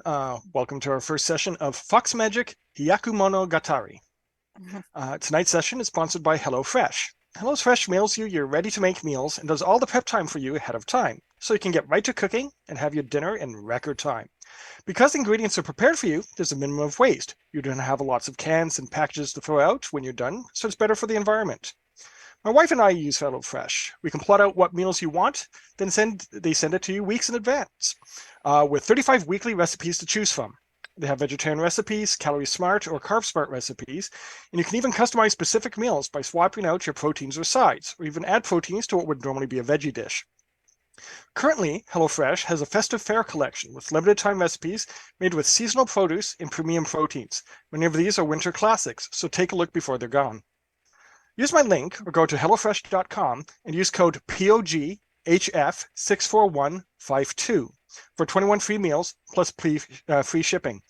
Welcome to our first session of Fox Magic Hyakumonogatari. Tonight's session is sponsored by HelloFresh. HelloFresh mails you your ready-to-make meals and does all the prep time for you ahead of time, so you can get right to cooking and have your dinner in record time. Because ingredients are prepared for you, there's a minimum of waste. You don't have lots of cans and packages to throw out when you're done, so it's better for the environment. My wife and I use HelloFresh. We can plot out what meals you want, then they send it to you weeks in advance, with 35 weekly recipes to choose from. They have vegetarian recipes, calorie smart, or carb smart recipes, and you can even customize specific meals by swapping out your proteins or sides, or even add proteins to what would normally be a veggie dish. Currently, HelloFresh has a festive fare collection with limited time recipes made with seasonal produce and premium proteins. Many of these are winter classics, so take a look before they're gone. Use my link or go to HelloFresh.com and use code POGHF64152 for 21 free meals plus free shipping.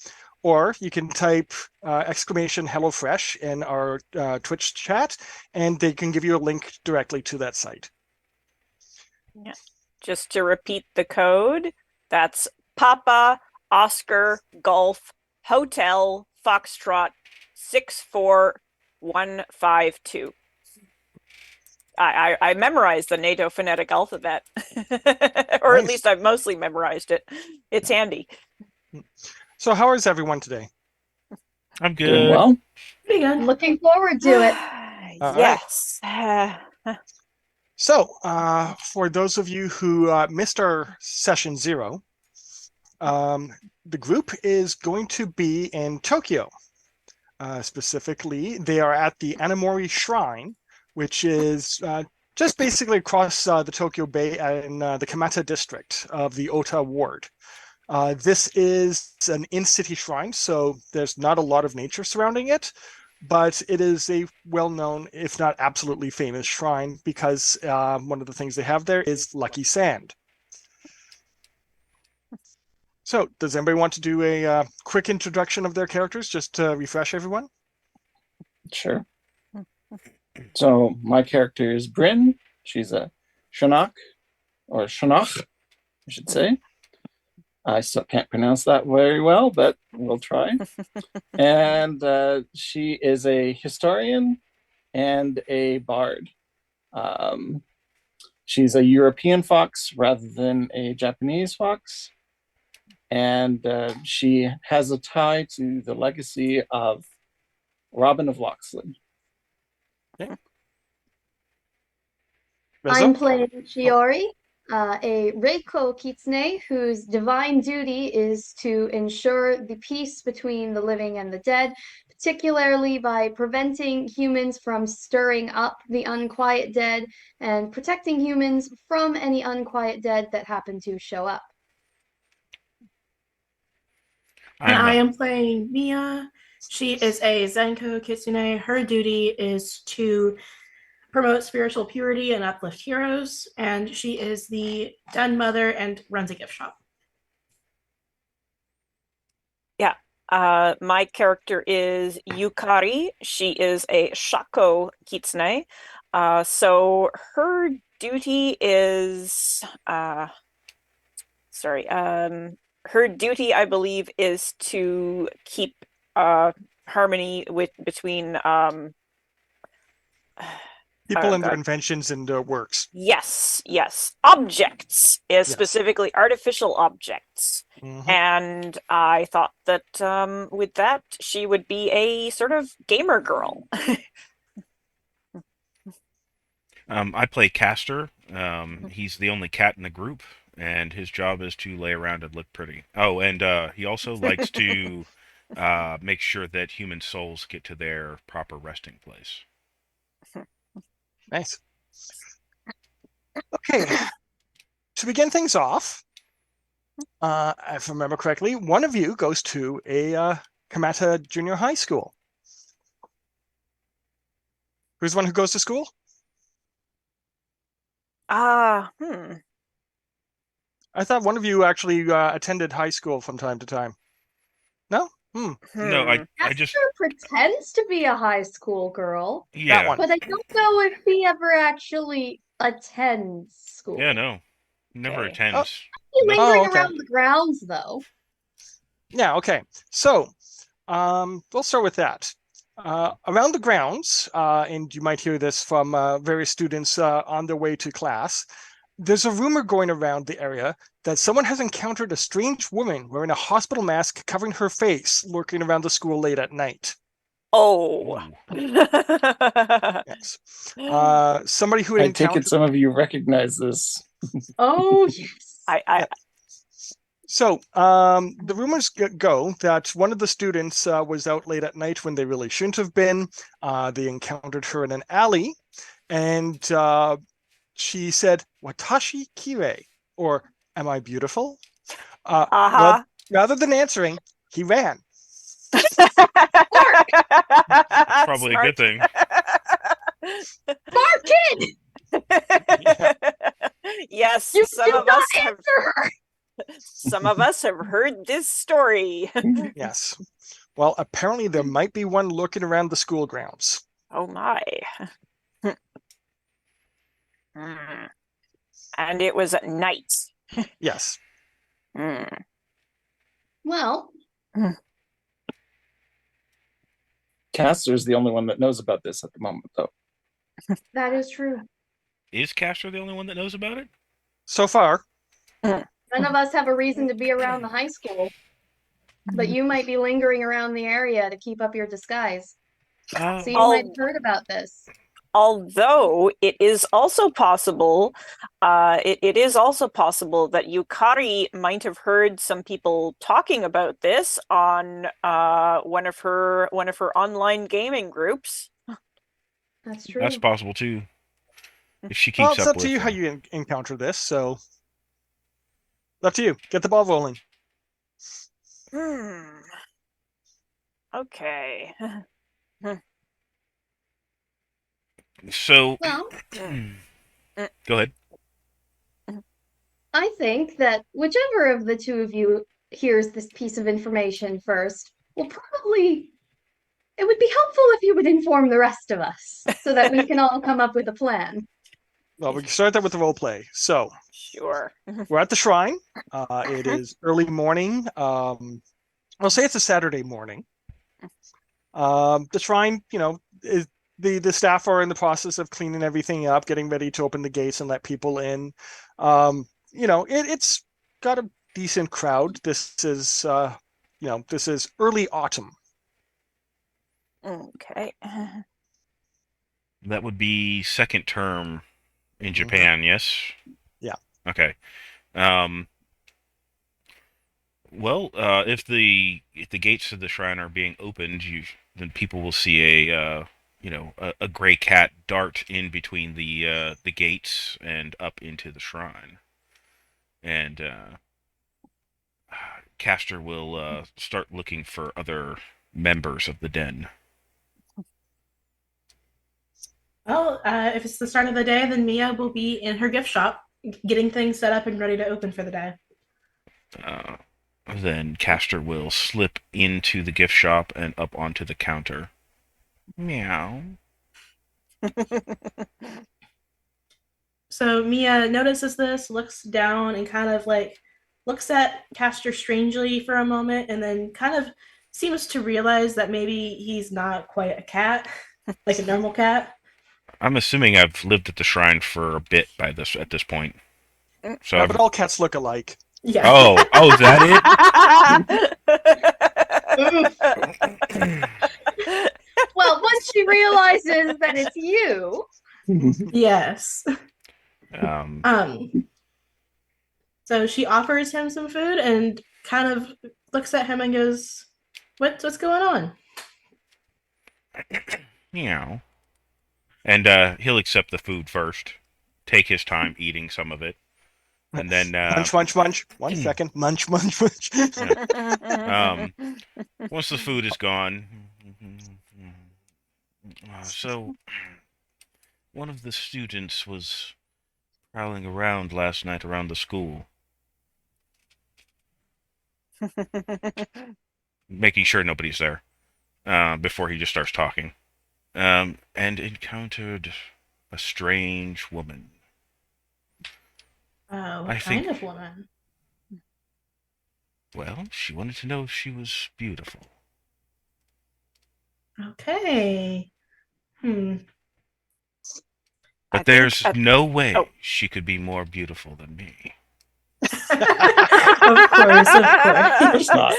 Or you can type exclamation HelloFresh in our Twitch chat and they can give you a link directly to that site. Yeah. Just to repeat the code, that's Papa Oscar Golf Hotel Foxtrot 64152. I memorized the NATO phonetic alphabet, or Nice. At least I've mostly memorized it. It's handy. So how is everyone today? I'm good. Doing well. Pretty good. Looking forward to it. Yes. So, for those of you who missed our session 0, the group is going to be in Tokyo. Specifically, they are at the Anamori Shrine, which is just basically across the Tokyo Bay in the Kamata district of the Ota ward. This is an in-city shrine, so there's not a lot of nature surrounding it, but it is a well-known, if not absolutely famous shrine because one of the things they have there is lucky sand. So, does anybody want to do a quick introduction of their characters just to refresh everyone? Sure. So my character is Bryn. She's a Shanach, or Shanach, I should say. I still can't pronounce that very well, but we'll try. And she is a historian and a bard. She's a European fox rather than a Japanese fox. And she has a tie to the legacy of Robin of Locksley. Okay. I'm playing Shiori, a Reiko Kitsune whose divine duty is to ensure the peace between the living and the dead, particularly by preventing humans from stirring up the unquiet dead and protecting humans from any unquiet dead that happen to show up. And I am playing Mia. She is a Zenko Kitsune. Her duty is to promote spiritual purity and uplift heroes, and she is the den mother and runs a gift shop. Yeah. My character is Yukari. She is a Shako Kitsune. So her duty is her duty, I believe, is to keep harmony between people and their inventions and works. Yes. Objects is Yes. specifically artificial objects. Mm-hmm. And I thought that with that, she would be a sort of gamer girl. I play Castor. He's the only cat in the group, and his job is to lay around and look pretty. Oh, and he also likes to make sure that human souls get to their proper resting place. Nice. Okay. To begin things off, if I remember correctly, one of you goes to a Kamata Junior High School. Who's the one who goes to school? I thought one of you actually attended high school from time to time. No? No, I just Esther pretends to be a high school girl, yeah. That one. but I don't know if he ever actually attends school. Yeah, no, never Okay. attends. He's lingering okay. around the grounds, though. Yeah, okay. So, we'll start with that. Around the grounds, and you might hear this from various students on their way to class, there's a rumor going around the area that someone has encountered a strange woman wearing a hospital mask covering her face, lurking around the school late at night. Oh. Yes. Somebody who I had take it encountered. some of you recognize this. Oh, yes. I So, the rumors go that one of the students was out late at night when they really shouldn't have been. They encountered her in an alley, and she said, "Watashi kirei," or "Am I beautiful?" uh-huh. Rather than answering, he ran. Probably a good thing. Smart kid! Yeah. Yes, You some do of not us have answer her! some of us have heard this story. Yes. Well, apparently there might be one lurking around the school grounds. Oh my. Hmm. And it was at night. Yes. Hmm. Well, Caster's the only one that knows about this at the moment, though. that is true. Is Castor the only one that knows about it? So far, None of us have a reason to be around the high school, but you might be lingering around the area to keep up your disguise. So you might have heard about this. Although it is also possible, it is also possible that Yukari might have heard some people talking about this on one of her online gaming groups. That's true. That's possible too. If she well, keeps it's up up to with you how you encounter this. So, up to you. Get the ball rolling. Okay. So, Well, go ahead. I think that whichever of the two of you hears this piece of information first will probably. It would be helpful if you would inform the rest of us so that we can all come up with a plan. Well, we can start that with the role play. So, Sure. we're at the shrine. It is early morning. I'll say it's a Saturday morning. The shrine, is the staff are in the process of cleaning everything up, getting ready to open the gates and let people in. It's got a decent crowd. This is early autumn. Okay. That would be second term in Japan, yes? Yeah. Okay. Well, if the gates of the shrine are being opened, then people will see a gray cat dart in between the gates and up into the shrine, and Castor will start looking for other members of the den. Well, if it's the start of the day, then Mia will be in her gift shop getting things set up and ready to open for the day. Then Castor will slip into the gift shop and up onto the counter. Meow. So Mia notices this, looks down, and kind of like looks at Castor strangely for a moment, and then kind of seems to realize that maybe he's not quite a cat, like a normal cat. I'm assuming I've lived at the shrine for a bit at this point. So Yeah, but all cats look alike. Yeah. Oh, is that it? Well, once she realizes that it's you. Yes. it? So she offers him some food and kind of looks at him and goes, "What's going on?" Meow. And he'll accept the food first. Take his time eating some of it. And then munch, munch, munch. 1 second. Munch, munch, munch. Once the food is gone, so one of the students was prowling around last night around the school, making sure nobody's there before he just starts talking, and encountered a strange woman. What kind of woman? Well, she wanted to know if she was beautiful. Okay. But there's no way she could be more beautiful than me. Of course. course not.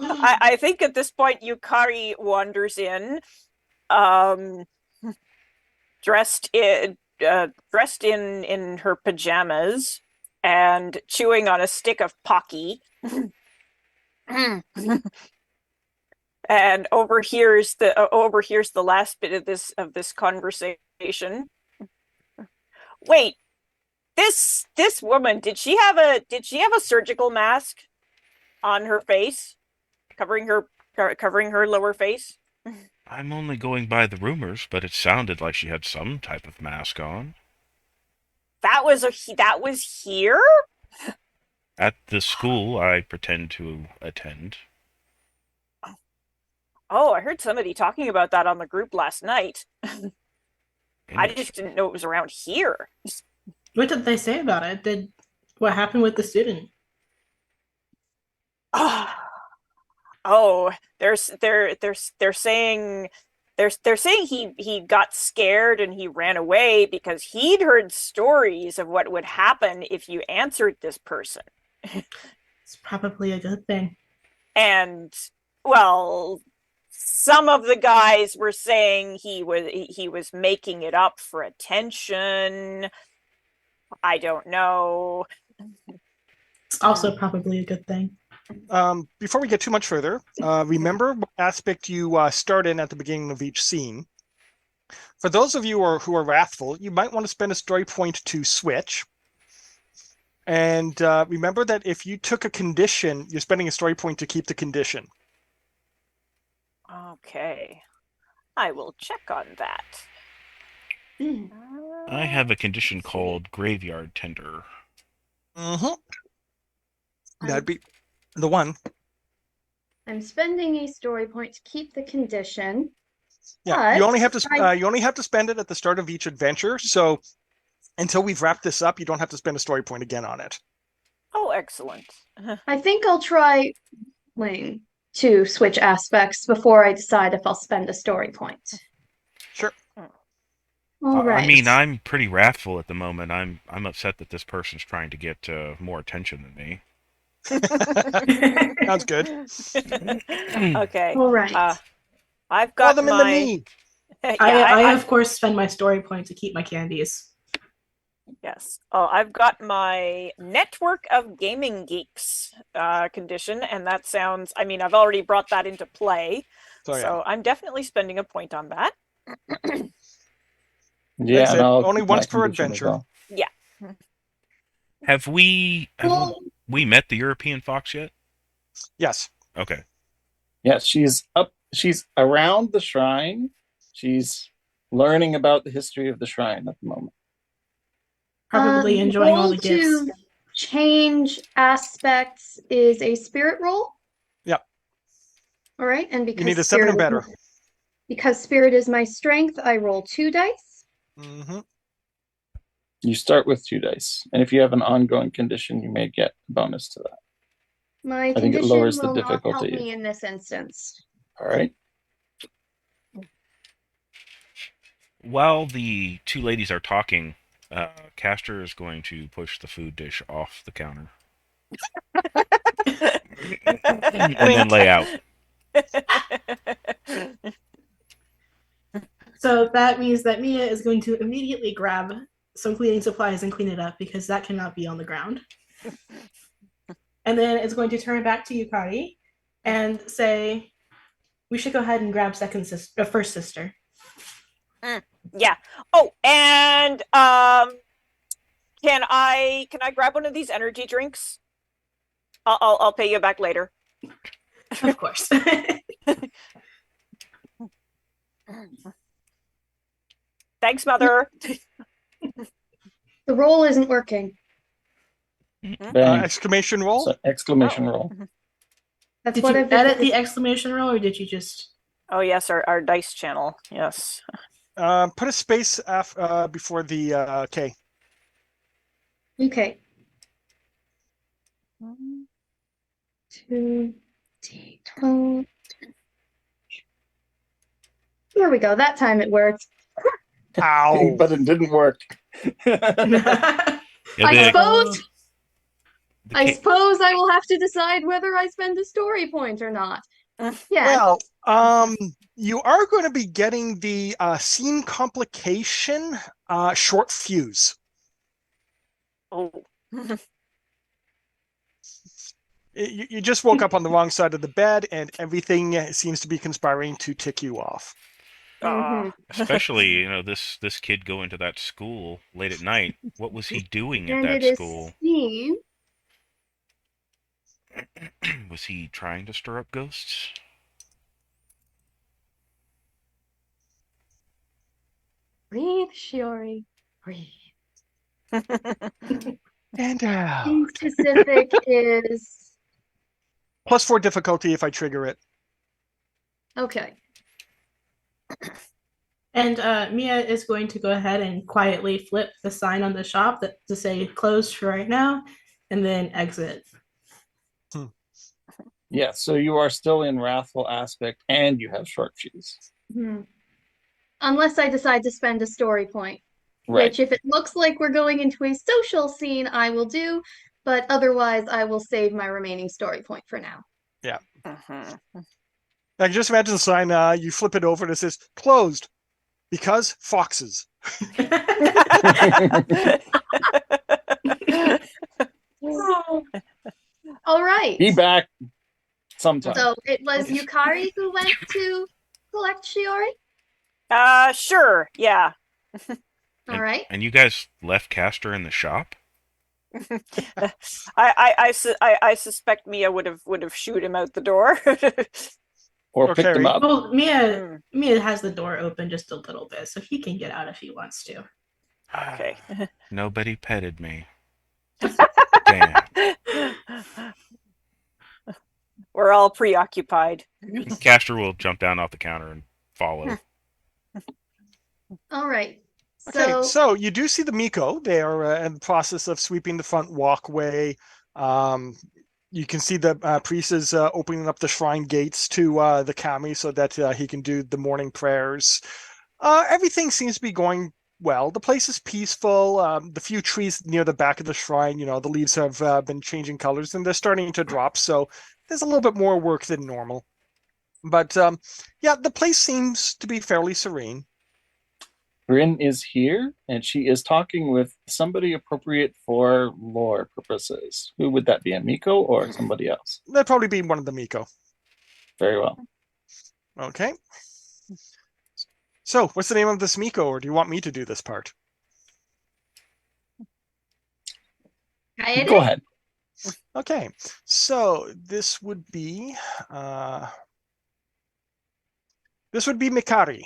I think at this point Yukari wanders in, dressed in her pajamas and chewing on a stick of Pocky. And overhears the last bit of this conversation. Wait, this woman, did she have a surgical mask on her face, covering her lower face? I'm only going by the rumors, but it sounded like she had some type of mask on. That was here? At the school I pretend to attend. Oh, I heard somebody talking about that on the group last night. I just didn't know it was around here. What did they say about it? What happened with the student? Oh, they're saying he got scared and he ran away because he'd heard stories of what would happen if you answered this person. It's probably a good thing. And well, some of the guys were saying he was making it up for attention. I don't know. It's also probably a good thing. Before we get too much further, remember what aspect you start in at the beginning of each scene. For those of you who are wrathful, you might want to spend a story point to switch. And remember that if you took a condition, you're spending a story point to keep the condition. Okay. I will check on that. I have a condition called Graveyard Tender. That'd be the one. I'm spending a story point to keep the condition. Yeah, you only have to spend it at the start of each adventure. So until we've wrapped this up, you don't have to spend a story point again on it. Oh, excellent. I think I'll try to switch aspects before I decide if I'll spend a story point. Sure. All right. I mean, I'm pretty wrathful at the moment. I'm upset that this person's trying to get more attention than me. Sounds good. Okay. All right. I've got them in the knee. Yeah, I of course spend my story point to keep my candies. Yes. Oh, I've got my network of gaming geeks condition, and that sounds. I mean, I've already brought that into play, so I'm definitely spending a point on that. Yeah, and only once per adventure. Well. Yeah. Have we met the European fox yet? Yes. Okay. Yeah, she's up. She's around the shrine. She's learning about the history of the shrine at the moment. Probably enjoying all the gifts. To change aspects is a spirit roll. Yep. All right, and because you need a 7 or better. Because spirit is my strength, I roll 2 dice. Mm-hmm. You start with 2 dice, and if you have an ongoing condition, you may get a bonus to that. My I think it condition lowers the will not help difficulty. me in this instance. All right. While the two ladies are talking, Castor is going to push the food dish off the counter. And then lay out. So that means that Mia is going to immediately grab some cleaning supplies and clean it up because that cannot be on the ground. And then it's going to turn back to Yukari and say, we should go ahead and grab first sister. Yeah. Oh, and can I grab one of these energy drinks? I'll pay you back later. Of course. Thanks, Mother. The roll isn't working. Exclamation roll? So, exclamation roll. That's Did what you I've edit the exclamation roll, or did you just... Oh, yes, our dice channel. Yes. Put a space before the K. Okay. 2d12. Here we go. That time it worked. Ow. But it didn't work. I suppose The I ca- suppose I will have to decide whether I spend a story point or not. Yeah. Well, you are going to be getting the scene complication short fuse. Oh. You just woke up on the wrong side of the bed, and everything seems to be conspiring to tick you off. Mhm. Especially, this kid going to that school late at night. What was he doing at And that it is school? seen. Was he trying to stir up ghosts? Breathe, Shiori. Breathe. And out. Being specific is +4 difficulty if I trigger it. okay. And Mia is going to go ahead and quietly flip the sign on the shop to say closed for right now, and then exit. Yeah, so you are still in wrathful aspect and you have short fuse. Unless I decide to spend a story point. Right. Which, if it looks like we're going into a social scene, I will do. But otherwise, I will save my remaining story point for now. Yeah. Uh-huh. I can just imagine the sign. You flip it over and it says closed because foxes. All right. Be back sometime. So it was Yukari who went to collect Shiori? Sure, yeah. All right. And you guys left Castor in the shop? I suspect Mia would have shooed him out the door. Or picked him up. Well, Mia has the door open just a little bit, so he can get out if he wants to. Okay. Nobody petted me. Damn. We're all preoccupied. Castor will jump down off the counter and follow. All right. Okay, so you do see the Miko. They are in the process of sweeping the front walkway. You can see the priest is opening up the shrine gates to the kami so that he can do the morning prayers. Everything seems to be going well. The place is peaceful. The few trees near the back of the shrine, the leaves have been changing colors and they're starting to drop. So there's a little bit more work than normal. But yeah, the place seems to be fairly serene. Bryn is here, and she is talking with somebody appropriate for lore purposes. Who would that be, a Miko or somebody else? That'd probably be one of the Miko. Very well. Okay. So, what's the name of this Miko, or do you want me to do this part? Go ahead. Okay, so this would be Mikari.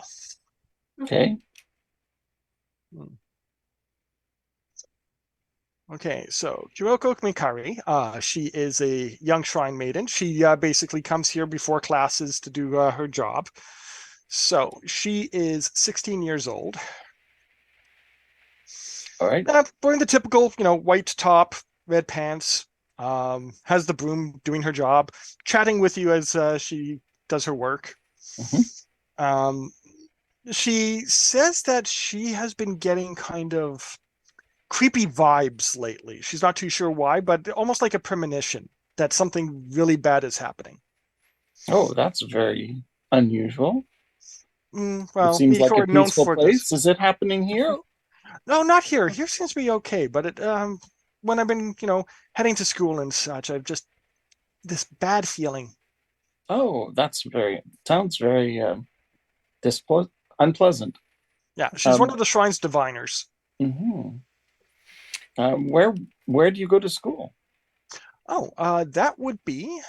Okay. Okay, so Hiroko Mikari, she is a young shrine maiden. She basically comes here before classes to do her job. So she is 16 years old. All right. Wearing the typical, white top, red pants, has the broom doing her job, chatting with you as she does her work. Mm-hmm. She says that she has been getting kind of creepy vibes lately. She's not too sure why, but almost like a premonition that something really bad is happening. Oh, that's very unusual. Well, it seems like a known peaceful for place. this. Is it happening here? No, not here. Here seems to be okay, but it when I've been, heading to school and such, I've just this bad feeling. Oh, sounds very unpleasant. Yeah, she's one of the shrine's diviners. Mm-hmm. Where do you go to school? Oh, that would be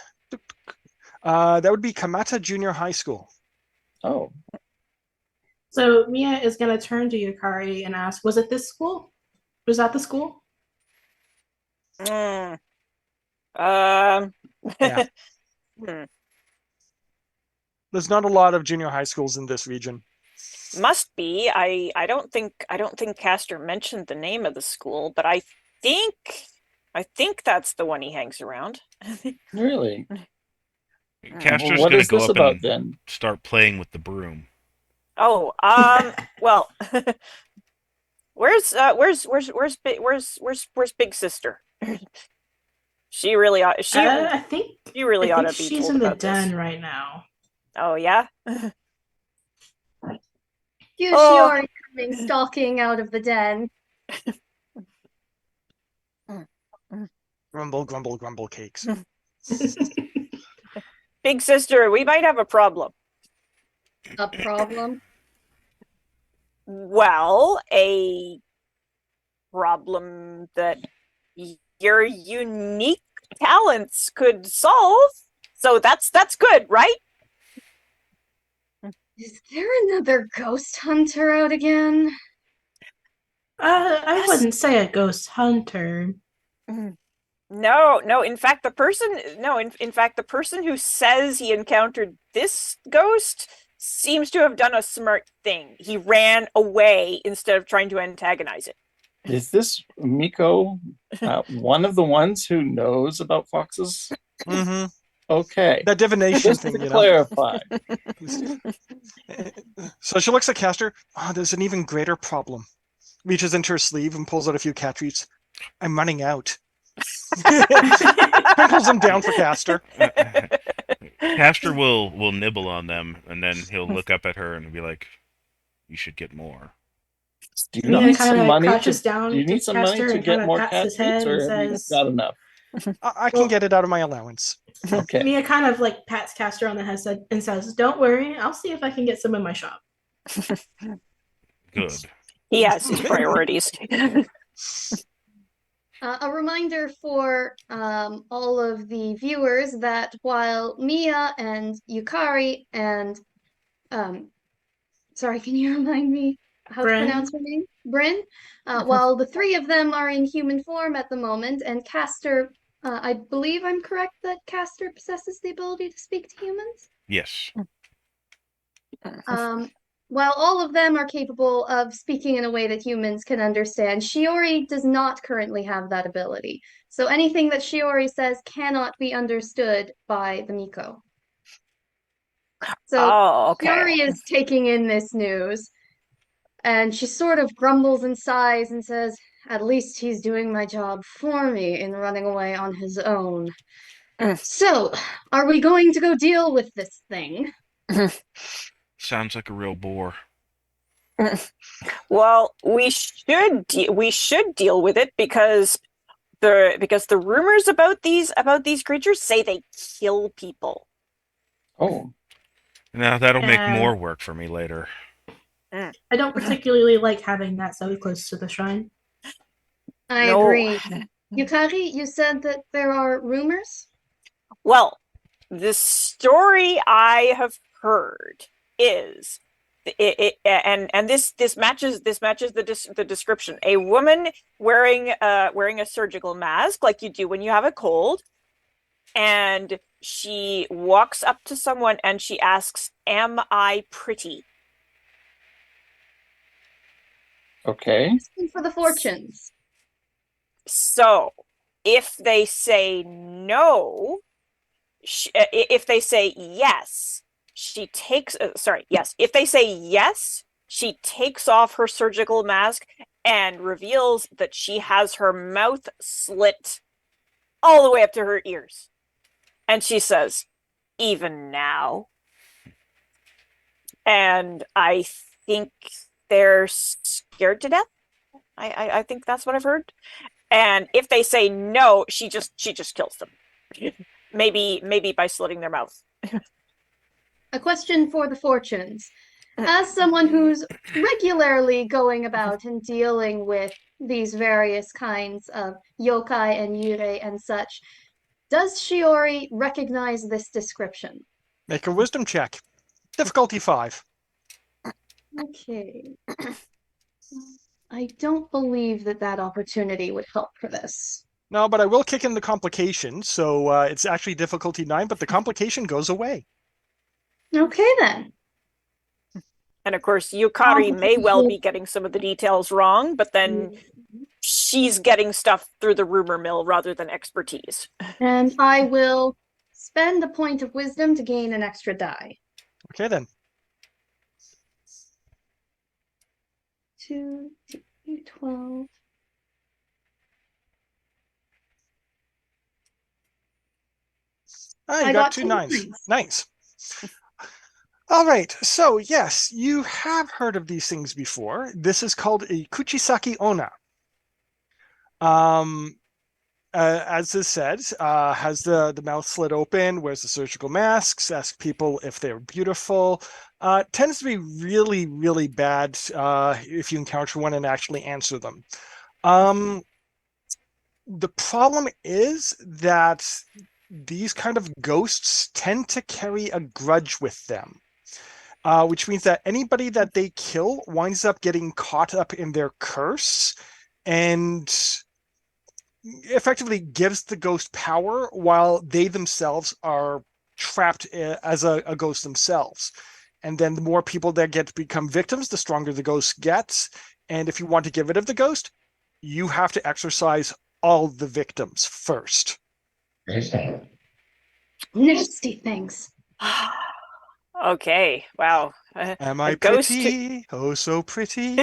Kamata Junior High School. Oh. So Mia is going to turn to Yukari and ask, was it this school? Was that the school? Yeah. There's not a lot of junior high schools in this region. Must be. I don't think Castor mentioned the name of the school, but I think I think that's the one he hangs around. Really? Castor's what gonna is go this up about and then? start playing with the broom. Oh, well, where's Big Sister? She really ought. I think She really ought to be she's told in the about this. den right now. Oh yeah. You Oh. Shiori coming stalking out of the den. Grumble, grumble, grumble cakes. Big Sister, we might have a problem. A problem? Well, a problem that your unique talents could solve. So that's good, right? Is there another ghost hunter out again? I wouldn't say a ghost hunter. No. In fact, the person who says he encountered this ghost seems to have done a smart thing. He ran away instead of trying to antagonize it. Is this Miko one of the ones who knows about foxes? Mm-hmm. Okay. That divination Just thing, to you know. clarify. So she looks at Castor. There's an even greater problem. Reaches into her sleeve and pulls out a few cat treats. I'm running out. Pulls them down for Castor. Castor will nibble on them, and then he'll look up at her and be like, "You should get more." Do you Mia need kind some of money crouches to, down do you to need some money Castor to and get kind of more pats cat his treats, head and or have you says, got enough? I can get it out of my allowance. Okay. Mia kind of like pats Castor on the head and says, "Don't worry, I'll see if I can get some in my shop." Good. He has his priorities. A reminder for all of the viewers that while Mia and Yukari and sorry, can you remind me how Bryn. to pronounce her name? Bryn. While the three of them are in human form at the moment, and Castor, I believe I'm correct that Castor possesses the ability to speak to humans. Yes. While all of them are capable of speaking in a way that humans can understand, Shiori does not currently have that ability. So anything that Shiori says cannot be understood by the Miko. So okay. Shiori is taking in this news, and she sort of grumbles and sighs and says, "At least he's doing my job for me in running away on his own. So, are we going to go deal with this thing?" Sounds like a real bore. Well, we should deal with it because the rumors about these creatures say they kill people. Oh. Now that'll make Yeah. more work for me later. I don't particularly like having that so close to the shrine. I No. agree. Yukari, you said that there are rumors? Well, the story I have heard is and this matches the description. A woman wearing a surgical mask like you do when you have a cold, and she walks up to someone and she asks, "Am I pretty?" Okay. Asking for the fortunes. So, if they say no, if they say yes, she takes yes. If they say yes, she takes off her surgical mask and reveals that she has her mouth slit all the way up to her ears. And she says, "Even now?" And I think they're scared to death. I think that's what I've heard. And if they say no, she just kills them. Maybe by slitting their mouth. A question for the fortunes. As someone who's regularly going about and dealing with these various kinds of yokai and yurei and such, does Shiori recognize this description? Make a wisdom check. Difficulty 5. Okay. I don't believe that opportunity would help for this. No, but I will kick in the complication, so it's actually difficulty 9, but the complication goes away. Okay, then. And of course, Yukari may well be getting some of the details wrong, but then she's getting stuff through the rumor mill rather than expertise. And I will spend a point of wisdom to gain an extra die. Okay, then. 2, 12. Ah, you I got got 2 2 nines. nines. Nice. All right, so yes, you have heard of these things before. This is called a Kuchisaki Onna. As is said, has the mouth slit open, wears the surgical masks, asks people if they're beautiful. Tends to be really, really bad if you encounter one and actually answer them. The problem is that these kind of ghosts tend to carry a grudge with them. Which means that anybody that they kill winds up getting caught up in their curse and effectively gives the ghost power while they themselves are trapped as a ghost themselves. And then the more people that get to become victims, the stronger the ghost gets. And if you want to get rid of the ghost, you have to exorcise all the victims first. Nasty things. Okay, wow. Am A I ghost pretty? Oh, so pretty.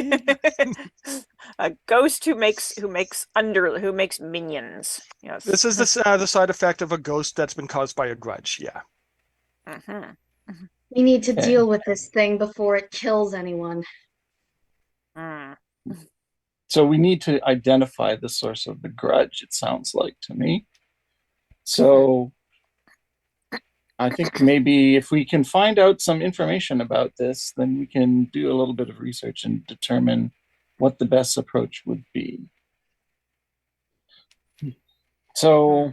a ghost who makes minions. Yes. This is the side effect of a ghost that's been caused by a grudge. Yeah. Mhm. We need to Okay. deal with this thing before it kills anyone. Mm. So we need to identify the source of the grudge, it sounds like to me. So I think maybe if we can find out some information about this, then we can do a little bit of research and determine what the best approach would be. So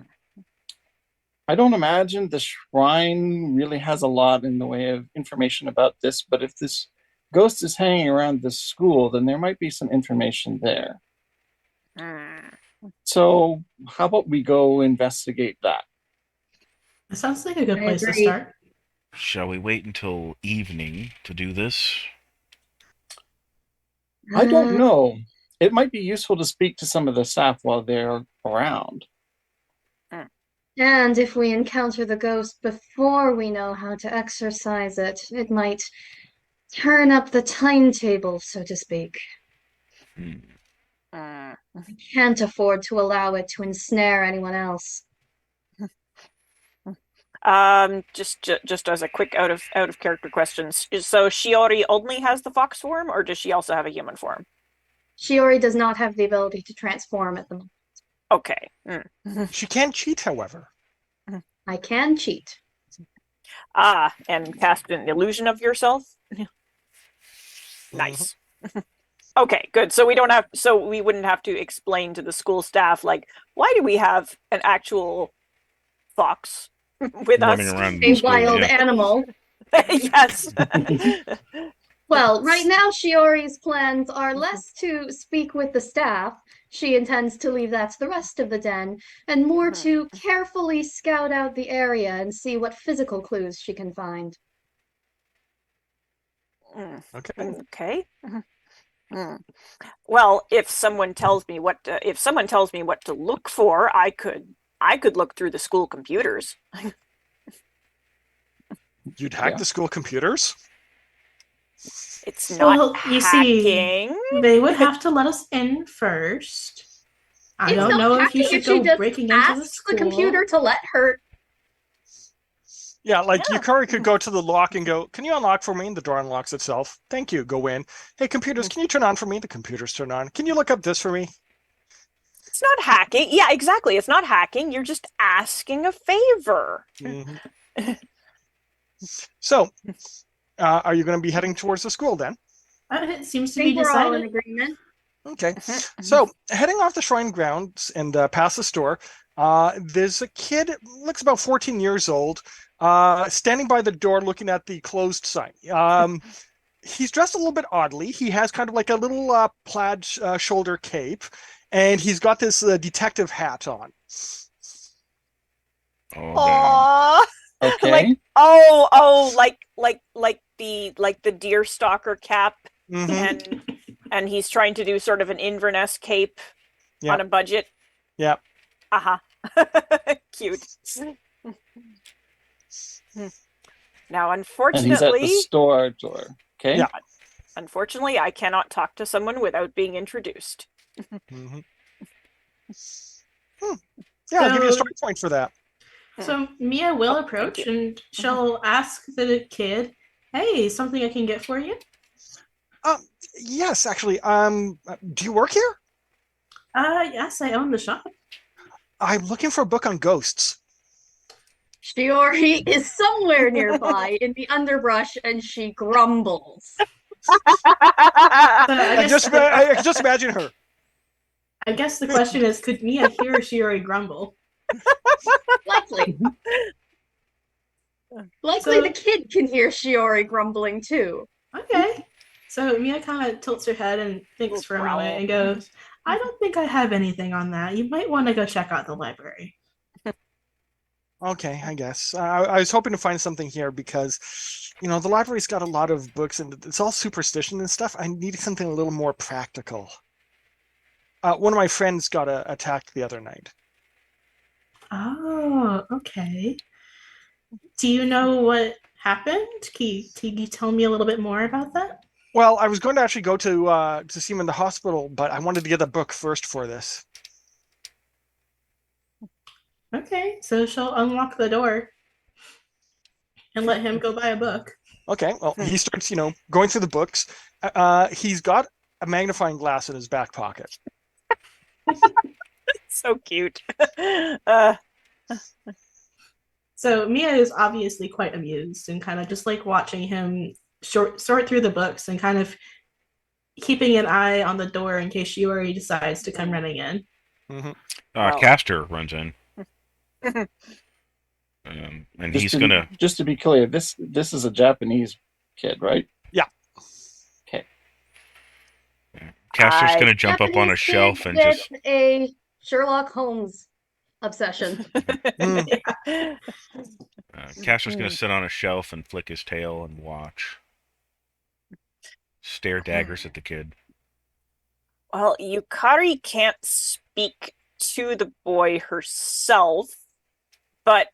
I don't imagine the shrine really has a lot in the way of information about this, but if this ghost is hanging around the school, then there might be some information there. Mm. So how about we go investigate that? It sounds like a good I place to agree. start. Shall we wait until evening to do this? I don't know. It might be useful to speak to some of the staff while they're around. And if we encounter the ghost before we know how to exorcise it, it might turn up the timetable, so to speak. Hmm. We can't afford to allow it to ensnare anyone else. Just as a quick out of character questions. So Shiori only has the fox form, or does she also have a human form? Shiori does not have the ability to transform at the moment. Okay. She can cheat, however. I can cheat. And cast an illusion of yourself. Nice. Okay, good. So we wouldn't have to explain to the school staff, like, why do we have an actual fox with Running us? around A the school, wild yeah. animal. Yes. Well, right now Shiori's plans are less to speak with the staff. She intends to leave that to the rest of the den, and more to carefully scout out the area and see what physical clues she can find. Okay. Okay. Well, if someone tells me what to look for, I could look through the school computers. You'd hack Yeah. the school computers? It's not You see, hacking. they would have to let us in first. I It's don't not know if hacking you should if she go just breaking into the asks school. the computer to let her. Yeah, like Yeah. Yukari could go to the lock and go, "Can you unlock for me?" And the door unlocks itself. Thank you. Go in. Hey, computers, can you turn on for me? The computers turn on. Can you look up this for me? It's not hacking. Yeah, exactly. It's not hacking. You're just asking a favor. Mhm. So, are you going to be heading towards the school then? It seems to I be think we're all in decided. agreement. Okay. So, heading off the shrine grounds and past the store, there's a kid, looks about 14 years old, standing by the door looking at the closed sign. He's dressed a little bit oddly. He has kind of like a little plaid shoulder cape, and he's got this detective hat on. Oh, damn. Okay. Like the deer stalker cap, Mhm. and he's trying to do sort of an Inverness cape. Yeah. On a budget. Yeah. Uh-huh. Cute. Now, And he's at the unfortunately, store door. Okay. Yeah. unfortunately, I cannot talk to someone without being introduced. Mhm. Yeah, I'll give you a So- story point for that. So Mia will Oh, thank approach you. and she'll ask the kid, "Hey, something I can get for you?" Yes, actually. Do you work here? Yes, I own the shop. I'm looking for a book on ghosts. Shiori is somewhere nearby in the underbrush and she grumbles. I I can just imagine her. I guess the question is, could Mia hear Shiori grumble? Likely. Likely So- the kid can hear Shiori grumbling too. Okay. So Mia kind of tilts her head and thinks for a Growl. moment and goes, "I don't think I have anything on that. You might want to go check out the library." Okay, I guess. I was hoping to find something here because, the library's got a lot of books and it's all superstition and stuff. I needed something a little more practical. One of my friends got attacked the other night. Oh, okay. Do you know what happened? Can you tell me a little bit more about that? Well, I was going to actually go to see him in the hospital, but I wanted to get the book first for this. Okay, so she'll unlock the door and let him go buy a book. Okay, well, he starts, going through the books. He's got a magnifying glass in his back pocket. So cute. So Mia is obviously quite amused and kind of just like watching him sort through the books and kind of keeping an eye on the door in case Shiori decides to come running in. Mm-hmm. Wow. Castor runs in. And he's gonna. Just to be clear, this is a Japanese kid, right? Yeah. Okay. Castor's gonna jump up on a Japanese shelf kid and with just. a Sherlock Holmes obsession. Castor's gonna sit on a shelf and flick his tail and watch. Stare daggers at the kid. Well, Yukari can't speak to the boy herself, but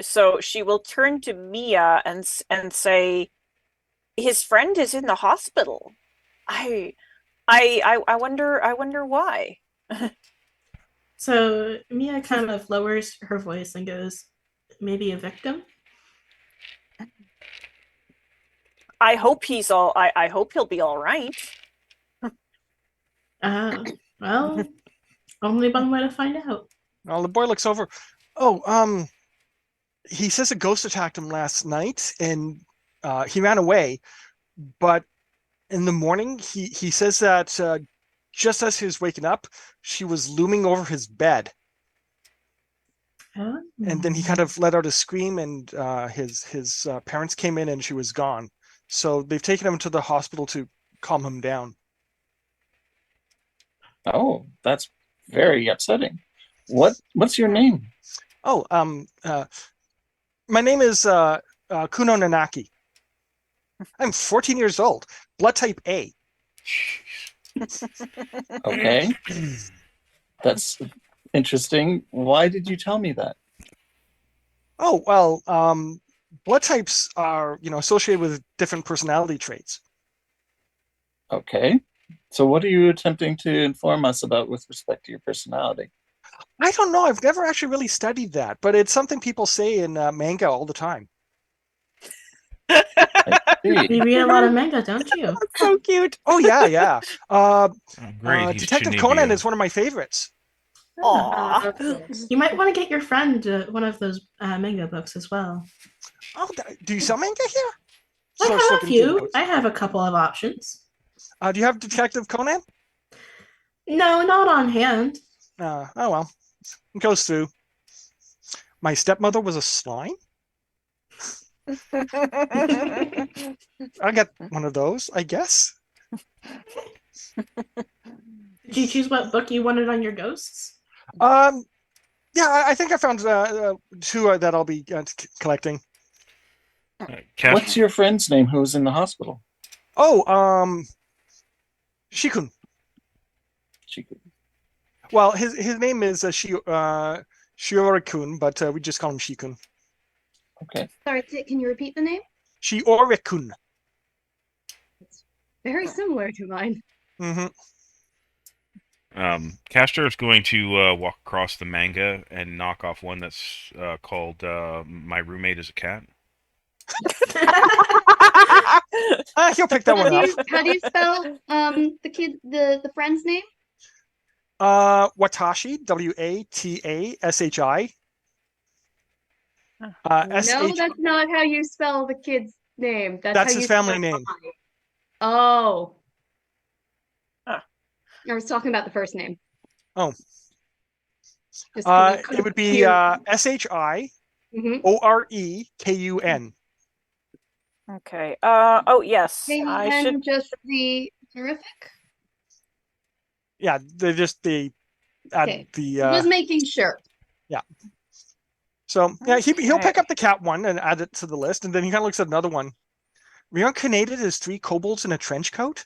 so she will turn to Mia and say, "His friend is in the hospital. I wonder why." So Mia kind of lowers her voice and goes, "Maybe a victim?" I hope I hope he'll be all right. Well, only one way to find out. Well, the boy looks over. Oh, he says a ghost attacked him last night, and he ran away. But in the morning, he says that just as he was waking up, she was looming over his bed. Oh. And then he kind of let out a scream, and his parents came in, and she was gone. So they've taken him to the hospital to calm him down. Oh, that's very upsetting. What's your name? Oh, my name is Kuno Nanaki. I'm 14 years old, blood type A. Okay. That's interesting. Why did you tell me that? Oh, well, blood types are, associated with different personality traits. Okay. So what are you attempting to inform us about with respect to your personality? I don't know. I've never actually really studied that, but it's something people say in manga all the time. You read a lot of manga, don't you? So cute. Oh, yeah. Great. He's Detective Shinibio. Conan is one of my favorites. Aw. Of course. You might want to get your friend one of those manga books as well. Oh, do you sell manga here? I Starts have a looking through the few. books. I have a couple of options. Do you have Detective Conan? No, not on hand. Oh, well. It goes through. My stepmother was a slime? I got one of those, I guess. Did you choose what book you wanted on your ghosts? Yeah, I think I found two that I'll be collecting. What's your friend's name who's in the hospital? Oh, Shikun. Shiku. Well, his name is Shiori-kun, but we just call him Shikun. Okay. Sorry, can you repeat the name? Shiori-kun. It's very similar to mine. Mm-hmm. Castor is going to walk across the manga and knock off one that's called "My Roommate is a Cat." He'll pick that one up. How do you spell the friend's name? Watashi, Watashi. No, SH. that's not how you spell the kid's name. That's how That's you his family spell name. I. Oh. Ah. I was talking about the first name. Oh. Just 'cause you It would be hear- Shiorikun. Okay. Oh yes. Maybe I and should. just the horrific. Yeah, they're just the Okay. the Just making sure. So yeah, he'll Okay. pick up the cat one and add it to the list, and then he kind of looks at another one. Reincarnated as 3 kobolds in a trench coat.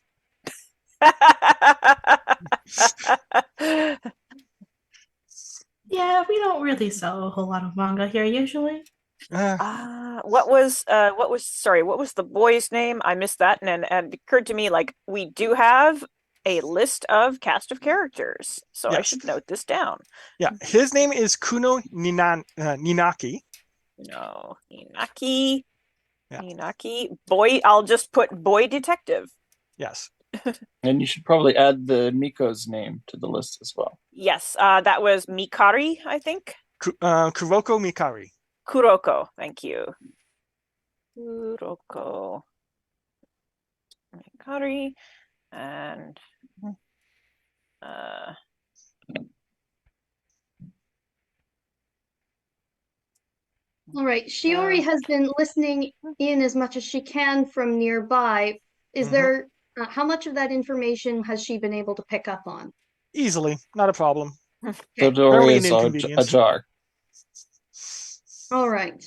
Yeah, we don't really sell a whole lot of manga here usually. What was the boy's name? I missed that, and it occurred to me like we do have a list of cast of characters, so I Yes. should note this down. Yeah, his name is Kuno Ninaki. No, Inaki. Yeah. Inaki. Boy, I'll just put boy detective. Yes. And you should probably add the Miko's name to the list as well. Yes, that was Mikari, I think. Kuroko Mikari. Kuroko, thank you. Kuroko Mikari, and All right. Shiori has been listening in as much as she can from nearby. Is there how much of that information has she been able to pick up on? Easily, not a problem. The door Barely is an inconvenience. ajar. All right.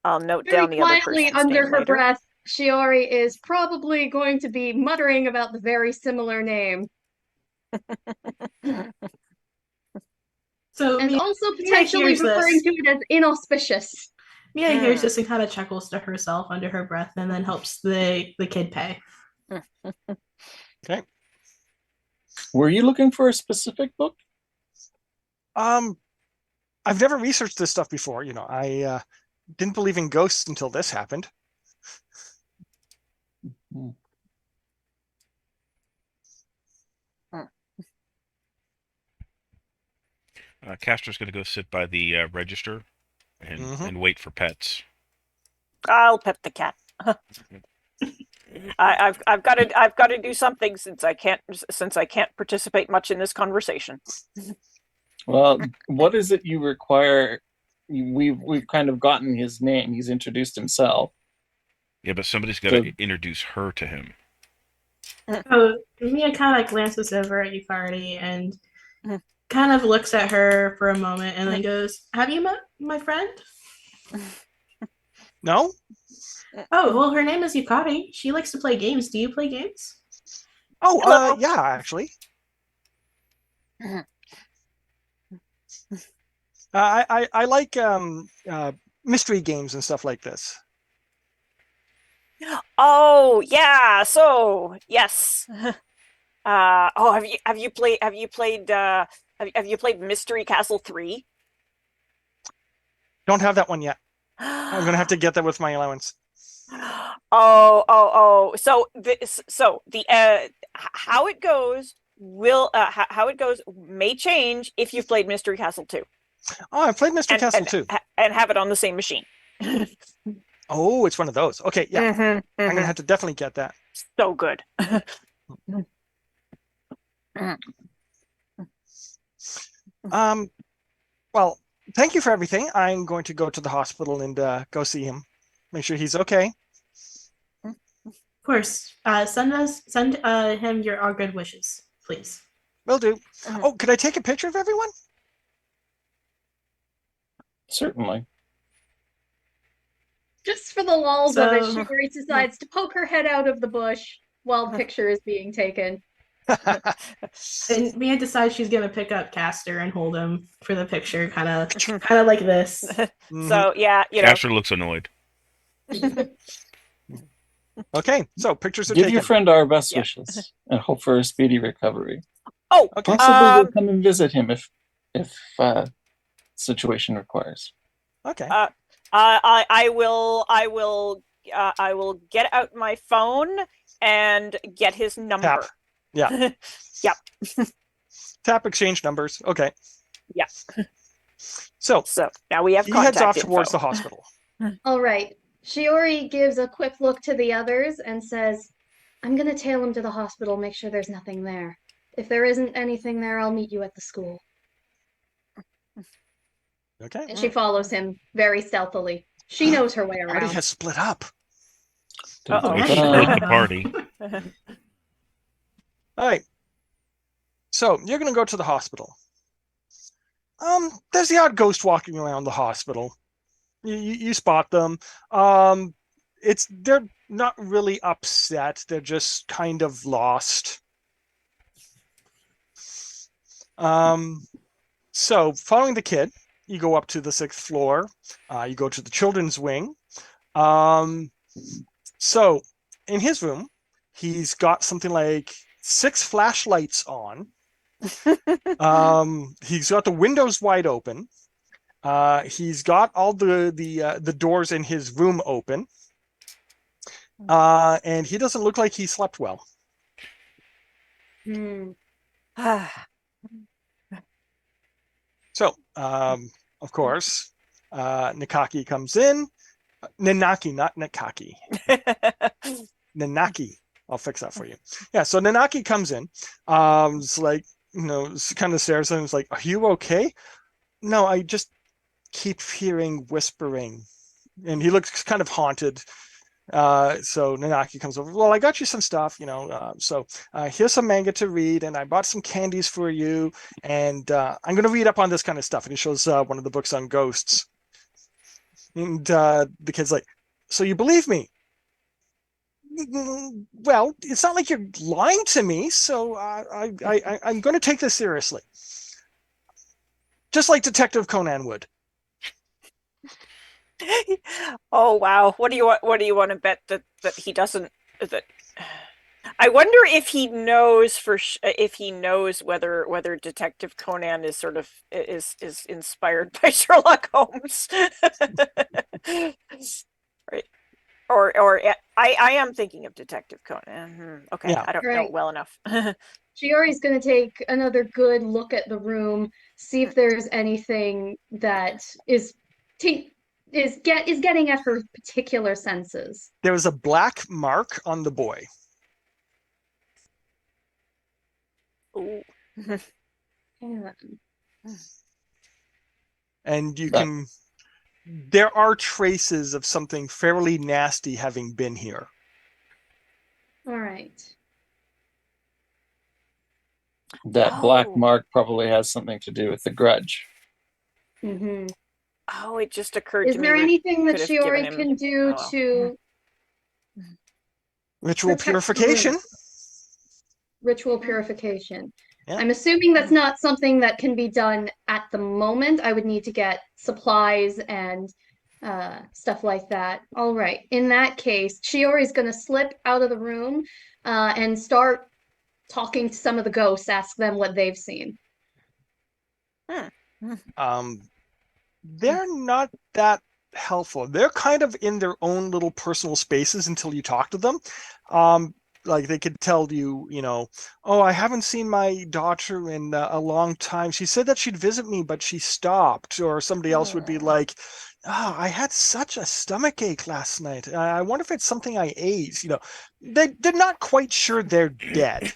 I'll note Very down the other quietly person's under name her later. breath, Shiori is probably going to be muttering about the very similar name. So And Mia, also Mia potentially hears referring this. to it as inauspicious. Mia hears this and kind of chuckles to herself under her breath, and then helps the kid pay. Okay. Were you looking for a specific book? I've never researched this stuff before. You know, I didn't believe in ghosts until this happened. Castor's going to go sit by the register and wait for pets. I'll pet the cat. I've got to do something since I can't participate much in this conversation. Well, what is it you require? We've kind of gotten his name. He's introduced himself. Yeah, but somebody's got to introduce her to him. So Mia kind of glances over at Yukari and kind of looks at her for a moment and then goes, "Have you met my friend?" No? Oh, well, her name is Yukari. She likes to play games. Do you play games? Oh, yeah, actually. I like mystery games and stuff like this. Oh yeah, so yes. Have you played Mystery Castle 3? Don't have that one yet. I'm gonna have to get that with my allowance. So the how it goes may change if you've played Mystery Castle 2. Oh, I played Mystery Castle 2. And have it on the same machine. Oh, it's one of those. Okay, yeah. I'm gonna have to definitely get that. So good. Well, thank you for everything. I'm going to go to the hospital and go see him. Make sure he's okay. Of course. Send him our good wishes, please. Will do. Oh, could I take a picture of everyone? Certainly. Just for the lulz of it, So- Shiori decides to poke her head out of the bush while the picture is being taken. And Mia decides she's gonna pick up Castor and hold him for the picture, kind of like this. So yeah, Castor looks annoyed. Okay, so pictures are Give taken. your friend our best Yeah. wishes and hope for a speedy recovery. Oh, Okay. Possibly we'll come and visit him if situation requires. Okay. I will get out my phone and get his number. Tap. Yeah. Yep. Tap, exchange numbers. Okay. Yeah. So now we have he heads off contact towards the info. hospital. All right. Shiori gives a quick look to the others and says, I'm going to tail him to the hospital, make sure there's nothing there. If there isn't anything there, I'll meet you at the school. Okay. And she follows him very stealthily. She knows her way Party around. has split up. Uh-oh. We split the party. All right. So you're going to go to the hospital. There's the odd ghost walking around the hospital. You spot them. They're not really upset. They're just kind of lost. So following the kid, you go up to the 6th floor. You go to the children's wing. So in his room, he's got something like 6 flashlights on. He's got the windows wide open. He's got all the doors in his room open. And he doesn't look like he slept well. So, of course, Nikaki comes in. Nanaki, not Nikaki. Nanaki. I'll fix that for you. Yeah, so Nanaki comes in. It's like, kind of stares at him. It's like, are you okay? No, I just keep hearing whispering. And he looks kind of haunted. So Nanaki comes over. Well, I got you some stuff, so here's some manga to read, and I bought some candies for you, and I'm going to read up on this kind of stuff. And he shows one of the books on ghosts. And the kid's like, so you believe me? Well, it's not like you're lying to me, so I'm going to take this seriously. Just like Detective Conan would. Oh wow! What do you want to bet that he doesn't? That I wonder if he knows if he knows whether Detective Conan is sort of is inspired by Sherlock Holmes, right? Or I am thinking of Detective Conan. Okay, Yeah. I don't know Right. well enough. Shiori's going to take another good look at the room, see if there's anything that is getting at her particular senses. There was a black mark on the boy. Ooh. And there are traces of something fairly nasty having been here. All right. That black Oh. mark probably has something to do with the grudge. Mm-hmm. Oh, it just occurred Is to me. there we anything that could have given Shiori him- can do oh, well. to Ritual protect the purification. room? Ritual purification. Yeah. I'm assuming that's not something that can be done at the moment. I would need to get supplies and stuff like that. All right. In that case, Shiori's going to slip out of the room and start talking to some of the ghosts, ask them what they've seen. They're not that helpful. They're kind of in their own little personal spaces until you talk to them. Like they could tell you, oh, I haven't seen my daughter in a long time. She said that she'd visit me, but she stopped. Or somebody else would be like, oh, I had such a stomach ache last night. I wonder if it's something I ate. They're not quite sure they're dead.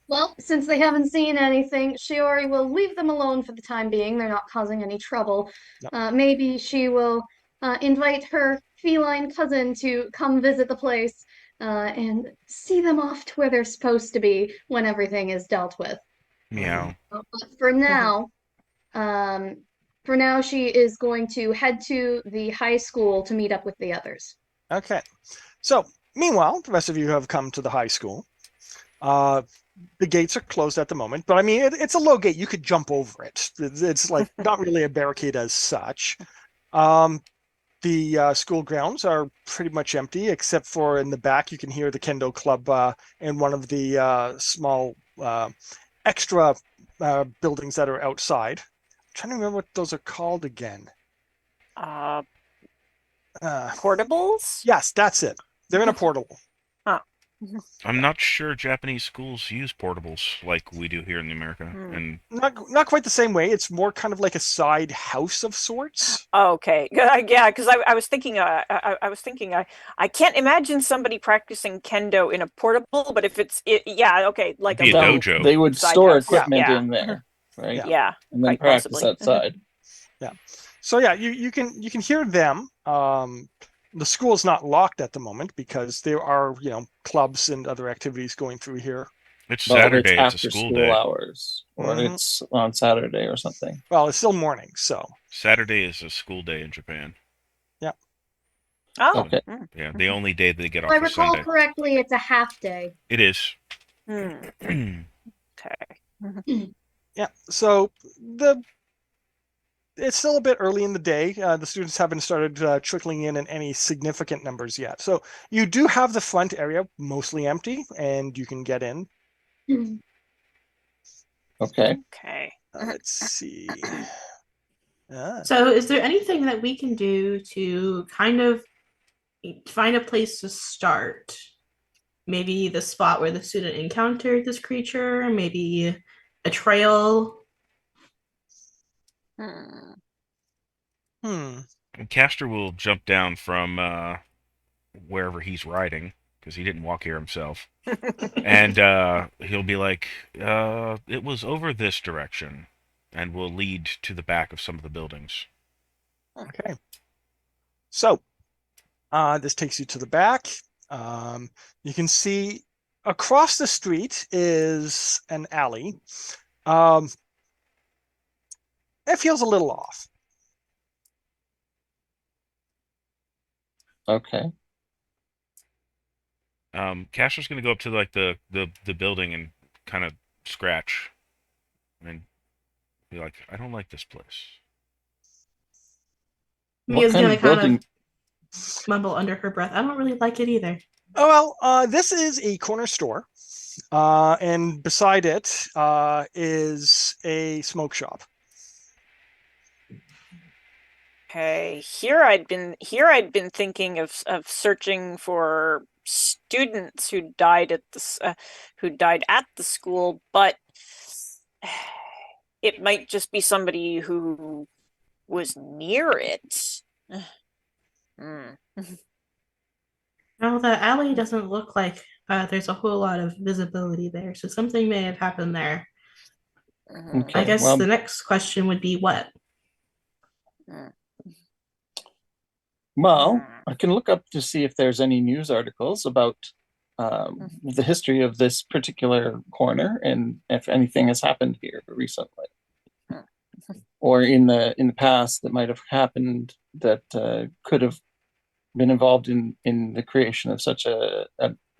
Well, since they haven't seen anything, Shiori will leave them alone for the time being. They're not causing any trouble. No. Maybe she will invite her feline cousin to come visit the place and see them off to where they're supposed to be when everything is dealt with. Meow. But for now, she is going to head to the high school to meet up with the others. Okay. So, meanwhile, the rest of you have come to the high school. The gates are closed at the moment, but I mean, it's a low gate. You could jump over it. It's like not really a barricade as such. The school grounds are pretty much empty, except for in the back, you can hear the Kendo Club and one of the small extra buildings that are outside. I'm trying to remember what those are called again. Portables? Yes, that's it. They're in a portable. I'm not sure Japanese schools use portables like we do here in America, and Not quite the same way. It's more kind of like a side house of sorts. Okay, yeah, because I was thinking, I can't imagine somebody practicing kendo in a portable, but if yeah, okay, like Be a little dojo. They would side store house. equipment Yeah. in there, right? Yeah, And then quite practice possibly. outside. Yeah. So yeah, you can hear them. The school is not locked at the moment because there are clubs and other activities going through here. It's Well, Saturday. It's a after school school day. hours, or it's on Saturday or something. Well, it's still morning, so Saturday is a school day in Japan. yeah. Oh, Okay. Yeah, the only day they get If off I is recall Sunday. correctly, it's a half day. It is. okay. Yeah. So it's still a bit early in the day. The students haven't started trickling in any significant numbers yet. So you do have the front area mostly empty, and you can get in. Okay. Okay. Let's see. So, is there anything that we can do to kind of find a place to start? Maybe the spot where the student encountered this creature, maybe a trail. Castor will jump down from wherever he's riding, because he didn't walk here himself. And he'll be like, it was over this direction, and will lead to the back of some of the buildings. Okay. So this takes you to the back. You can see across the street is an alley. It feels a little off. Okay. Castor's gonna go up to like the building and kind of scratch and be like, I don't like this place. Mia's What kind gonna of building? mumble under her breath. I don't really like it either. Oh, well, this is a corner store, and beside it is a smoke shop. Okay, here I'd been thinking of searching for students who died at the school, but it might just be somebody who was near it. Well, the alley doesn't look like there's a whole lot of visibility there, so something may have happened there. Okay. I guess well, the next question would be what? Well, I can look up to see if there's any news articles about the history of this particular corner and if anything has happened here recently, or in the past that might have happened that could have been involved in the creation of such a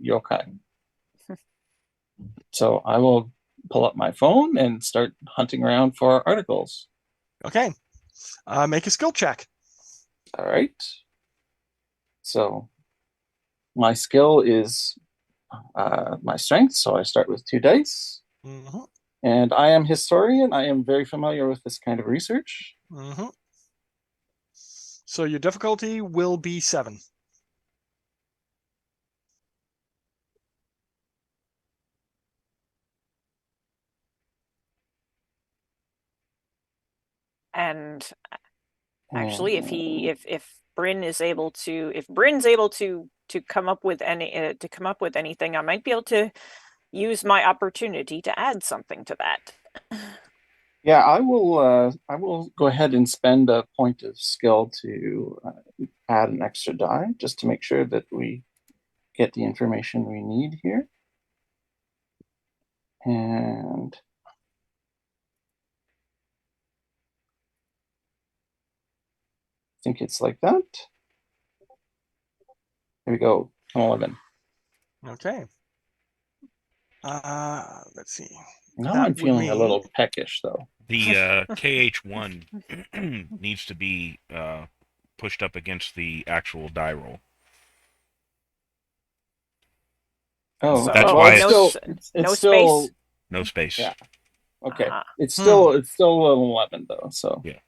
yokai. So I will pull up my phone and start hunting around for articles. Okay. Make a skill check. All right. So my skill is my strength, so I start with 2 dice. And I am historian. I am very familiar with this kind of research. So your difficulty will be 7. And actually, if Bryn's able to come up with anything, I might be able to use my opportunity to add something to that. Yeah, I will go ahead and spend a point of skill to add an extra die just to make sure that we get the information we need here. And I think it's like that. There we go. 11. Okay. Let's see. Now That I'm would feeling a mean- little peckish, though. The KH1 needs to be pushed up against the actual die roll. Oh, That's well, why it's it's- still, it's no still, space? No space. Yeah. okay. Uh-huh. It's still an 11 though. So Yeah.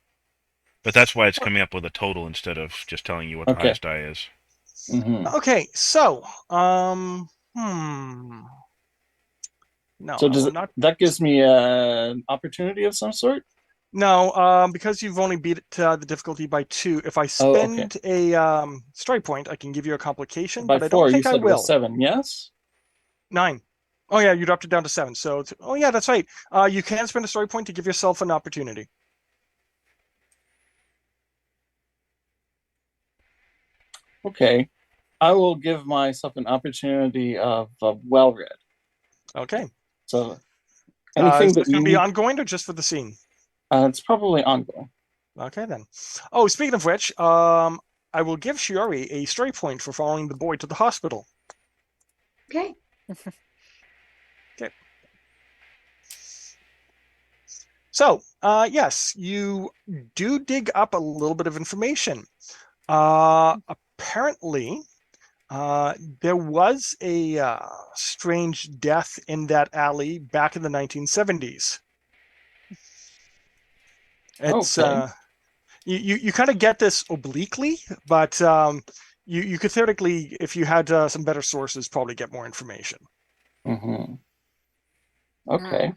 But that's why it's coming up with a total instead of just telling you what the Okay. highest die is. Okay, so no, So I does will it, not. that gives me an opportunity of some sort? No, because you've only beat the difficulty by 2. If I Oh, okay. spend a story point, I can give you a complication, By but I 4, don't you think I said it will. was 7, yes? 9. Oh yeah, you dropped it down to 7. So oh yeah, that's right. You can spend a story point to give yourself an opportunity. Okay. I will give myself an opportunity of well-read. Okay. So anything Is that this going to be you... ongoing or just for the scene? it's probably ongoing. Okay then. Oh, speaking of which, I will give Shiori a story point for following the boy to the hospital. Okay. Okay. So, yes, you do dig up a little bit of information. Apparently, there was a strange death in that alley back in the 1970s. It's Okay. you kind of get this obliquely, but you could theoretically, if you had some better sources, probably get more information. Okay.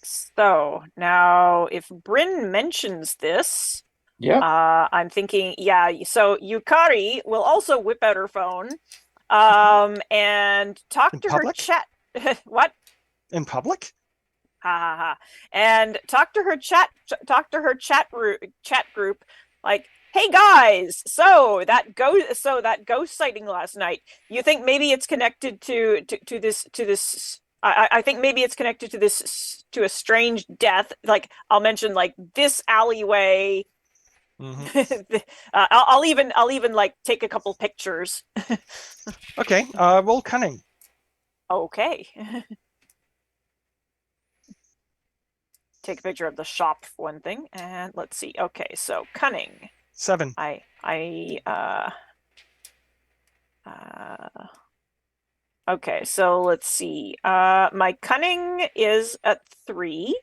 So now, if Bryn mentions this, Yeah. I'm thinking, yeah. So Yukari will also whip out her phone, and talk In to public? her chat. What? In public? Ha ha ha! And talk to her chat. Talk to her chat group. Like, hey guys, so that ghost sighting last night. You think maybe it's connected to this? I think maybe it's connected to this, to a strange death. Like, I'll mention like this alleyway. I'll even like take a couple pictures. Okay. Roll cunning. Okay. Take a picture of the shop for one thing, and let's see. Okay, so cunning. 7. Okay, so let's see. My cunning is at 3.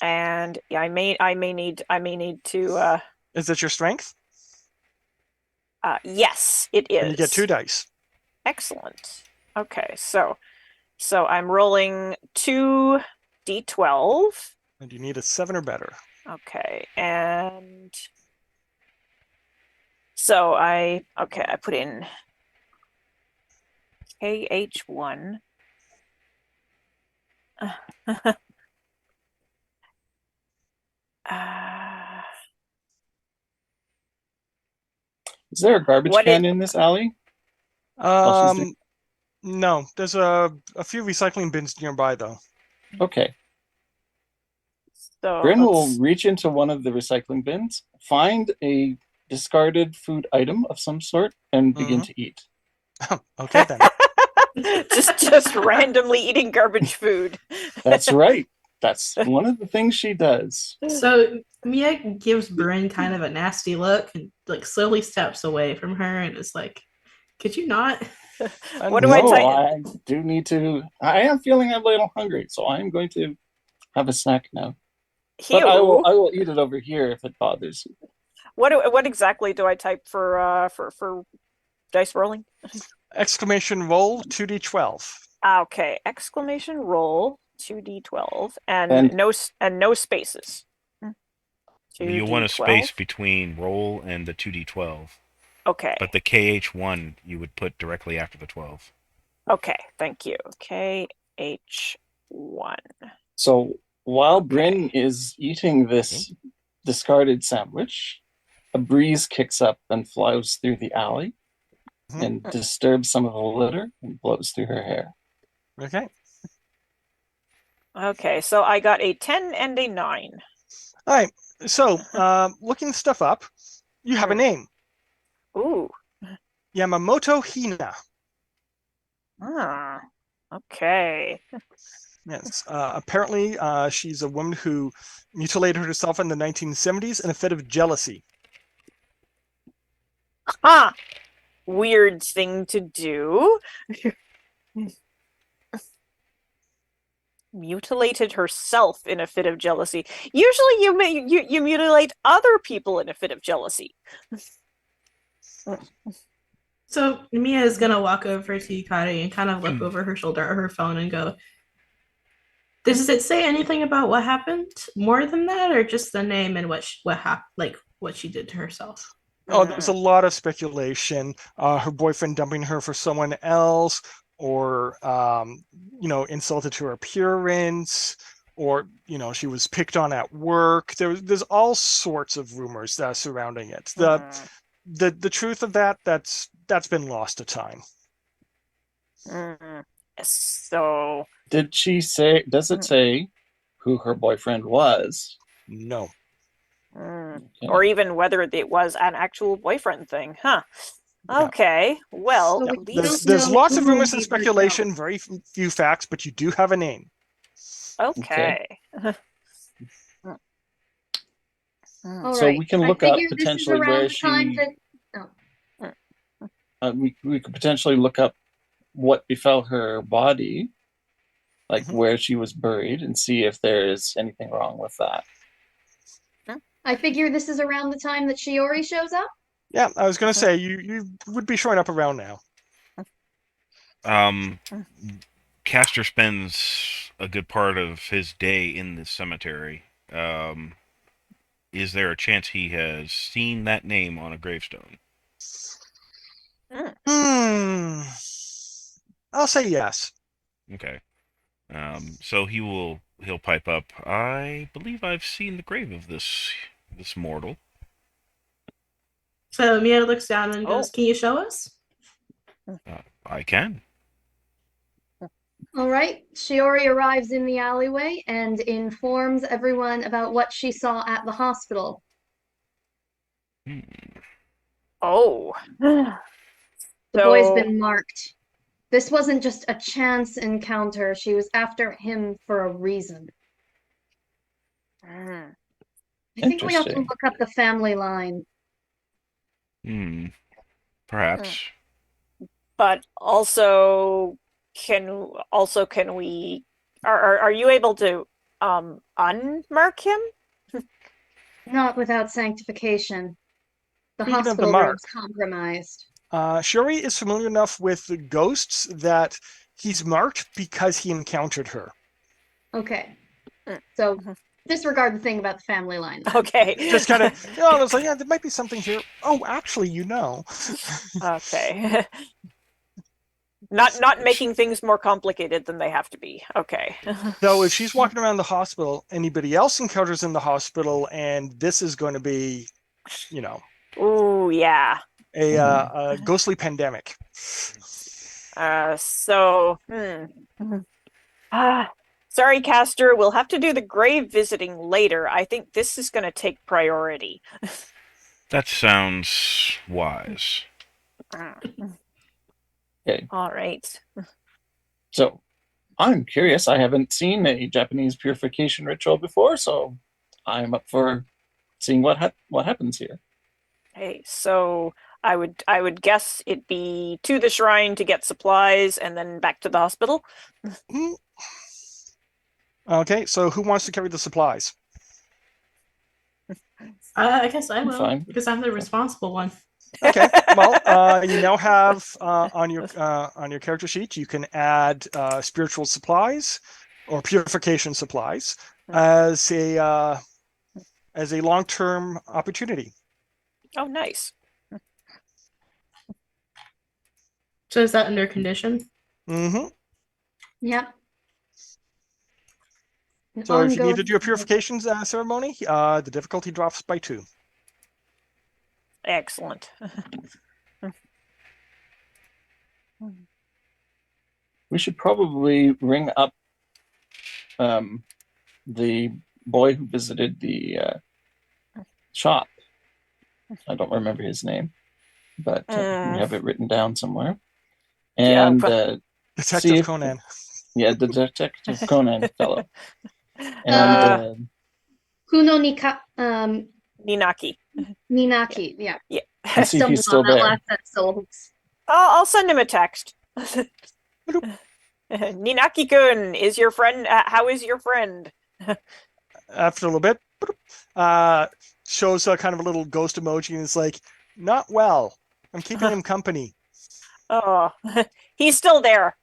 And yeah, I may need to Is that your strength? yes, it is. And you get 2 dice. Excellent. Okay, so I'm rolling 2d12. And you need a 7 or better. Okay, and so I put in KH1. Is there a garbage can in this alley? No. There's a few recycling bins nearby, though. Okay. So Bryn will reach into one of the recycling bins, find a discarded food item of some sort, and begin to eat. Okay then. just randomly eating garbage food. That's right. That's one of the things she does. So Mia gives Bryn kind of a nasty look and like slowly steps away from her and is like, "Could you not?" What do I tell you? I do need to. I am feeling a little hungry, so I am going to have a snack now. But I will eat it over here if it bothers you. What exactly do I type for dice rolling? Exclamation roll 2d12. Okay, exclamation roll 2d12 and no spaces. You'll want a space between roll and the 2d12. Okay. But the KH1 you would put directly after the 12. Okay, thank you. KH1. So while Bryn is eating this discarded sandwich, a breeze kicks up and flies through the alley and disturbs some of the litter and blows through her hair. Okay. Okay, so I got a 10 and a 9. All right. So, looking stuff up, you have a name. Ooh. Yamamoto Hina. Ah, okay. Yes. Apparently, she's a woman who mutilated herself in the 1970s in a fit of jealousy. Huh. Weird thing to do. Mutilated herself in a fit of jealousy. Usually you mutilate other people in a fit of jealousy. So Mia is gonna walk over to Yukari and kind of look over her shoulder at her phone and go, "Does it say anything about what happened more than that, or just the name and what happened, like what she did to herself?" Oh, there's a lot of speculation. Her boyfriend dumping her for someone else, or insulted her appearance, or she was picked on at work. There's all sorts of rumors surrounding it. The truth of that's been lost to time. So Did she say? Does it say who her boyfriend was? No. Or even whether it was an actual boyfriend thing, huh? Okay, well, So we there's lots of who rumors and made her speculation, very few facts, but you do have a name. okay. All So right. we can I look up figure this is potentially around where the time she. that. We could potentially look up what befell her body, like where she was buried, and see if there is anything wrong with that. I figure this is around the time that Shiori shows up. Yeah, I was going to say you would be showing up around now. Castor spends a good part of his day in the cemetery. Is there a chance he has seen that name on a gravestone? I'll say yes. Okay. So he'll pipe up. I believe I've seen the grave of this mortal. So Mia looks down and goes, "Can you show us?" I can. All right. Shiori arrives in the alleyway and informs everyone about what she saw at the hospital. Oh. The boy's been marked. This wasn't just a chance encounter. She was after him for a reason. I think we have to look up the family line. Perhaps. But also, can we? Are you able to unmark him? Not without sanctification. The Speaking of the hospital mark, room's compromised. Shiori is familiar enough with the ghosts that he's marked because he encountered her. Okay. So disregard the thing about the family line. Then. Okay. Just kind of, I was like, yeah, there might be something here. Oh, actually, Okay. Not making things more complicated than they have to be. Okay. So if she's walking around the hospital, anybody else encounters in the hospital, and this is going to be, Ooh, yeah. A ghostly pandemic. Sorry, Castor. We'll have to do the grave visiting later. I think this is going to take priority. That sounds wise. Okay. All right. So, I'm curious. I haven't seen a Japanese purification ritual before, so I'm up for seeing what happens here. Hey, so I would guess it'd be to the shrine to get supplies and then back to the hospital. Okay, so who wants to carry the supplies? I guess I will, because I'm the responsible one. Okay, well, you now have on your character sheet, you can add spiritual supplies or purification supplies as a long-term opportunity. Oh, nice. So is that under condition? Yep. So if you need to do a purification ceremony, the difficulty drops by 2. Excellent. We should probably ring up the boy who visited the shop. I don't remember his name, but we have it written down somewhere. And Detective Conan. Yeah, the Detective Conan fellow. And Kuno Nika, Ninaki. Ninaki. Yeah. Yeah. and see if he's still Stumbled on that there. last set of syllables. I'll send him a text. Ninaki-kun, is your friend? How is your friend? After a little bit, shows kind of a little ghost emoji, and it's like, not well. I'm keeping him company. Oh, he's still there.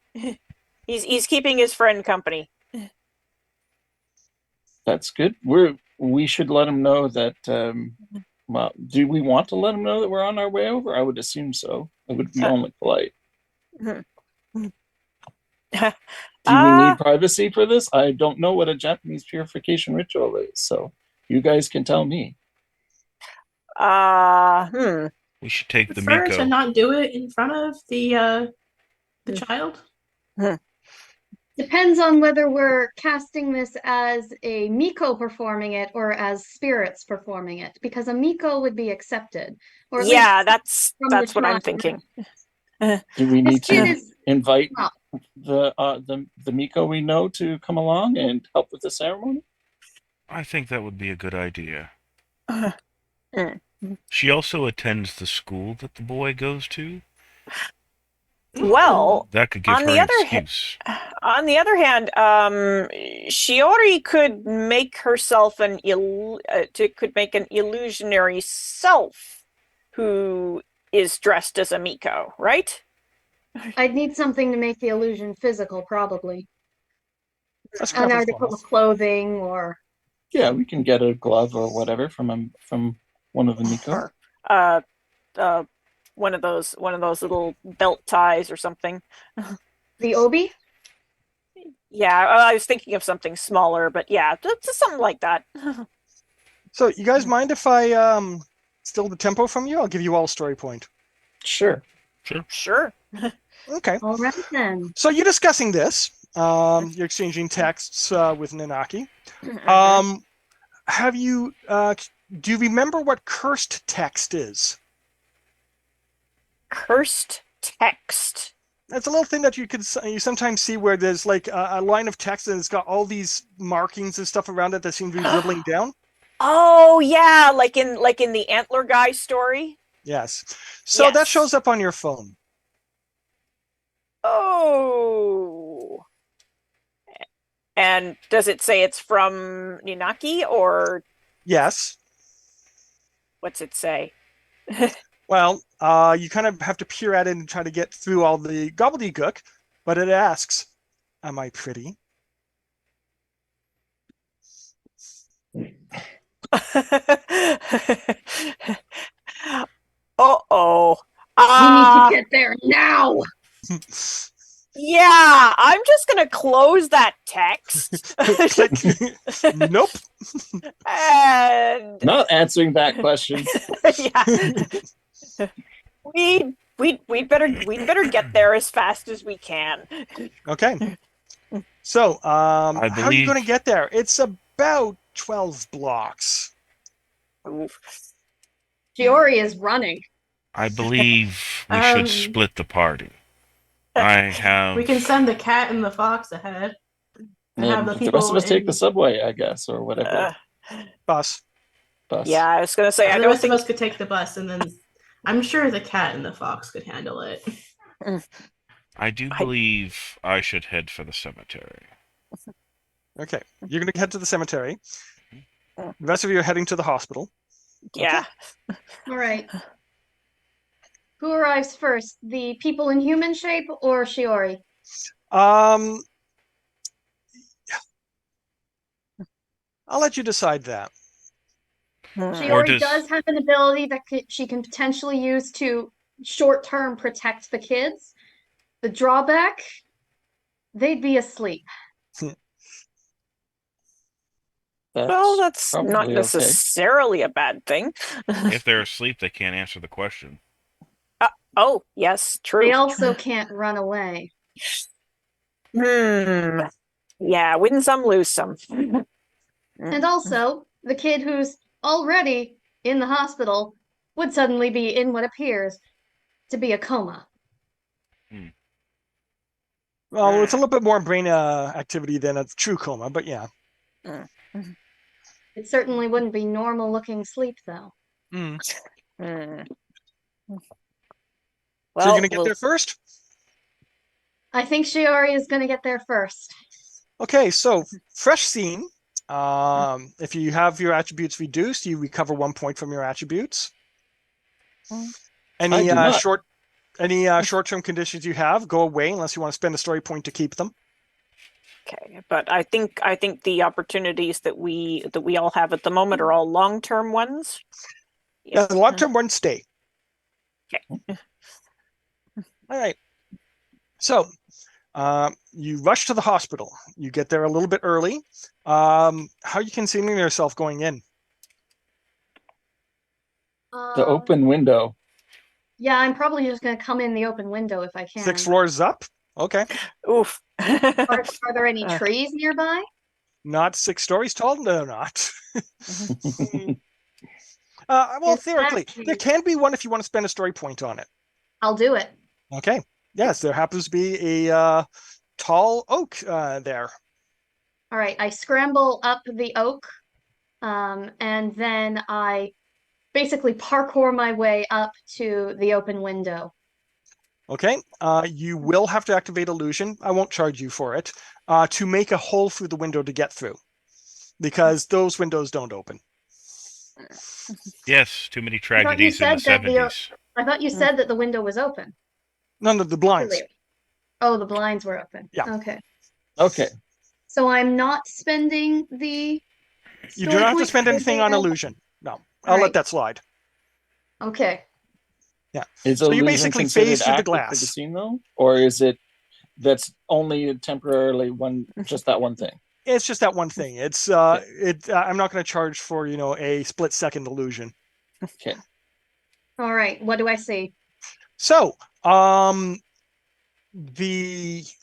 He's keeping his friend company. That's good. We should let him know that. Well, do we want to let him know that we're on our way over? I would assume so. It would be only polite. Do we need privacy for this? I don't know what a Japanese purification ritual is, so you guys can tell me. We should take the Prefer to Miko. not do it in front of the child. Depends on whether we're casting this as a Miko performing it or as spirits performing it, because a Miko would be accepted. Or at Yeah, least that's from what the I'm thinking. Do we need This kid to is invite well, the Miko we know to come along and help with the ceremony? I think that would be a good idea. Mm. She also attends the school that the boy goes to. Well, That could give on her the an other excuse. on the other hand, Shiori could make herself could make an illusionary self who is dressed as a Miko, right? I'd need something to make the illusion physical, probably. That's An proper article formal. of clothing or Yeah, we can get a glove or whatever from one of the Miko. Or one of those little belt ties or something. the obi. Yeah, I was thinking of something smaller, but yeah, just something like that. So, you guys mind if I steal the tempo from you? I'll give you all a story point. Sure. Sure. Okay. All right then. So you're discussing this. You're exchanging texts with Nanaki. Have you? Do you remember what cursed text is? Cursed text. That's a little thing that you sometimes see where there's like a line of text and it's got all these markings and stuff around it that seem to be dribbling down. Oh yeah, like in the Antler Guy story. Yes. So that Yes. shows up on your phone. Oh. And does it say it's from Ninaki or Yes. what's it say? Well, you kind of have to peer at it and try to get through all the gobbledygook, but it asks, "Am I pretty?" Uh-oh. We need to get there now. Yeah, I'm just gonna close that text. Click. Nope. And Not answering that question. yeah. We'd better get there as fast as we can. Okay. So, how are you going to believe- get there? It's about 12 blocks. Shiori is running. I believe we should split the party. I have. We can send the cat and the fox ahead. And have And the rest of us take the subway, I guess, or whatever. Bus. Yeah, I was gonna say I the don't rest think of us could take the bus, and then I'm sure the cat and the fox could handle it. I do believe I should head for the cemetery. Okay. You're going to head to the cemetery. The rest of you are heading to the hospital. yeah. All right. Who arrives first? The people in human shape or Shiori? I'll let you decide that. Shiori does have an ability that she can potentially use to short-term protect the kids. The drawback, they'd be asleep. Well, that's not probably necessarily a bad thing. If they're asleep, they can't answer the question. Oh, yes, true. They also can't run away. Yeah, win some, lose some. And also, the kid who's already in the hospital would suddenly be in what appears to be a coma. Well, it's a little bit more brain activity than a true coma, but yeah. It certainly wouldn't be normal looking sleep, though. Mm. Mm. So Well, you're gonna get there first? I think Shiori is going to get there first. Okay, so fresh scene. If you have your attributes reduced, you recover 1 point from your attributes. Any I do not. short-term conditions you have go away unless you want to spend a story point to keep them. Okay, but I think the opportunities that we all have at the moment are all long-term ones. Yeah, the long-term ones stay. Okay. All right. So you rush to the hospital. You get there a little bit early. How are you concealing yourself going in? The open window. Yeah, I'm probably just going to come in the open window if I can. 6 floors up? Okay. Oof. Are there any trees nearby? Not 6 stories tall? No, not. Well, In theoretically, that there case- can be one if you want to spend a story point on it. I'll do it. Okay. Yes, there happens to be a tall oak there. All right, I scramble up the oak, and then I basically parkour my way up to the open window. Okay. You will have to activate illusion. I won't charge you for it. To make a hole through the window to get through, because those windows don't open. Yes, too many you tragedies in the said that the- 70s. I thought you said that the window was open. None of the blinds. Oh, the blinds were open. Yeah. Okay. Okay. So I'm not spending the. You do not have to point spend for anything the- on illusion. No, I'll let Alright. that slide. Okay. Yeah. Is So you illusion basically considered phase through the active for the glass. scene though, or is it that's only temporarily just that one thing? It's just that one thing. It's I'm not going to charge for a split-second illusion. Okay. All right. What do I see? So the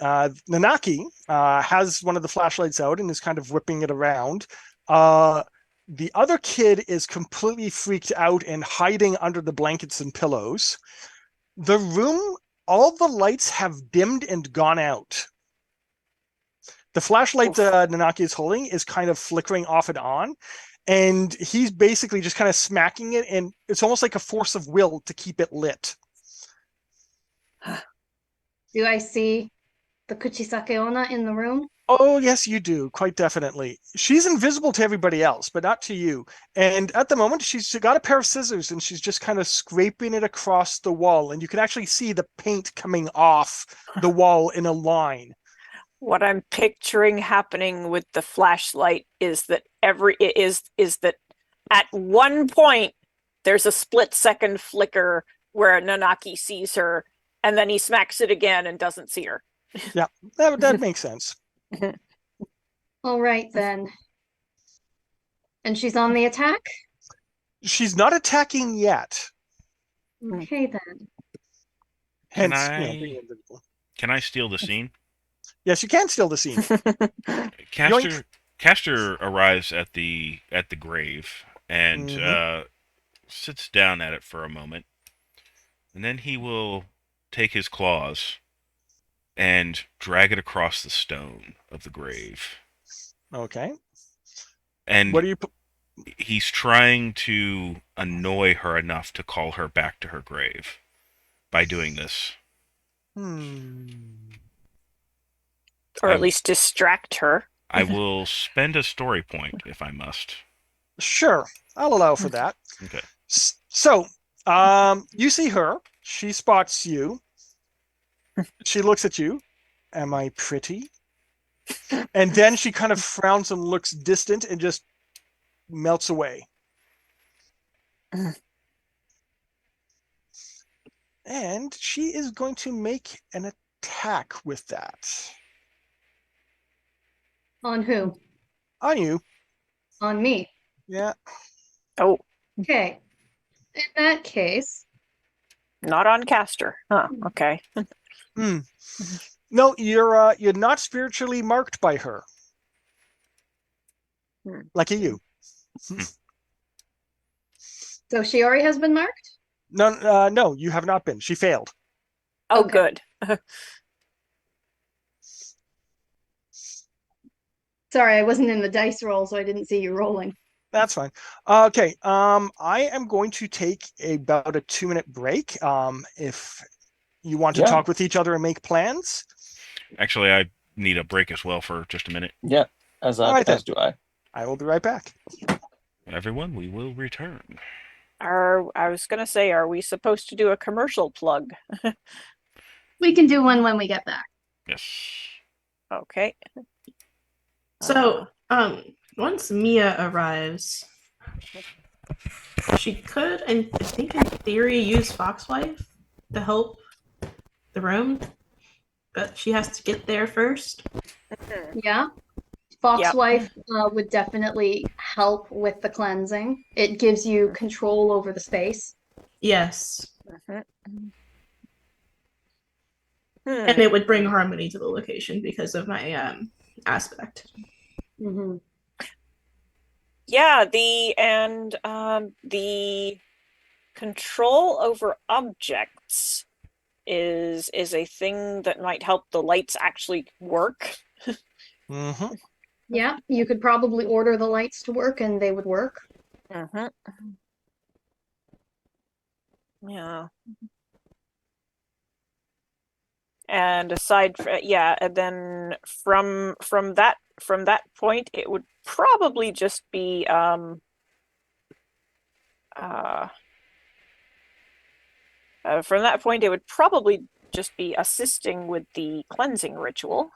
Nanaki has one of the flashlights out and is kind of whipping it around. The other kid is completely freaked out and hiding under the blankets and pillows. The room, all the lights have dimmed and gone out. The flashlight Nanaki is holding is kind of flickering off and on, and he's basically just kind of smacking it, and it's almost like a force of will to keep it lit. Do I see the Kuchisake Onna in the room? Oh, yes, you do, quite definitely. She's invisible to everybody else, but not to you. And at the moment, she's got a pair of scissors, and she's just kind of scraping it across the wall, and you can actually see the paint coming off the wall in a line. What I'm picturing happening with the flashlight is that that at one point there's a split-second flicker where Nanaki sees her, and then he smacks it again and doesn't see her. Yeah, that makes sense. All right, then. And she's on the attack? She's not attacking yet. Okay, then. Can Hence, I- Can I steal the scene? Yes, you can steal the scene. Castor arrives at the grave and Mhm. sits down at it for a moment, and then he will take his claws and drag it across the stone of the grave. Okay. And What do you? he's trying to annoy her enough to call her back to her grave by doing this. Or at least distract her. I will spend a story point if I must. Sure, I'll allow for that. Okay. So, you see her. She spots you. She looks at you. Am I pretty? And then she kind of frowns and looks distant and just melts away. And she is going to make an attack with that. On who? On you. On me. Yeah. Oh, Okay. In that case, not on Castor. Huh, okay. No, you're not spiritually marked by her. Lucky you. so Shiori has been marked? No, you have not been. She failed. Oh, Okay. good. Sorry, I wasn't in the dice roll, so I didn't see you rolling. That's fine. Okay. I am going to take about a 2-minute break. If you want to talk with each other and make plans. Actually, I need a break as well for just a minute. Yeah, as do I. I will be right back. Everyone, we will return. I was gonna say, are we supposed to do a commercial plug? We can do one when we get back. Yes. Okay. So, once Mia arrives, she could, I think in theory, use Foxwife to help the room, but she has to get there first. Yeah. Foxwife would definitely help with the cleansing. It gives you control over the space. Yes. And it would bring harmony to the location because of my aspect. Mm-hmm. Yeah, the control over objects is a thing that might help the lights actually work. Mm-hmm. Yeah, you could probably order the lights to work and they would work. Mm-hmm. Yeah. And aside from, and then from that point, it would probably just be from that point, it would probably just be assisting with the cleansing ritual.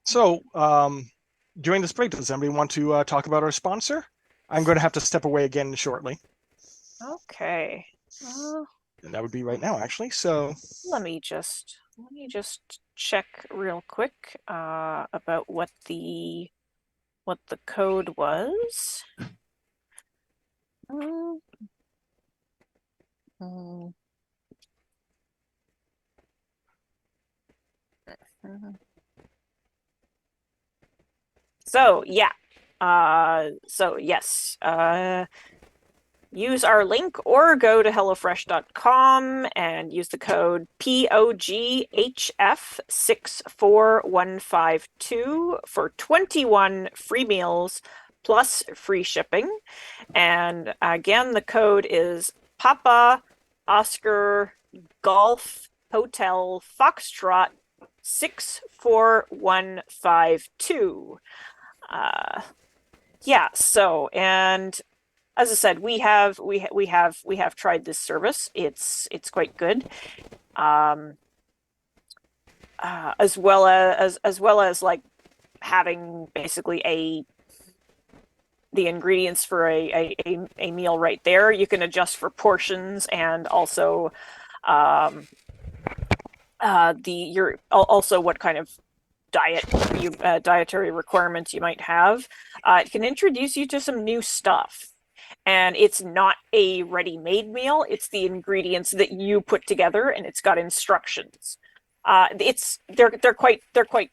So, during this break, does anybody want to talk about our sponsor? I'm going to have to step away again shortly. Okay. And that would be right now, actually. So let me just check real quick about what the code was. So yeah, so yes, use our link or go to hellofresh.com and use the code POGHF64152 for 21 free meals plus free shipping. And again, the code is Papa Oscar Golf Hotel Foxtrot 64152. Yeah, so, and as I said, we have tried this service. It's quite good. As well as like having basically the ingredients for a meal right there. You can adjust for portions and also also what kind of dietary requirements you might have. It can introduce you to some new stuff. And it's not a ready-made meal. It's the ingredients that you put together, and it's got instructions. They're quite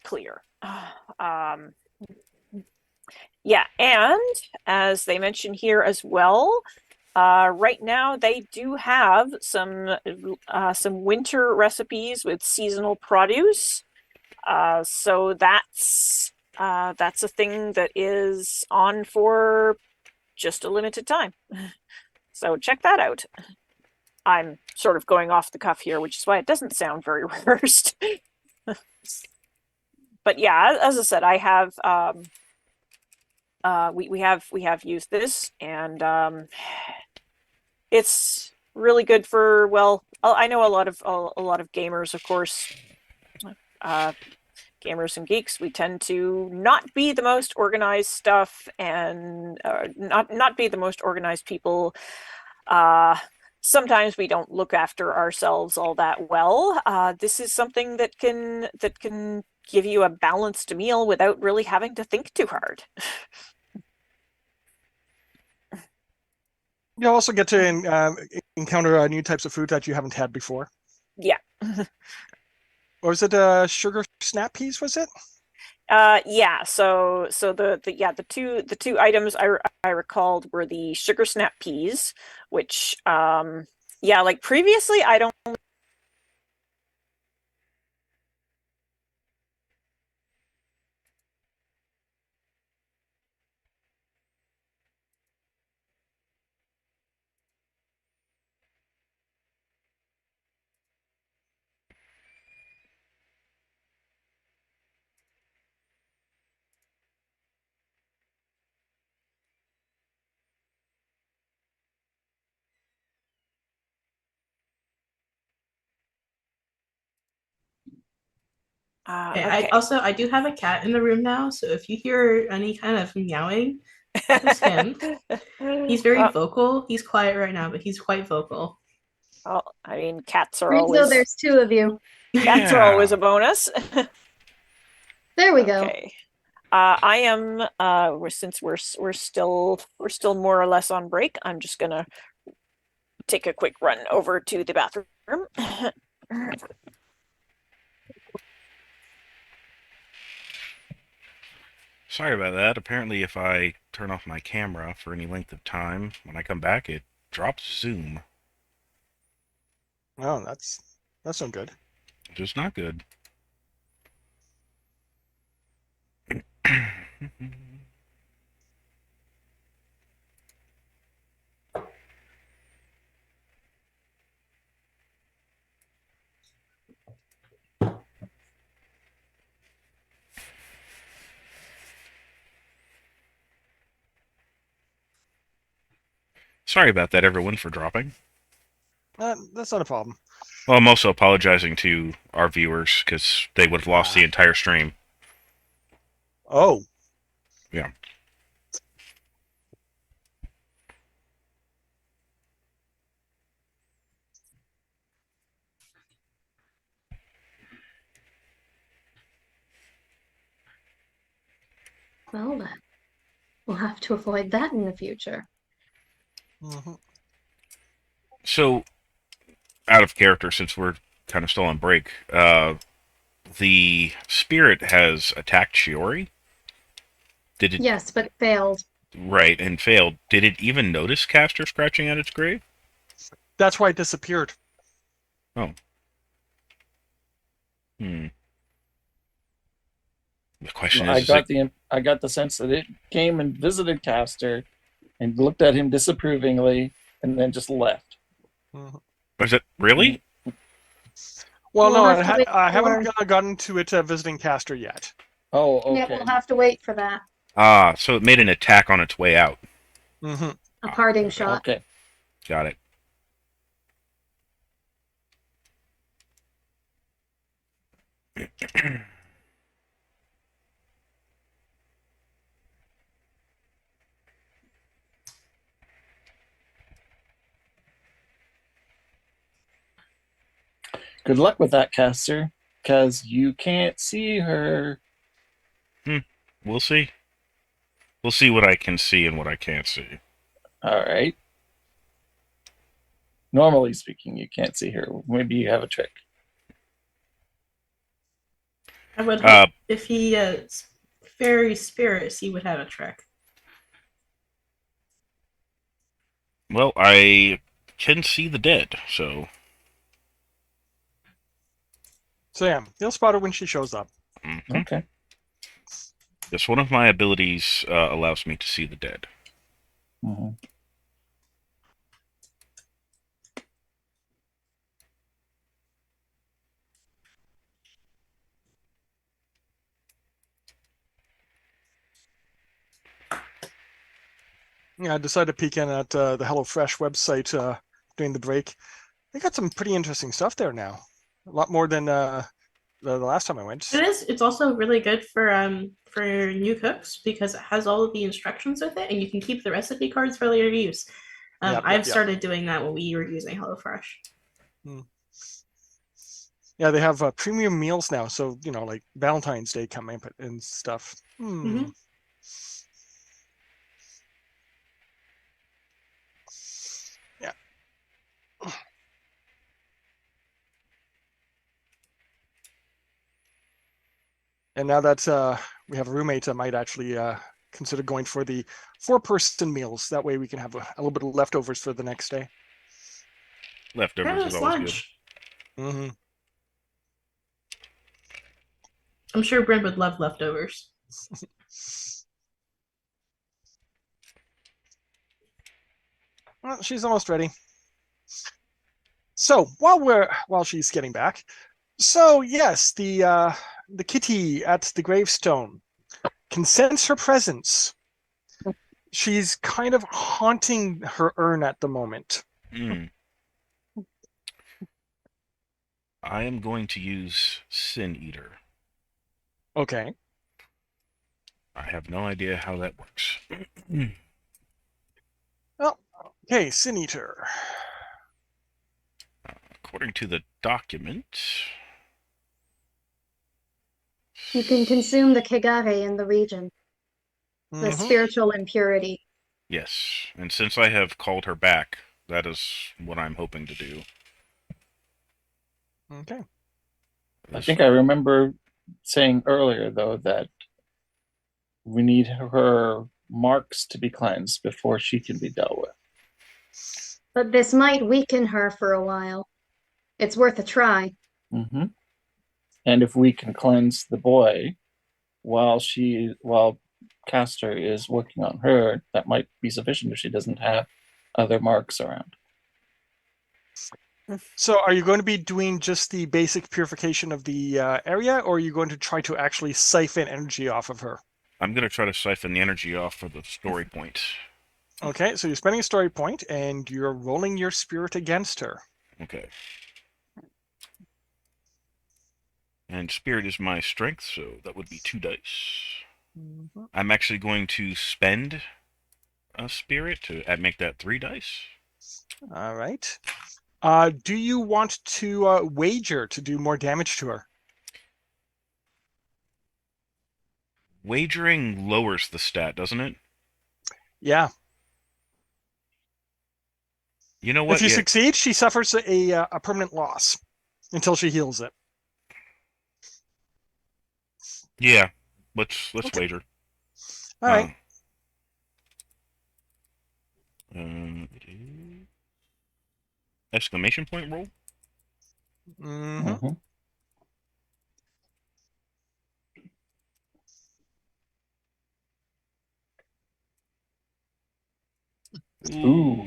clear. Yeah, and as they mention here as well, right now they do have some winter recipes with seasonal produce. So that's a thing that is on for just a limited time. So check that out. I'm sort of going off the cuff here, which is why it doesn't sound very rehearsed. But yeah, as I said, I have we have used this, and it's really good for, well, I know a lot of gamers, of course. Gamers and geeks, we tend to not be the most organized stuff, and not be the most organized people. Sometimes we don't look after ourselves all that well. This is something that can give you a balanced meal without really having to think too hard. you also get to encounter new types of food that you haven't had before. Yeah. Or was it sugar snap peas, was it? Yeah. So the two items I recalled were the sugar snap peas, which yeah, like previously I don't. Okay. Okay. I do have a cat in the room now, so if you hear any kind of meowing, that is him. He's very vocal. He's quiet right now, but he's quite vocal. Well, I mean, cats are Ringo, always there's two of you. cats are always a bonus. There we go. Okay. I am since we're still more or less on break, I'm just gonna take a quick run over to the bathroom. Sorry about that. Apparently, if I turn off my camera for any length of time, when I come back, it drops zoom. Oh, that's no good. Just not good. Sorry about that, everyone, for dropping. That's not a problem. Well, I'm also apologizing to our viewers because they would have lost the entire stream. Oh. Yeah. Well, then, we'll have to avoid that in the future. Mm-hmm. So, out of character, since we're kind of still on break, the spirit has attacked Shiori. Did it? Yes, but it failed. Right, and failed. Did it even notice Castor scratching at its grave? That's why it disappeared. Oh. Hmm. The question is, I got the sense that it came and visited Castor and looked at him disapprovingly and then just left. Mm-hmm. Was it really? Well, We'll no, have to wait I for- haven't gotten to it visiting Castor yet. Oh, okay. Yeah, we'll have to wait for that. Ah, so it made an attack on its way out. Mm-hmm. A parting shot. Okay. Got it. Good luck with that, Castor, because you can't see her. We'll see. We'll see what I can see and what I can't see. All right. Normally speaking, you can't see her. Maybe you have a trick. I would hope if he fairy spirits, he would have a trick. Well, I can see the dead, so... So yeah, you'll spot her when she shows up. Mm-hmm. Okay. Yes, one of my abilities allows me to see the dead. Mm-hmm. Yeah, I decided to peek in at the HelloFresh website during the break. They got some pretty interesting stuff there now. A lot more than the last time I went. It is. It's also really good for new cooks because it has all of the instructions with it, and you can keep the recipe cards for later use. I've started doing that when we were using HelloFresh. Yeah, they have premium meals now, so like Valentine's Day coming up and stuff. Mm-hmm. Yeah. And now that we have a roommate, I might actually consider going for the 4-person meals. That way we can have a little bit of leftovers for the next day. Leftovers is It's always lunch. Mm-hmm. I'm sure Bryn would love leftovers. Well, she's almost ready. So while she's getting back, so yes, the kitty at the gravestone can sense her presence. She's kind of haunting her urn at the moment. good. I am going to use Sin Eater. Okay. I have no idea how that works. Well, okay, Sin Eater. According to the document, You can consume the Kegare in the region, the Mhm. spiritual impurity. yes. And since I have called her back, that is what I'm hoping to do. Okay. I think I remember saying earlier, though, that we need her marks to be cleansed before she can be dealt with. But this might weaken her for a while. It's worth a try. Mm-hmm. And if we can cleanse the boy while Castor is working on her, that might be sufficient if she doesn't have other marks around. So are you going to be doing just the basic purification of the area, or are you going to try to actually siphon energy off of her? I'm going to try to siphon the energy off for the story point. Okay, so you're spending a story point, and you're rolling your spirit against her. Okay. And spirit is my strength, so that would be 2 dice. Mhm. I'm actually going to spend a spirit to make that 3 dice. All right. Do you want to wager to do more damage to her? Wagering lowers the stat, doesn't it? Yeah. You know what? If you Yeah. succeed, she suffers a permanent loss until she heals it. Yeah. Let's Okay. wager. All right. Exclamation point roll? Mm-hmm. Mm-hmm. Ooh.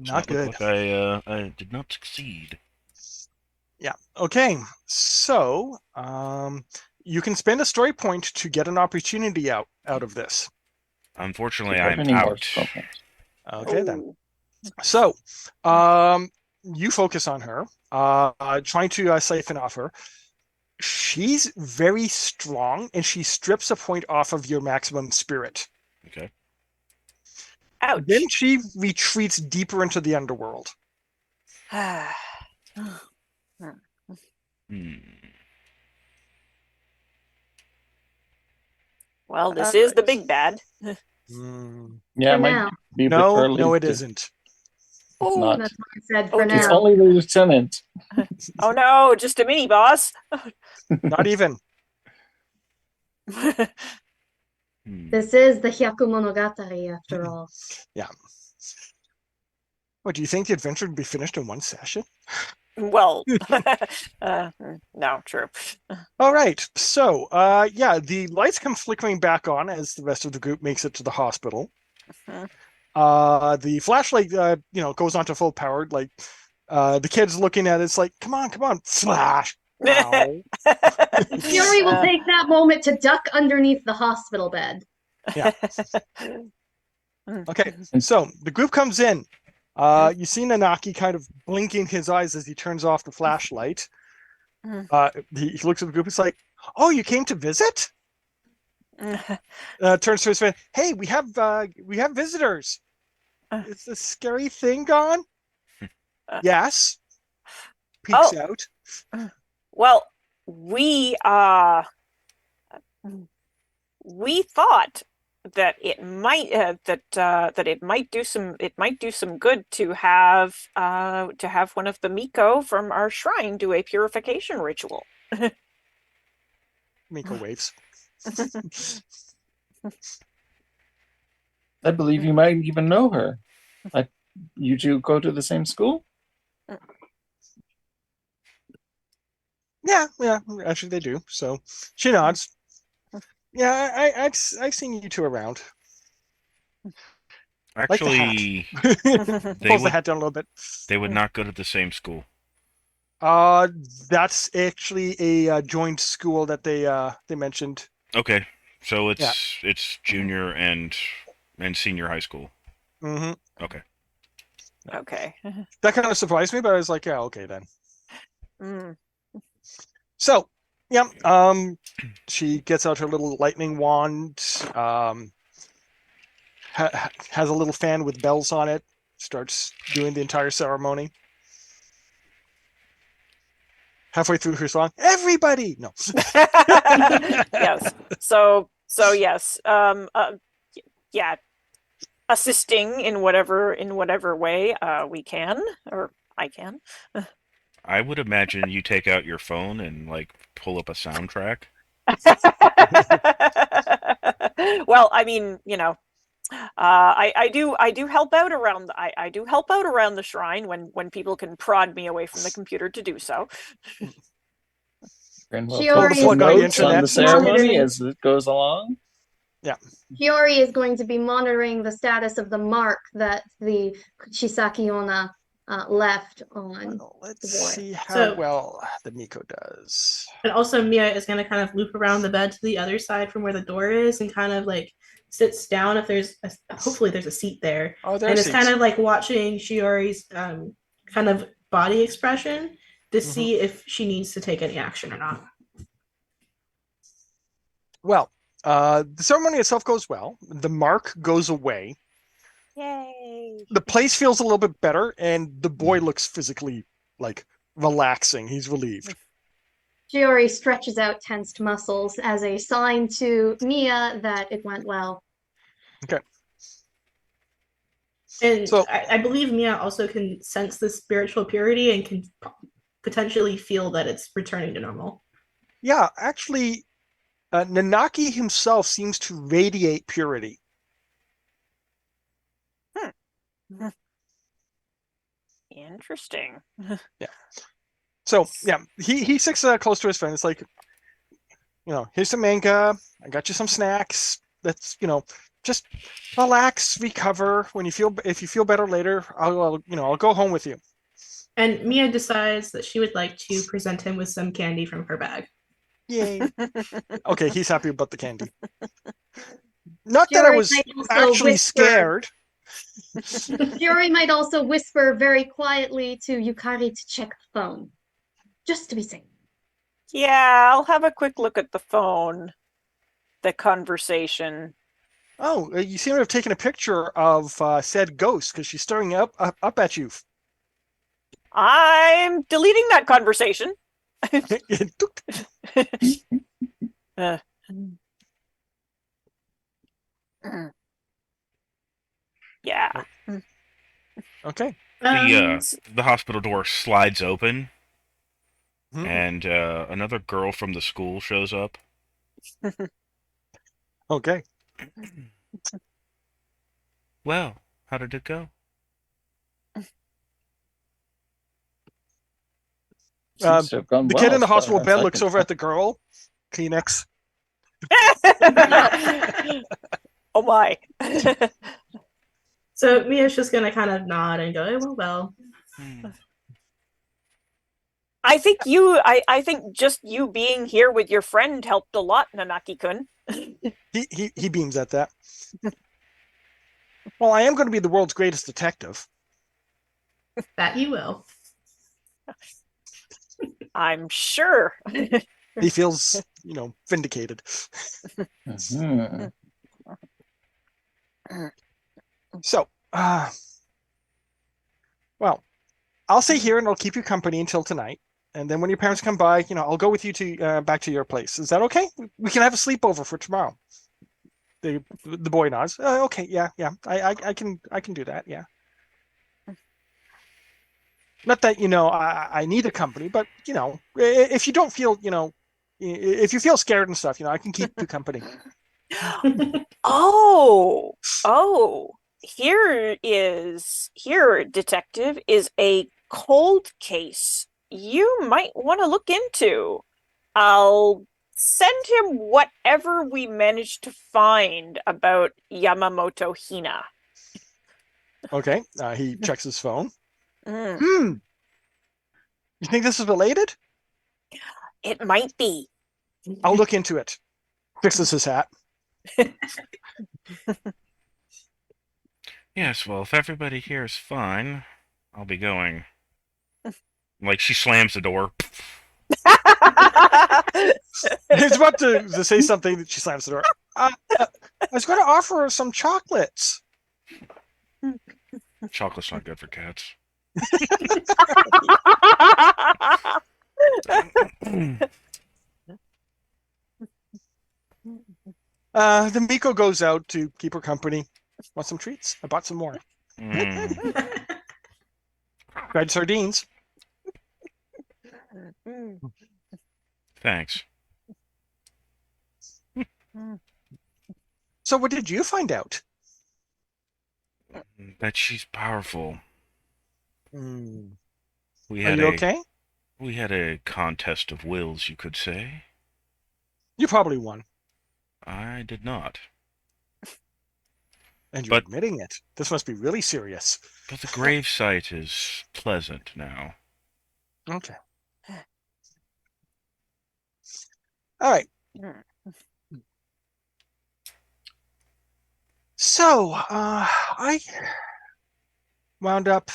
Does Not look good. like I did not succeed. Yeah. Okay. So, you can spend a story point to get an opportunity out of this. Unfortunately, Do you I'm have any more out. spell points? Okay, then. Oh. So, you focus on her, trying to siphon off her. She's very strong, and she strips a point off of your maximum spirit. Okay. Ouch. Then she retreats deeper into the underworld. Well, this is the big bad. Yeah, For it might now. be a bit No, early. no, it isn't. It's not. That's what I said Oh, for dear. It's now. only the lieutenant. Oh no, just a mini boss. Not even. This is the Hyakumonogatari, after all. Yeah. What, do you think the adventure would be finished in one session? Well, no, true. All right. So, yeah, the lights come flickering back on as the rest of the group makes it to the hospital. The flashlight, goes onto full power. Like, the kid's looking at it. It's like, come on, flash. Ow. Fury will take that moment to duck underneath the hospital bed. Yeah. Okay. So the group comes in. You see Nanaki kind of blinking his eyes as he turns off the flashlight. He looks at the group. It's like, "Oh, you came to visit?" Turns to his friend. "Hey, we have visitors. Is the scary thing gone?" Yes. Peeks out. Well, we thought that it might that it might do some good to have one of the Miko from our shrine do a purification ritual. Miko waves. I believe you might even know her. You two go to the same school? Yeah, actually they do. So she nods. Yeah, I've seen you two around. Like the Actually, hat. they Pulls the would hat down a little bit. not go to the same school. That's actually a joint school that they mentioned. Okay, so Yeah. it's junior and senior high school. Mm-hmm. Okay. Okay. That kind of surprised me, but I was like, yeah, okay then. Mm. So, yeah, she gets out her little lightning wand, has a little fan with bells on it, starts doing the entire ceremony. Halfway through her song, everybody! No. Yes. So yes. Yeah. Assisting in whatever way we can, or I can. I would imagine you take out your phone and like pull up a soundtrack. Well, I mean, I do help out around I do help out around the shrine when people can prod me away from the computer to do so. And we'll Shiori take is some plug on the notes on internet. the ceremony monitoring. as it goes along. Yeah. Hiyori is going to be monitoring the status of the mark that the Chisaki Onna left on. Well, let's the boy. see how So- well the Miko does. And also Mia is going to kind of loop around the bed to the other side from where the door is and kind of like sits down if hopefully there's a seat there. Oh, there And are it's kind seats. of like watching Shiori's kind of body expression to see if she needs to take any action or not. Well, the ceremony itself goes well. The mark goes away. Yay. The place feels a little bit better, and the boy looks physically like relaxing. He's relieved. Shiori stretches out tensed muscles as a sign to Mia that it went well. And So- I believe Mia also can sense the spiritual purity and can potentially feel that it's returning to normal. Yeah, actually, Nanaki himself seems to radiate purity. Interesting. So yeah, he sticks close to his friend. It's like, here's some manga. I got you some snacks. That's just relax, recover. If you feel better later, I'll go home with you. And Mia decides that she would like to present him with some candy from her bag. Yay. Okay, he's happy about the candy. Not that I Shiori was might also actually whisper- scared. Shiori might also whisper very quietly to Yukari to check the phone, just to be safe. Yeah, I'll have a quick look at the phone. The conversation. Oh, you seem to have taken a picture of said ghost because she's staring up at you. I'm deleting that conversation. Uh, yeah. Okay. The hospital door slides open, Hmm. and another girl from the school shows up. Okay. Well, how did it go? Seems to have gone The well kid in the as far hospital as bed I looks can over tell. at the girl. Kleenex. Oh my. So Mia's just gonna kind of nod and go, "Oh, well." I think just you being here with your friend helped a lot, Nanaki-kun. He beams at that. Well, I am going to be the world's greatest detective. That you will. I'm sure. He feels, vindicated. Mhm. So, well, I'll stay here and I'll keep you company until tonight. And then when your parents come by, I'll go with you to back to your place. Is that okay? We can have a sleepover for tomorrow. The boy nods. Okay, yeah. I can do that. Yeah. Not that I need a company, but if you don't feel if you feel scared and stuff, I can keep you company. Oh, here, detective, is a cold case you might want to look into. I'll send him whatever we manage to find about Yamamoto Hina. Okay. He checks his phone. Mm, You think this is related? it might be. I'll look into it. Fixes his hat. Yes, well, if everybody here is fine, I'll be going. Like, she slams the door. He's about to say something that she slams the door. I was going to offer her some chocolates. Chocolate's not good for cats. The Miko goes out to keep her company. Want some treats? I bought some more. Fried sardines. Thanks. So what did you find out? That she's powerful. We Are had you okay? We had a contest of wills, you could say. You probably won. I did not. And you're But- admitting it. This must be really serious. But the gravesite is pleasant now. Okay. All right. So, I wound up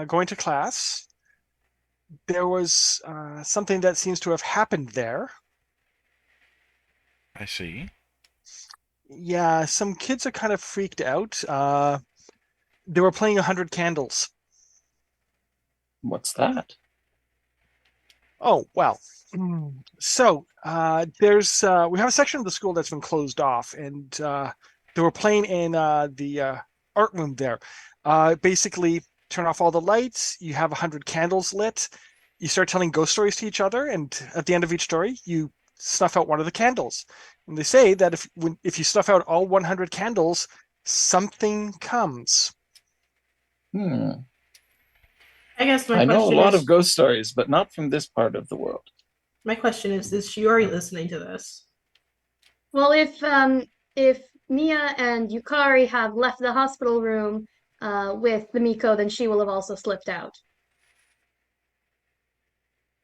going to class. There was something that seems to have happened there. I see. Yeah, some kids are kind of freaked out. They were playing 100 Candles. What's that? Oh, well. So, there's we have a section of the school that's been closed off, and they were playing in the art room there. Basically, turn off all the lights, you have 100 candles lit, you start telling ghost stories to each other, and at the end of each story, you snuff out one of the candles. And they say that if you snuff out all 100 candles, something comes. I guess I know a lot of ghost stories, but not from this part of the world. My question is Shiori listening to this? Well, if Mia and Yukari have left the hospital room with the Miko, then she will have also slipped out.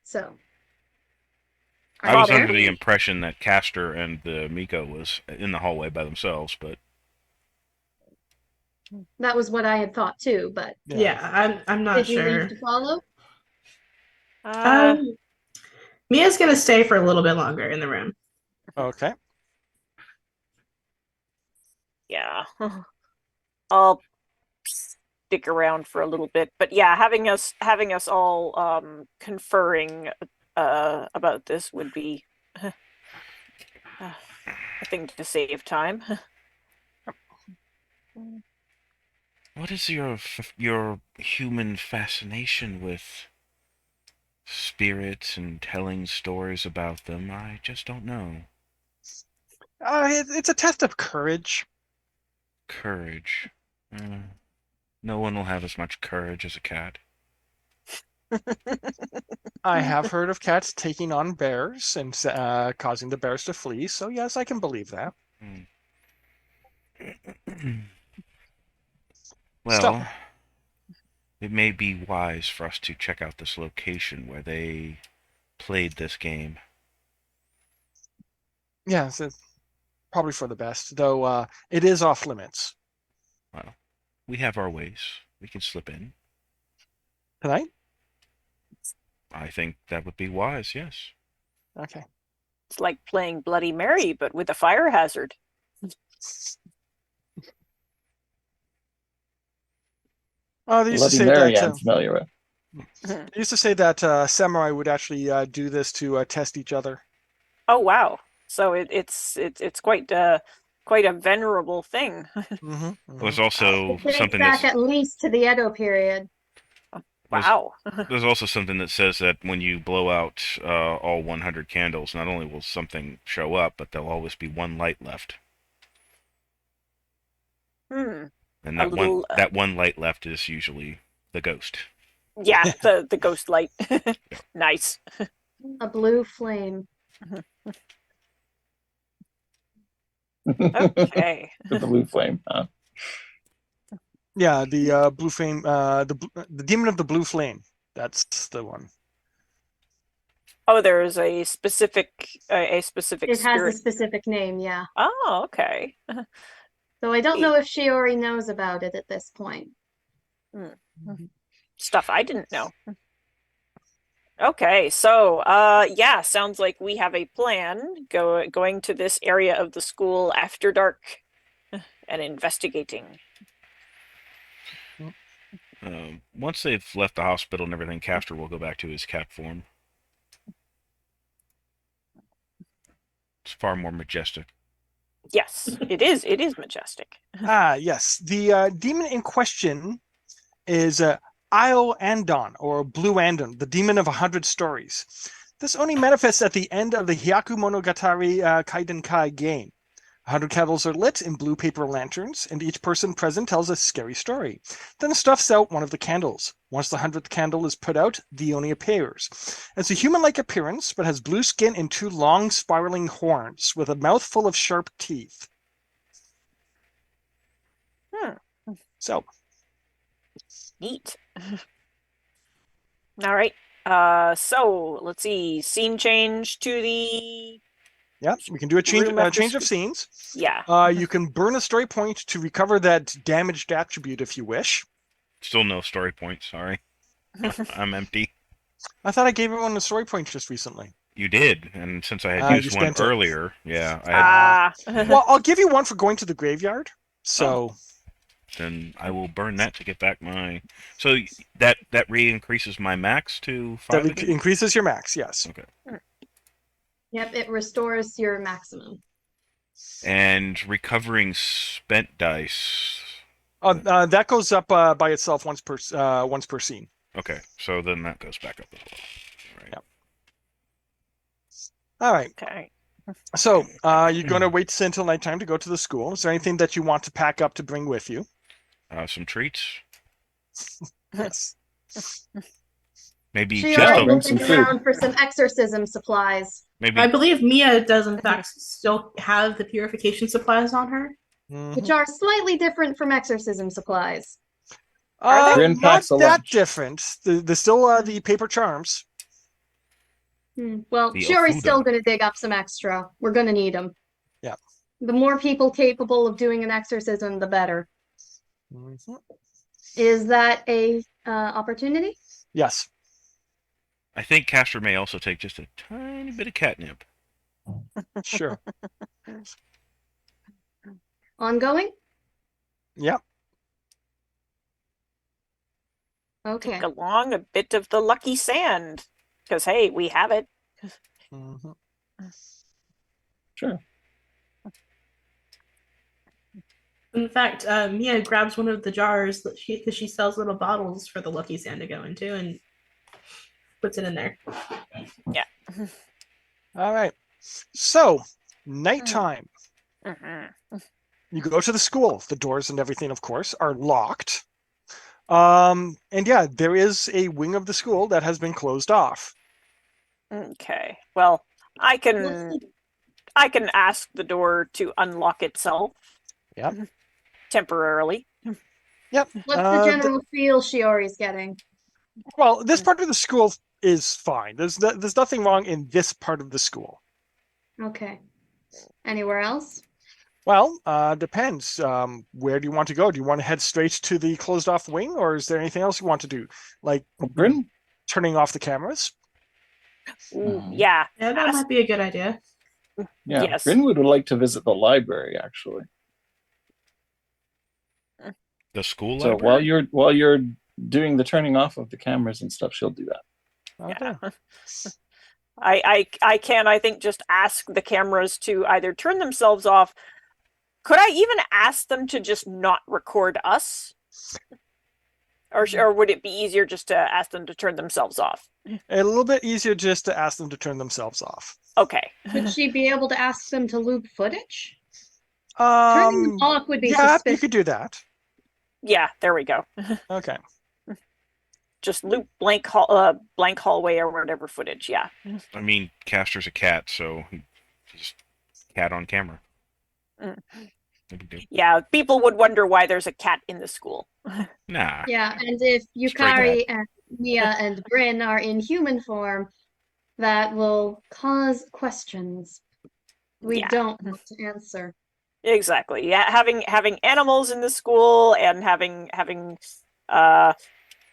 So. I was there? under the impression that Castor and the Miko was in the hallway by themselves, but That was what I had thought too, but Yeah, I'm not did you sure. leave to follow? Mia's gonna stay for a little bit longer in the room. Okay. Yeah. I'll stick around for a little bit, but yeah, having us all conferring about this would be a thing to save time. what is your human fascination with spirits and telling stories about them? I just don't know. It's a test of courage. Courage. No one will have as much courage as a cat. I have heard of cats taking on bears and causing the bears to flee, so yes, I can believe that. Well, it may be wise for us to check out this location where they played this game. Yeah, probably for the best, though it is off limits. Well, we have our ways. We can slip in. Tonight? I think that would be wise, yes. Okay. It's like playing Bloody Mary, but with a fire hazard. They used to Bloody say Mary that I'm familiar with. they used to say that samurai would actually do this to test each other. Oh wow! So it's quite a venerable thing. It was also It dates something back that's at least to the Edo period. Wow. There's also something that says that when you blow out all 100 candles, not only will something show up, but there'll always be one light left. Hmm. And A little, that one light left is usually the ghost. Yeah, the ghost light. Nice. A blue flame. Okay. The blue flame. Huh? Yeah, the blue flame, the demon of the blue flame. That's the one. Oh, there's a specific It has a spirit. specific name, yeah. Oh, okay. So I don't know if Shiori knows about it at this point. Stuff I didn't know. Okay, so yeah, sounds like we have a plan going to this area of the school after dark and investigating. Once they've left the hospital and everything, Castor will go back to his cat form. It's far more majestic. Yes, it is. It is majestic. Yes. The demon in question is Io Andon, or Blue Andon, the demon of 100 stories. This only manifests at the end of the Hyakumonogatari Kaidenkai game. 100 candles are lit in blue paper lanterns, and each person present tells a scary story. Then stuffs out one of the candles. Once the 100th candle is put out, the Oni appears. It's a human-like appearance, but has blue skin and 2 long, spiraling horns, with a mouth full of sharp teeth. So, Neat. All right. So let's see. Scene change to the. yeah, we can do a change Room at the change of school. scenes. Yeah. You can burn a story point to recover that damaged attribute if you wish. Still no story point, sorry. I'm empty. I thought I gave everyone a story point just recently. You did, and since I had You used one spent it. earlier, yeah, I had, Well, I'll give you one for going to the graveyard. So, then I will burn that to get back my. So that re-increases my max to 5 that again? increases your max, yes. Okay. Yep, it restores your maximum. And recovering spent dice. That goes up by itself once per scene. Okay, so then that goes back up as well. Right. Yep. All right. Okay. So, you're going to wait until nighttime to go to the school. Is there anything that you want to pack up to bring with you? Some treats. Yes. Maybe Shiori just will bring look some food. around for some exorcism supplies. I maybe believe Mia does in fact still have the purification supplies on her. Which are slightly different from exorcism supplies. Are they? Grin Not packs a that lunch. different. There's still the paper charms. Well, The Shiori's Ofuda. still going to dig up some extra. We're going to need them. Yeah. The more people capable of doing an exorcism, the better. Mhm. Is that a opportunity? Yes. I think Castor may also take just a tiny bit of catnip. Sure. Ongoing? Yep. Okay. Take along a bit of the lucky sand, because hey, we have it. Mhm. Sure. In fact, Mia grabs one of the jars that because she sells little bottles for the lucky sand to go into and puts it in there. All right. So, nighttime. Mm-hmm. You go to the school. The doors and everything, of course, are locked. And yeah, there is a wing of the school that has been closed off. Okay. Well, I can ask the door to unlock itself. Yep. Temporarily. Yep. What's the general feel Shiori's getting? Well, this part of the school is fine. There's nothing wrong in this part of the school. Okay. Anywhere else? Well, depends. Where do you want to go? Do you want to head straight to the closed off wing, or is there anything else you want to do? Like Grin? turning off the cameras? Ooh, yeah. Yeah, that might be a good idea. Yeah. Yes. Grinwood would like to visit the library, actually. The school So library? while you're doing the turning off of the cameras and stuff, she'll do that. Okay. I can, I think, just ask the cameras to either turn themselves off. Could I even ask them to just not record us? Or would it be easier just to ask them to turn themselves off? A little bit easier just to ask them to turn themselves off. Okay. Would she be able to ask them to loop footage? Turning them off would be Yeah, suspicious. you could do that. Yeah, there we go. Okay. Just loop blank hallway or whatever footage. Yeah. I mean, Castor's a cat, so he's cat on camera. Mm. No big deal. Yeah, people would wonder why there's a cat in the school. Nah. Yeah, and if Stray Yukari and Mia and Bryn are in human form, that will cause questions we Yeah. don't want to answer. Exactly. Yeah, having animals in the school and having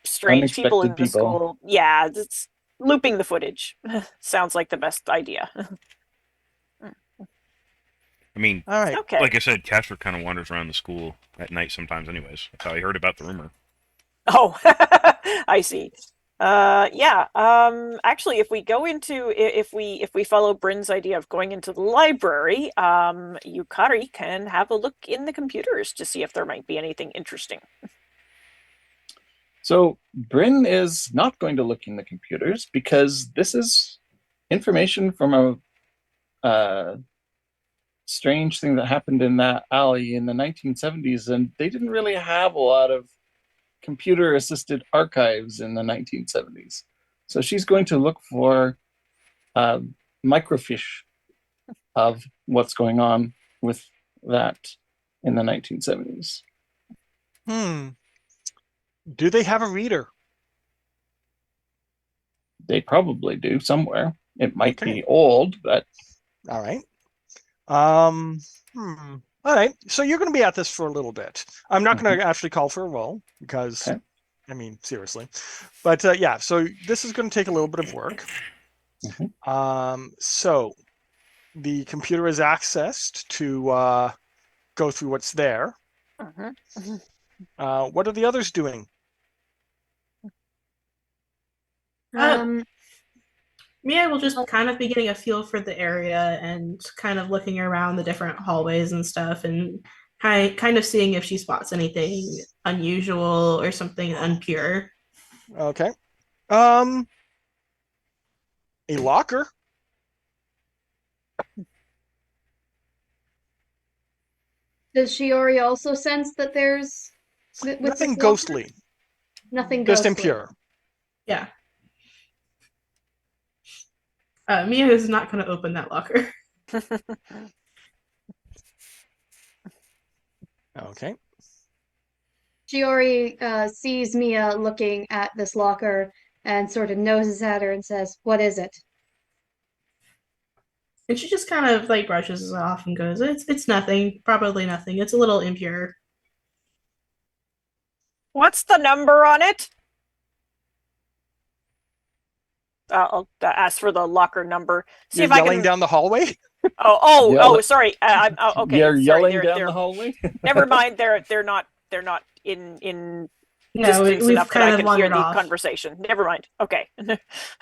strange people in Unexpected the people. school. Yeah, it's looping the footage. Sounds like the best idea. I mean, All right. Okay. like I said, Castor kind of wanders around the school at night sometimes anyways. That's how I heard about the rumor. Oh, I see. Yeah. Actually, if we go into if we follow Bryn's idea of going into the library, Yukari can have a look in the computers to see if there might be anything interesting. So Bryn is not going to look in the computers because this is information from a strange thing that happened in that alley in the 1970s, and they didn't really have a lot of computer-assisted archives in the 1970s. So she's going to look for microfiche of what's going on with that in the 1970s. Do they have a reader? They probably do somewhere. It might Okay. be old, but All right. All right. So you're going to be at this for a little bit. I'm not going to actually call for a roll because, Okay. I mean, seriously. But yeah, so this is going to take a little bit of work. So the computer is accessed to go through what's there. What are the others doing? Mia will just kind of be getting a feel for the area and kind of looking around the different hallways and stuff and kind of seeing if she spots anything unusual or something unpure. Okay. A locker. Does Shiori also sense that there's with Nothing this locker? ghostly. Nothing Just ghostly. impure. Yeah. Mia is not going to open that locker. Okay. Shiori sees Mia looking at this locker and sort of noses at her and says, "What is it?" And she just kind of like brushes it off and goes, "It's nothing. Probably nothing. It's a little impure." What's the number on it? I'll ask for the locker number. See You're if I yelling can. down the hallway? Sorry. I'm okay. You're sorry, yelling down the hallway? Never mind. They're not in No, distance we've enough that kind I of can hear wandered the off. conversation. Never mind. Okay.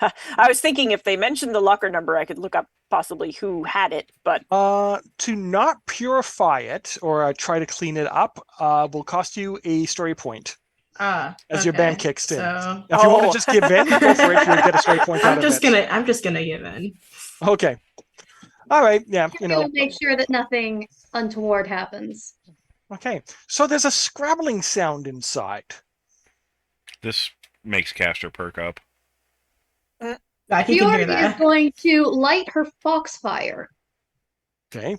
I was thinking if they mentioned the locker number, I could look up possibly who had it, but To not purify it or try to clean it up will cost you a story point as your band kicks in. So If you want to just give in, go for it. You'll get a story point out I'm of just it. gonna give in. Okay. All right. Yeah. I'm gonna make sure that nothing untoward happens. Okay. So there's a scrabbling sound inside. This makes Castor perk up. He can hear Shiori is that. going to light her foxfire. Okay.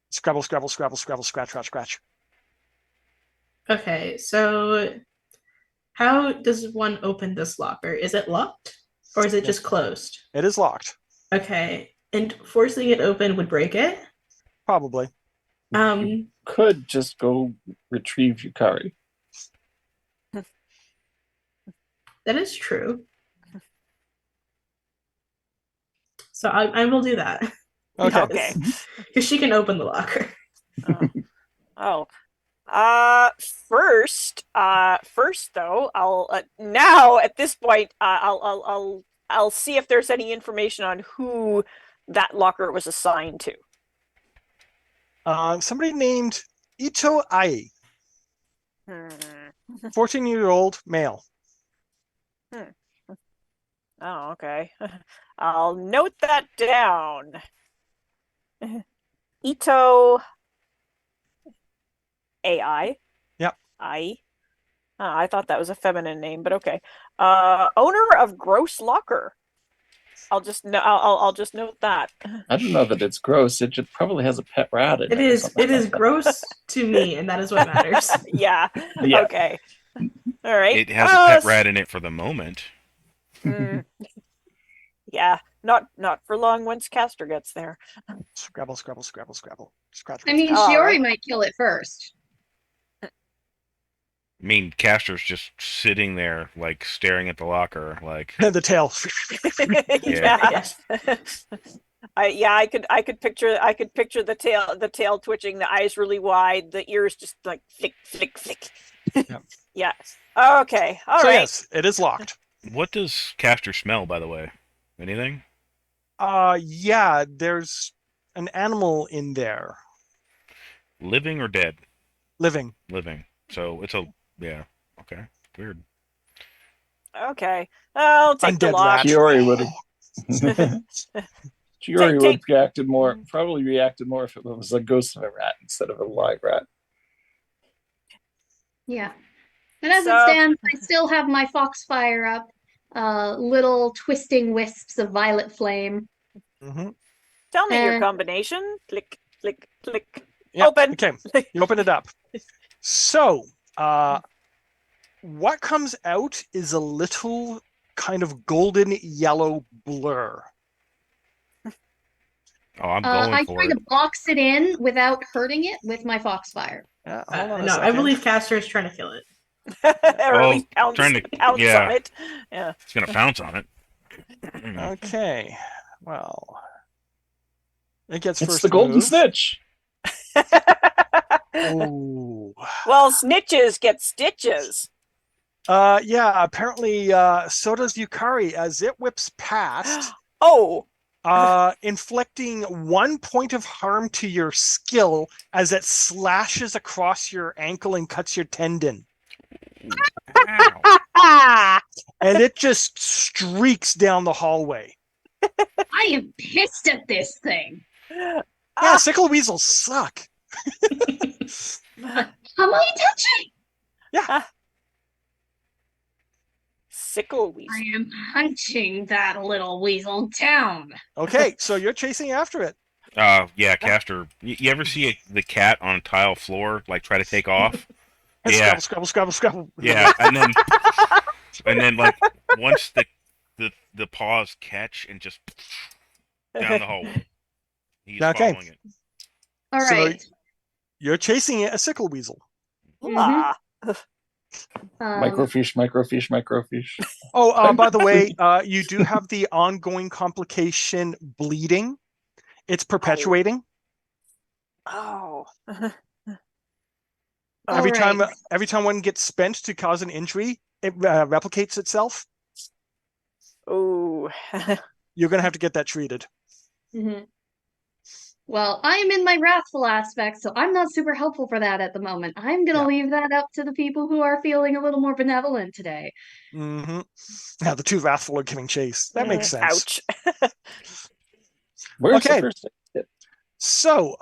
Scrabble, scrabble, scrabble, scrabble, scratch, scratch, scratch. Okay, so how does one open this locker? Is it locked or is it just closed? It is locked. Okay, and forcing it open would break it? Probably. Could just go retrieve Yukari. That is true. So I will do that. Okay. okay. Because she can open the locker. First though, I'll now at this point, I'll see if there's any information on who that locker was assigned to. Somebody named Ito Ai. 14-year-old male. Oh, okay. I'll note that down. Ito AI. Yep. I thought that was a feminine name, but okay. Owner of Gross Locker. I'll just note that. I don't know that it's gross. It just probably has a pet rat in it. It is. It is gross to me, and that is what matters. Yeah. Yeah. Okay. All right. It has a pet rat in it for the moment. Yeah. Not for long once Castor gets there. Scrabble, scrabble, scrabble, scrabble. Scratch. I mean, All Shiori right. might kill it first. I mean, Castor's just sitting there, like, staring at the locker, like... The tail. Yeah. I could picture the tail twitching, the eyes really wide, the ears just like flick, flick, flick. Yep. Yeah. Okay. All right. Yes, it is locked. What does Castor smell, by the way? Anything? Yeah, there's an animal in there. Living or dead? Living. Living. So it's a... Yeah. Okay. Weird. Okay. I'll take the Undead lock. rat. Shiori would have. Shiori would have reacted more. Probably reacted more if it was a ghost of a rat instead of a live rat. Yeah. And as it stands, I still have my foxfire up. Little twisting wisps of violet flame. Tell me your combination. Click, click, click. Yep. Open. Okay. You open it up. So, what comes out is a little kind of golden yellow blur. Oh, I'm going I for try it. to box it in without hurting it with my foxfire. Hold on a No, second. I believe Castor is trying to kill it. Or at least pounce trying to on it. Yeah. It's gonna pounce on it. Okay. Well, it gets It's first the golden move. snitch. Ooh. Well, snitches get stitches. Yeah, apparently so does Yukari as it whips past. Oh. Inflicting 1 point of harm to your skill as it slashes across your ankle and cuts your tendon. And it just streaks down the hallway. I am pissed at this thing. Yeah, sickle weasels suck. Am I touching? Yeah. Sickle weasel. I am hunting that little weasel down. Okay, so you're chasing after it. Yeah, Castor. You ever see the cat on a tile floor, like, try to take off? And Yeah. Scrabble, scrabble, scrabble. Yeah, and then like once the paws catch and just down the hallway. He's Okay. following it. All So right. you're chasing it, a sickle weasel. Ah. Microfiche, microfiche, microfiche. Oh, by the way, you do have the ongoing complication bleeding. It's perpetuating. Oh. Every time one gets spent to cause an injury, it replicates itself. Oh. You're gonna have to get that treated. Well, I'm in my wrathful aspect, so I'm not super helpful for that at the moment. I'm gonna leave that up to the people who are feeling a little more benevolent today. Now the two wrathful are giving chase. That makes sense. Ouch. Where's Okay. the first hit? So,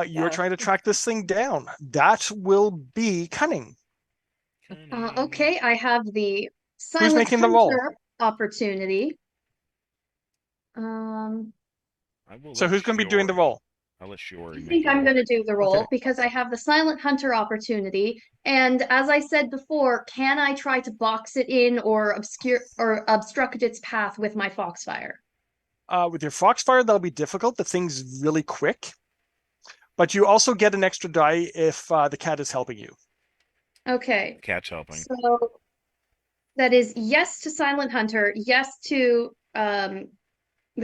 you're trying to track this thing down. That will be cunning. Okay, I have the silent making the roll? hunter opportunity. So who's going to be doing the roll? I'll let Shiori I think I'm going to do the roll because I have the silent hunter opportunity. And as I said before, can I try to box it in or obstruct its path with my foxfire? With your foxfire, that'll be difficult. The thing's really quick. But you also get an extra die if the cat is helping you. Okay. Cat's helping. So that is yes to silent hunter, yes to the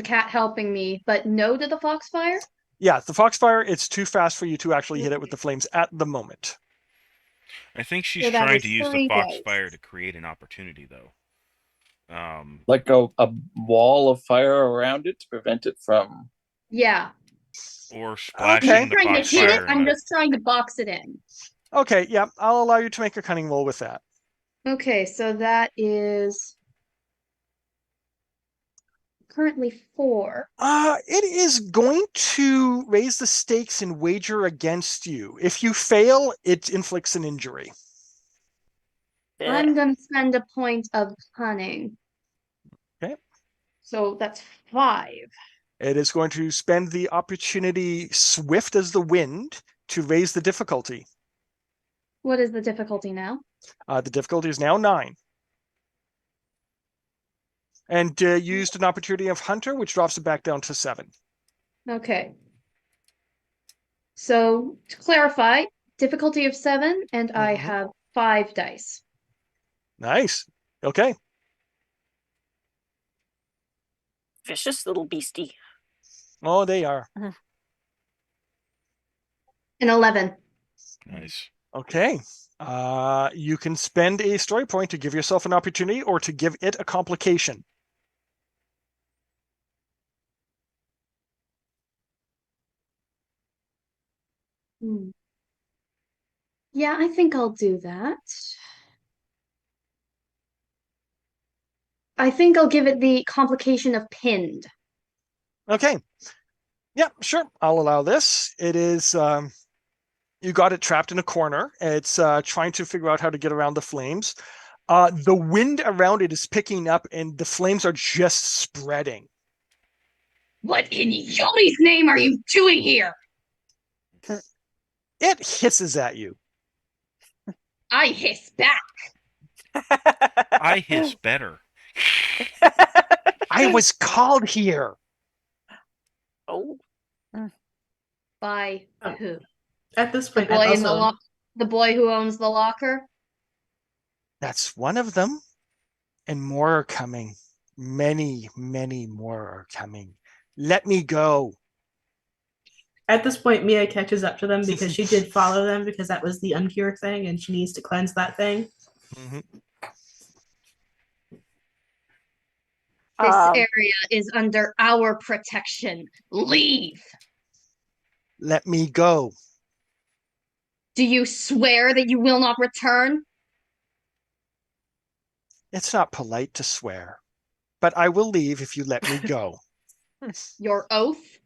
cat helping me, but no to the foxfire? Yeah, the foxfire, it's too fast for you to actually hit it with the flames at the moment. I think she's So that trying is to use the 3 foxfire dice. to create an opportunity, though. Like a wall of fire around it to prevent it from. Yeah. Or splashing Okay. I'm the trying to hit it, foxfire. I'm just trying to box it in. Okay, yeah, I'll allow you to make a cunning roll with that. Okay, so that is currently 4. It is going to raise the stakes and wager against you. If you fail, it inflicts an injury. I'm going to spend a point of cunning. Okay. So that's 5. It is going to spend the opportunity swift as the wind to raise the difficulty. What is the difficulty now? The difficulty is now 9. And used an opportunity of Hunter, which drops it back down to 7. Okay. So to clarify, difficulty of 7, and I Mhm. have 5 dice. Nice. Okay. Vicious little beastie. Oh, they are. An 11. Nice. Okay. You can spend a story point to give yourself an opportunity or to give it a complication. Yeah, I think I'll do that. I think I'll give it the complication of pinned. Okay. Yeah, sure. I'll allow this. It is, you got it trapped in a corner. It's trying to figure out how to get around the flames. The wind around it is picking up and the flames are just spreading. What in Yoli's name are you doing here? It hisses at you. I hiss back. I hiss better. I was called here. Oh. By Oh. who? At this The point, boy I'd in the also the boy who owns the locker? That's one of them. And more are coming. Many, many more are coming. Let me go. at this point Mia catches up to them because she did follow them because that was the uncure thing and she needs to cleanse that thing. Mhm. This Um, area is under our protection. Leave. Let me go. Do you swear that you will not return? It's not polite to swear, but I will leave if you let me go. Your oath?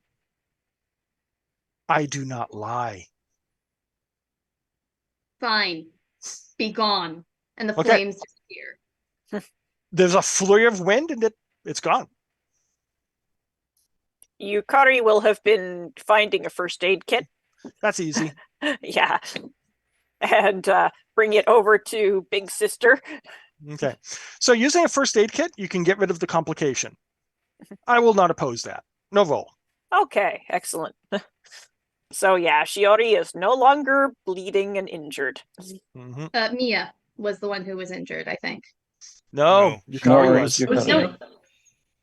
I do not lie. Fine. Be gone. And the Okay. flames disappear. There's a flurry of wind and it's gone. Yukari will have been finding a first aid kit. That's easy. Yeah. And bring it over to Big Sister. Okay. So using a first aid kit, you can get rid of the complication. I will not oppose that. No roll. Okay, excellent. So yeah, Shiori is no longer bleeding and injured. Mhm. Mia was the one who was injured, I think. No, No. Yukari No, it was. was Yukari. No.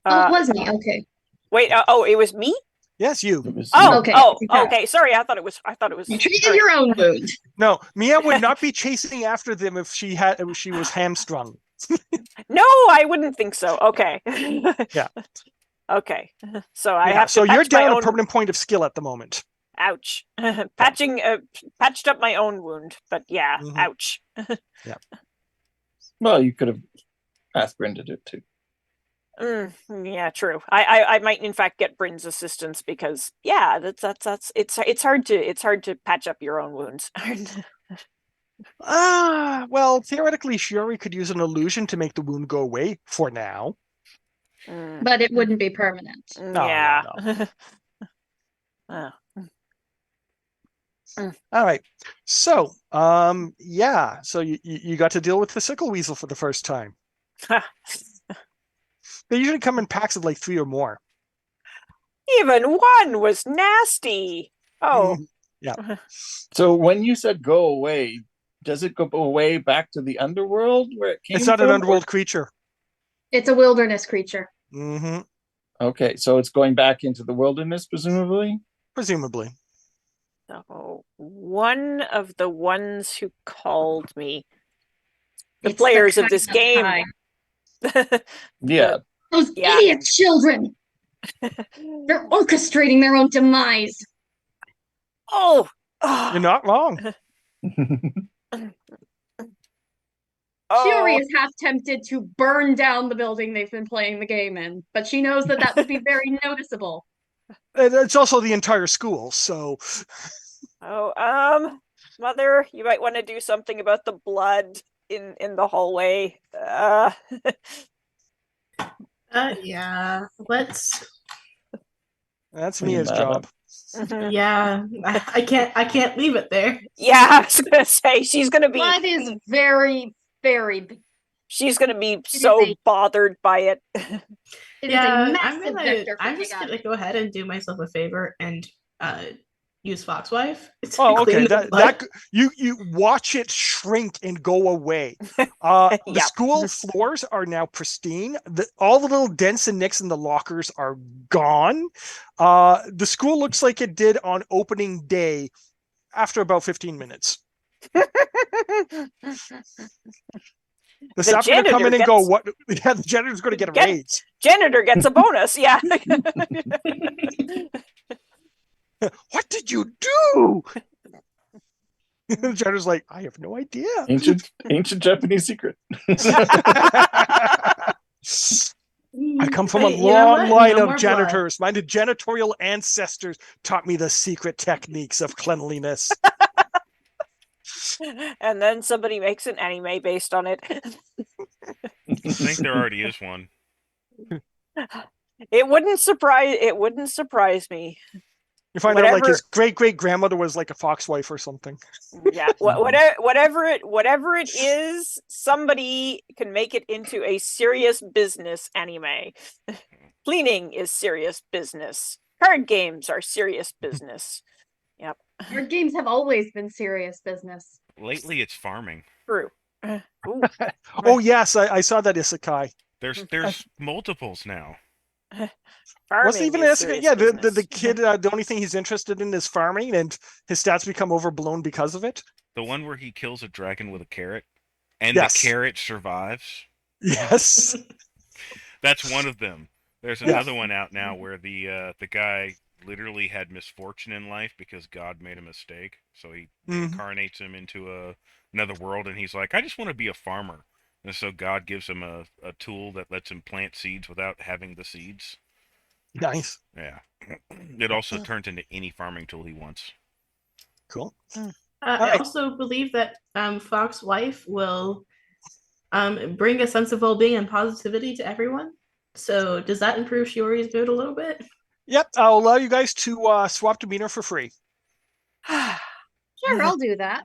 Oh, it was me. Okay. Wait, it was me? Yes, you. It was Oh, Okay. okay. Sorry, I thought it was. You treated all right. your own wound. No, Mia would not be chasing after them if she was hamstrung. No, I wouldn't think so. Okay. Yeah. Okay. So I Yeah, have to so you're patch my down a own. permanent point of skill at the moment. Ouch. Patched up my own wound, but yeah, Mhm. ouch. Well, you could have asked Bryn to do it too. Yeah, true. I might in fact get Bryn's assistance because yeah, that's it's hard to patch up your own wounds. Well, theoretically, Shiori could use an illusion to make the wound go away for now. But it wouldn't be permanent. No. Yeah. All right. So, yeah. So you got to deal with the sickle weasel for the first time. They usually come in packs of like 3 or more. Even one was nasty. Oh. Yeah. So when you said go away, does it go away back to the underworld where it came It's not an from, underworld creature. It's a wilderness creature. Mm-hmm. Okay, so it's going back into the wilderness, presumably? Presumably. So one of the ones who called me, the It's players the of this kind game. time. Yeah. Those Yeah. idiot children! They're orchestrating their own demise. Oh. You're not wrong. Shiori Oh, is half tempted to burn down the building they've been playing the game in, but she knows that that would be very noticeable. And it's also the entire school, so Mother, you might want to do something about the blood in the hallway. Yeah. Let's. that's Clean Mia's that job. Yeah. I can't leave it there. Yeah, I was gonna say she's gonna be Blood is very, very. she's gonna be It is so a- bothered by it. It is Yeah, a massive vector for I'm just chaos. gonna go ahead and do myself a favor and use Foxwife. to Oh, okay. clean the blood. You watch it shrink and go away. The Yeah. school floors are now pristine. All the little dents and nicks in the lockers are gone. The school looks like it did on opening day after about 15 minutes. The staff are going to come in and go, "What?" Yeah, the janitor's going to get a raise. Janitor gets a bonus. Yeah. What did you do? The janitor's like, I have no idea. Ancient Japanese secret. I come from a Hey, you know long what? line No of more janitors. My janitorial ancestors taught me the secret techniques of cleanliness. And then somebody makes an anime based on it. I think there already is one. It wouldn't surprise me. You find out like Whatever- his great grandmother was like a foxwife or something. Yeah, whatever it is, somebody can make it into a serious business anime. Cleaning is serious business. Card games are serious business. Yep. Our games have always been serious business. Lately, it's farming. True. Ooh. Oh yes, I saw that isekai. There's multiples now. Wasn't even Farming an is isekai. serious Yeah, the business. kid. The only thing he's interested in is farming, and his stats become overblown because of it. The one where he kills a dragon with a carrot, and Yes. the carrot survives. Yes. That's one of them. There's Yeah. another one out now where the guy literally had misfortune in life because God made a mistake. So he incarnates him into another world, and he's like, I just want to be a farmer. And so God gives him a tool that lets him plant seeds without having the seeds. Nice. Yeah. It also turns into any farming tool he wants. Cool. I right. also believe that Foxwife will bring a sense of well-being and positivity to everyone. So does that improve Shiori's mood a little bit? Yep, I'll allow you guys to swap demeanor for free. Sure, I'll do that.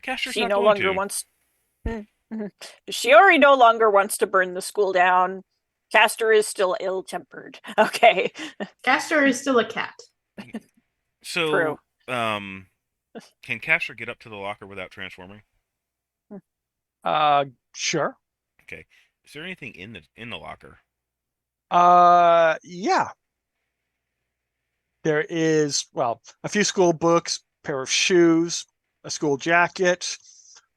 Caster's She not no going longer to. wants. Shiori no longer wants to burn the school down. Castor is still ill-tempered. Okay. Castor is still a cat. So, True. can Caster get up to the locker without transforming? Sure. Okay. Is there anything in the locker? Yeah. There is, well, a few school books, pair of shoes, a school jacket.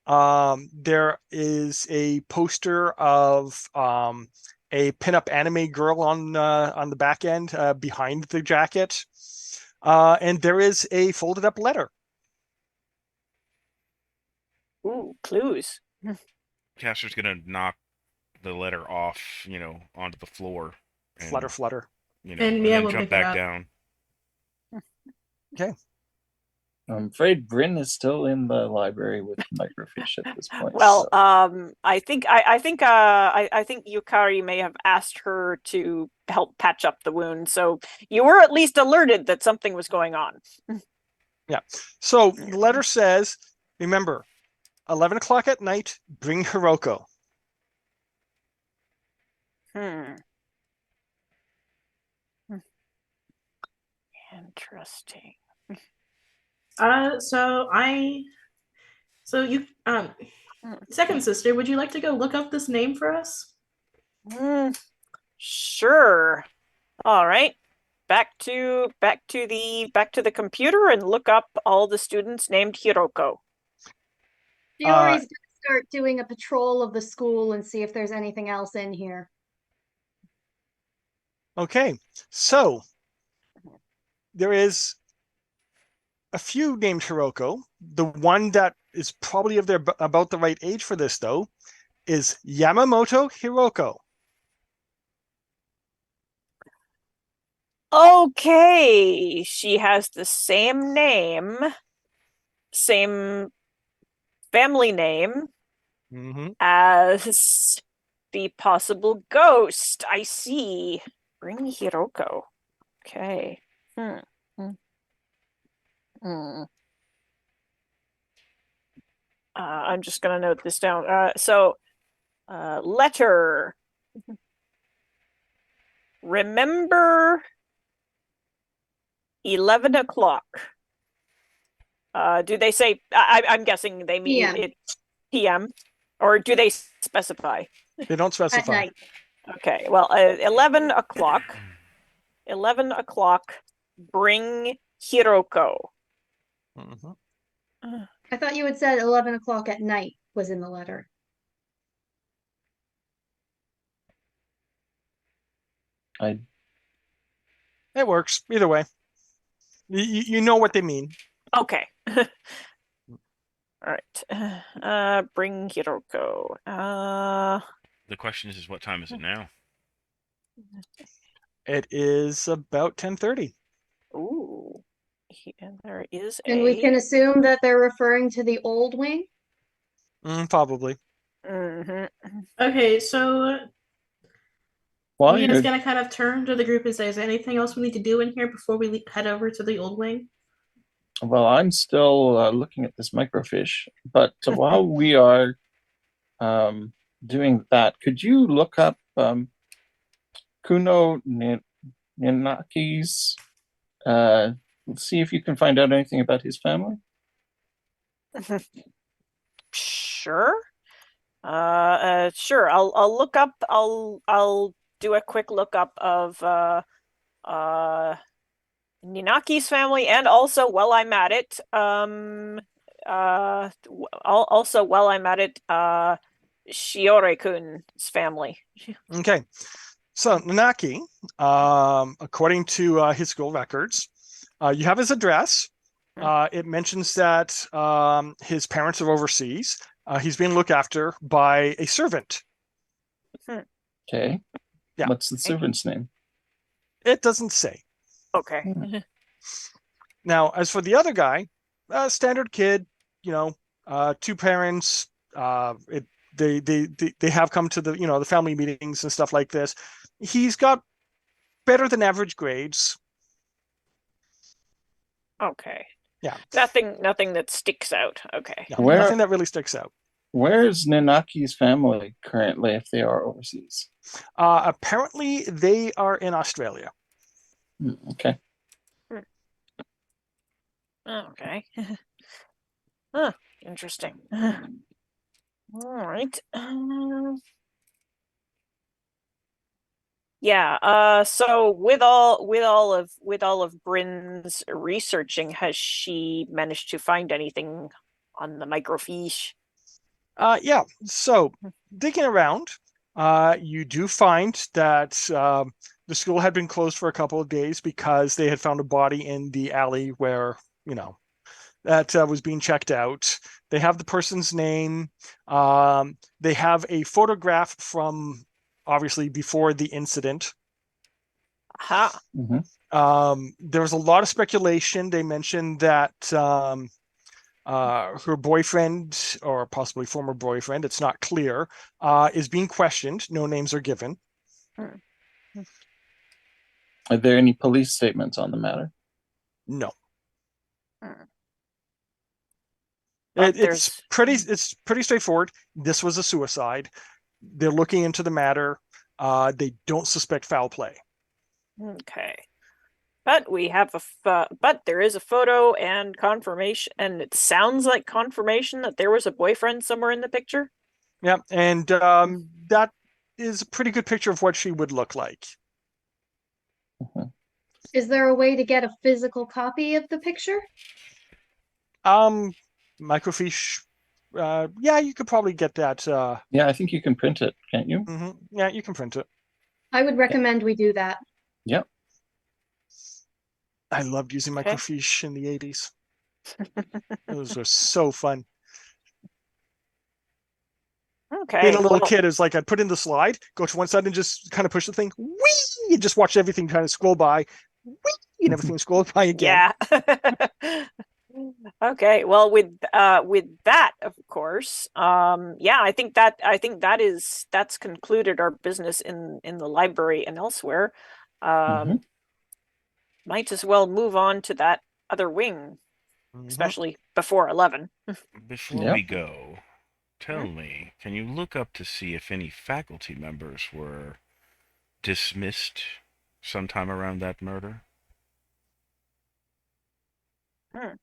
There is a poster of a pinup anime girl on the back end behind the jacket. And there is a folded up letter. Ooh, clues. Caster's gonna knock the letter off, onto the floor. And, Flutter. And Mia then will jump pick it back up. down. I'm afraid Bryn is still in the library with microfiche at this point. Well, so. I think Yukari may have asked her to help patch up the wound, so you were at least alerted that something was going on. Yeah. So the letter says, remember, 11 o'clock at night, bring Hiroko. Interesting. Second sister, would you like to go look up this name for us? Sure. All right. Back to the computer and look up all the students named Hiroko. Shiori's gonna start doing a patrol of the school and see if there's anything else in here. Okay. So there is a few named Hiroko. The one that is probably of their about the right age for this though, is Yamamoto Hiroko. Okay, she has the same name, same family name Mm-hmm. as the possible ghost. I see. Bring Hiroko. Okay. Hmm. Hmm. Hmm. I'm just gonna note this down. Letter. Remember 11 o'clock. Do they say? I'm guessing they mean PM. it PM, or do they specify? They don't At specify. night. Okay. Well, 11 o'clock. 11 o'clock. Bring Hiroko. Mm-hmm. I thought you had said 11 o'clock at night was in the letter. I It works either way. You know what they mean. Okay. All right. Bring Hiroko. The question is what time is it now? It is about 10:30. Ooh. And there is And we can assume that they're referring to the old wing. Probably. Mhm. Okay, so while Mia's you're gonna kind of turn to the group and say, "Is there anything else we need to do in here before we head over to the old wing?" well, I'm still looking at this microfiche, but while we are doing that, could you look up Kuno Ninaki's? See if you can find out anything about his family. Sure. Sure. I'll look up. I'll do a quick lookup of Ninaki's family, and also while I'm at it, also while I'm at it, Shiore-kun's family. Okay. So Nanaki, according to his school records, you have his address. It mentions that his parents are overseas. He's being looked after by a servant. Okay. Yeah. What's the servant's name? It doesn't say. Okay. Now, as for the other guy, standard kid, two parents. They have come to the family meetings and stuff like this. He's got better than average grades. Okay. Yeah. Nothing that sticks out. Okay. Yeah, Where- nothing that really sticks out. Where's Ninaki's family currently if they are overseas? Apparently, they are in Australia. Okay. Okay. Huh, interesting. All right. Yeah, so with all of Bryn's researching, has she managed to find anything on the microfiche? Yeah. So digging around, you do find that the school had been closed for a couple of days because they had found a body in the alley where that was being checked out. They have the person's name. They have a photograph from obviously before the incident. Aha. There was a lot of speculation. They mentioned that her boyfriend or possibly former boyfriend, it's not clear, is being questioned. No names are given. Are there any police statements on the matter? No. But It's pretty straightforward. This was a suicide. They're looking into the matter. They don't suspect foul play. Okay. But we have but there is a photo and confirmation, and it sounds like confirmation that there was a boyfriend somewhere in the picture. Yeah, and that is a pretty good picture of what she would look like. Is there a way to get a physical copy of the picture? Microfiche. Yeah, you could probably get that. Yeah, I think you can print it, can't you? Yeah, you can print it. I would recommend we do that. Yep. I loved using Okay. microfiche in the 80s. Those were so fun. Okay. Being a little well, kid is like I'd put in the slide, go to one side and just kind of push the thing, whee, and just watch everything kind of scroll by, whee, and everything scrolled by again. Yeah. Okay. Well, with that, of course, yeah, I think that's concluded our business in the library and elsewhere. Mhm. Might as well move on to that other wing, especially before 11. Before Yep. we go, tell me, can you look up to see if any faculty members were dismissed sometime around that murder? Hmm.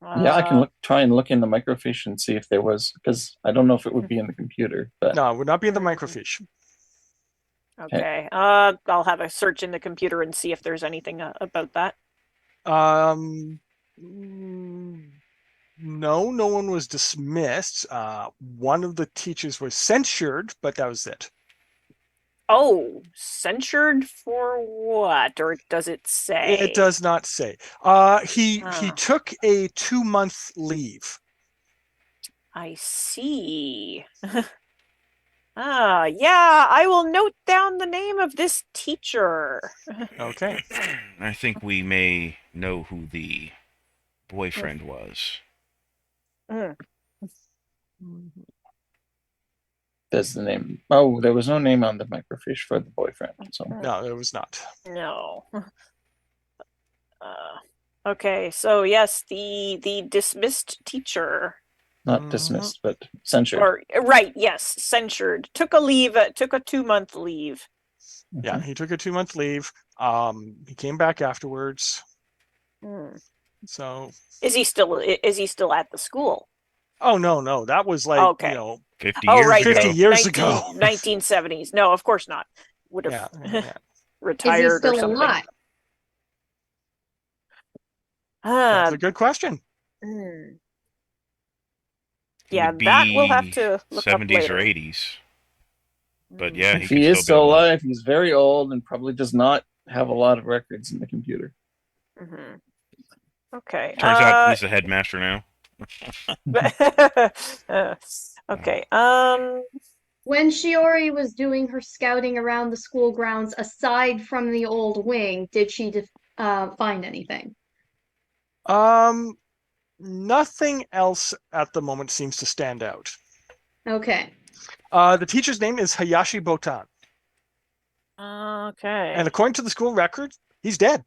Yeah, I can try and look in the microfiche and see if there was, because I don't know if it would be in the computer, but No, it would not be in the microfiche. Okay. I'll have a search in the computer and see if there's anything about that. No, no one was dismissed. One of the teachers was censured, but that was it. Oh, censured for what? Or does it say? It does not say. He took a 2-month leave. I see. Yeah, I will note down the name of this teacher. Okay. I think we may know who the boyfriend was. there's the name. Oh, there was no name on the microfiche for the boyfriend. So No, there was not. No. Okay, so yes, the dismissed teacher. not dismissed, but censured. Or right, yes, censured. Took a 2-month leave. Yeah, he took a 2-month leave. He came back afterwards. So is he still at the school? Oh no, that was like Okay. 50 years right, ago. 50 years ago. 1970s. No, of course not. Would have retired Is he still or something. alive? That's a good question. Yeah, Would be that we'll have to look 70s up later. or 80s. But yeah, if he could is still be alive, he's very old and probably does not have a lot of records in the computer. Okay. Turns out he's the headmaster now. Okay. When Shiori was doing her scouting around the school grounds, aside from the old wing, did she find anything? Nothing else at the moment seems to stand out. Okay. The teacher's name is Hayashi Botan. Okay. And according to the school record, he's dead.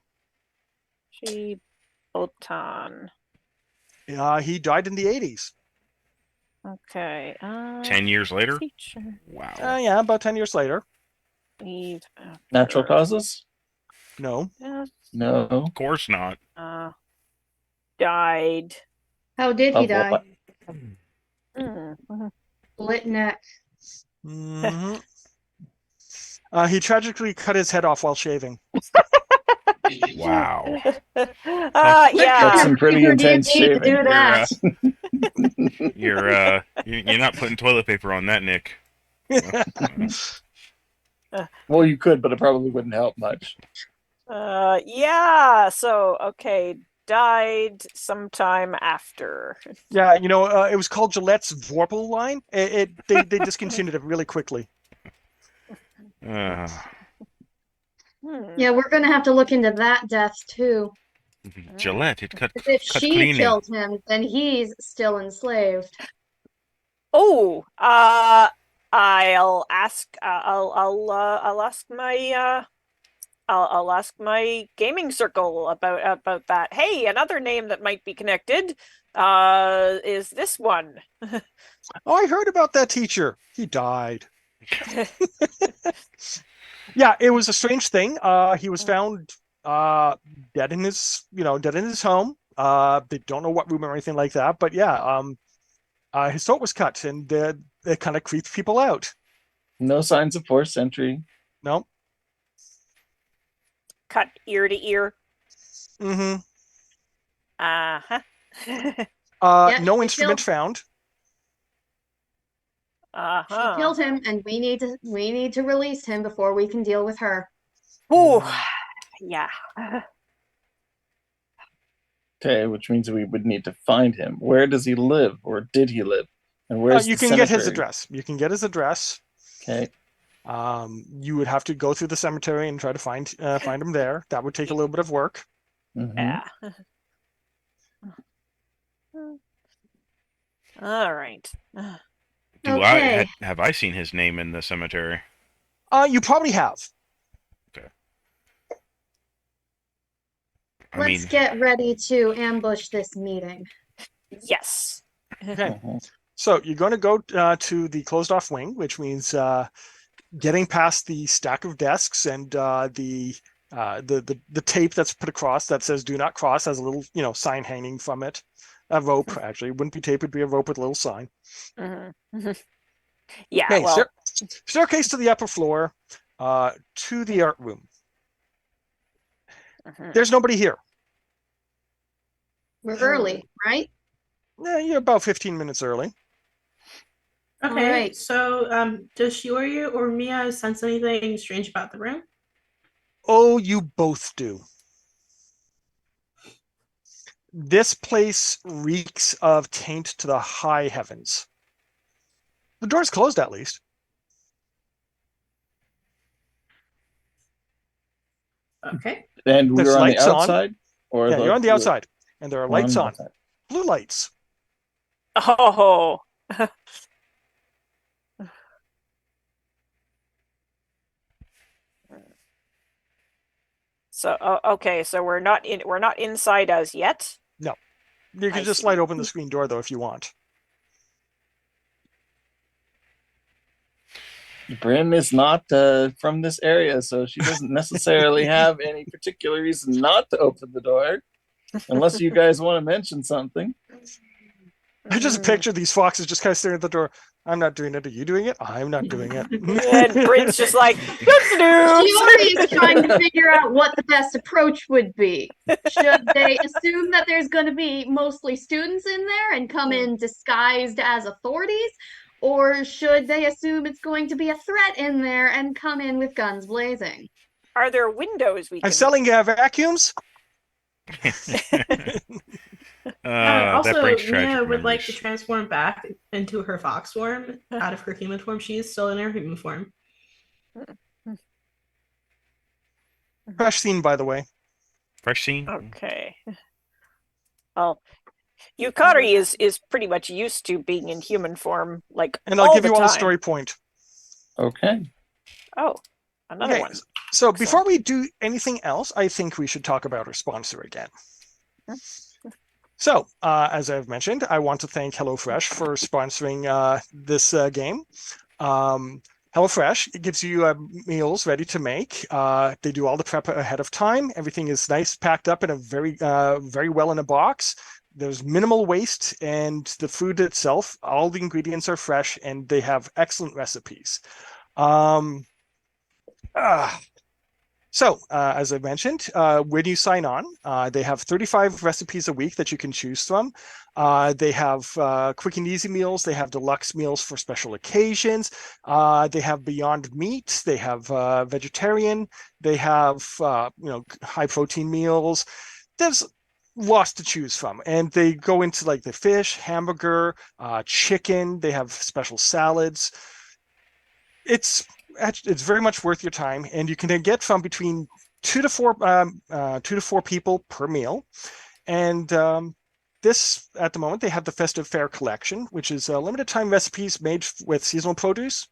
Botan. He died in the 80s. Okay. 10 years later? Teacher. Wow. Yeah, about 10 years later. Natural causes? No. No. Of course not. Died. How did he die? What? Split neck. He tragically cut his head off while shaving. Wow. Yeah. That's some pretty intense shaving. Do that. You're not putting toilet paper on that, Nick. Well, you could, but it probably wouldn't help much. Yeah. So okay, died sometime after. Yeah, it was called Gillette's Vorpal line. They discontinued it really quickly. Yeah, we're gonna have to look into that death too. Gillette, it cut If she cleanly. killed him, then he's still enslaved. Oh, I'll ask. I'll ask my. I'll ask my gaming circle about that. Hey, another name that might be connected is this one. Oh, I heard about that teacher. He died. Yeah, it was a strange thing. He was found dead in his home. They don't know what room or anything like that, but yeah, his throat was cut, and it kind of creeped people out. No signs of forced entry. No. Cut ear to ear. Mm-hmm. Uh-huh. No instrument found. Uh-huh. She killed him, and we need to release him before we can deal with her. Ooh, yeah. Okay, which means we would need to find him. Where does he live, or did he live? And where's you the can get his cemetery? address. You can get his address. Okay. You would have to go through the cemetery and try to find him there. That would take a little bit of work. Mm-hmm. Yeah. All right. Have I seen his name in the cemetery? You probably have. Okay. Let's get ready to ambush this meeting. Yes. Okay. Mm-hmm. So you're going to go to the closed off wing, which means getting past the stack of desks and the tape that's put across that says "Do not cross" has a little sign hanging from it. A rope, actually. It wouldn't be tape, it'd be a rope with a little sign. Mm-hmm. Yeah, Okay, well. staircase to the upper floor, to the art room. There's nobody here. We're early, right? Yeah, you're about 15 minutes early. Okay, Alright. so does Shiori or Mia sense anything strange about the room? Oh, you both do. This place reeks of taint to the high heavens. The door's closed, at least. Okay. And we There's were on the lights on. outside? Or Yeah, you're on the outside. And there are lights on. Outside. Blue lights. Oh. So okay, so we're not inside as yet. No. You can just see. light open the screen door though if you want. Bryn is not from this area, so she doesn't necessarily have any particular reason not to open the door, unless you guys want to mention something. I just picture these foxes just kind of staring at the door. I'm not doing it. Are you doing it? I'm not doing it. And Bryn's just like, Shiori is trying to figure out what the best approach would be. Should they assume that there's going to be mostly students in there and come in disguised as authorities? Or should they assume it's going to be a threat in there and come in with guns blazing? Are there windows we can... I'm selling vacuums. Also, that brings tragic Mia would like to memories. transform back into her fox form out of her human form. She is still in her human form. Fresh scene, by the way. Fresh scene? Okay. Well, Yukari is pretty much used to being in human form, like, And I'll all give the you all a time. story point. Okay. Oh, another Okay, one. so before we do anything else, I think we should talk about our sponsor again. So, as I've mentioned, I want to thank HelloFresh for sponsoring this game. HelloFresh, it gives you meals ready to make. They do all the prep ahead of time. Everything is nice, packed up in a very well in a box. There's minimal waste, and the food itself, all the ingredients are fresh, and they have excellent recipes. So, as I mentioned, when you sign on, they have 35 recipes a week that you can choose from. They have quick and easy meals. They have deluxe meals for special occasions. They have Beyond Meat. They have vegetarian. They have high protein meals. There's lots to choose from, and they go into like the fish, hamburger, chicken. They have special salads. It's very much worth your time, and you can get from between 2 to 4 people per meal. And this, at the moment, they have the Festive Fare collection, which is limited time recipes made with seasonal produce,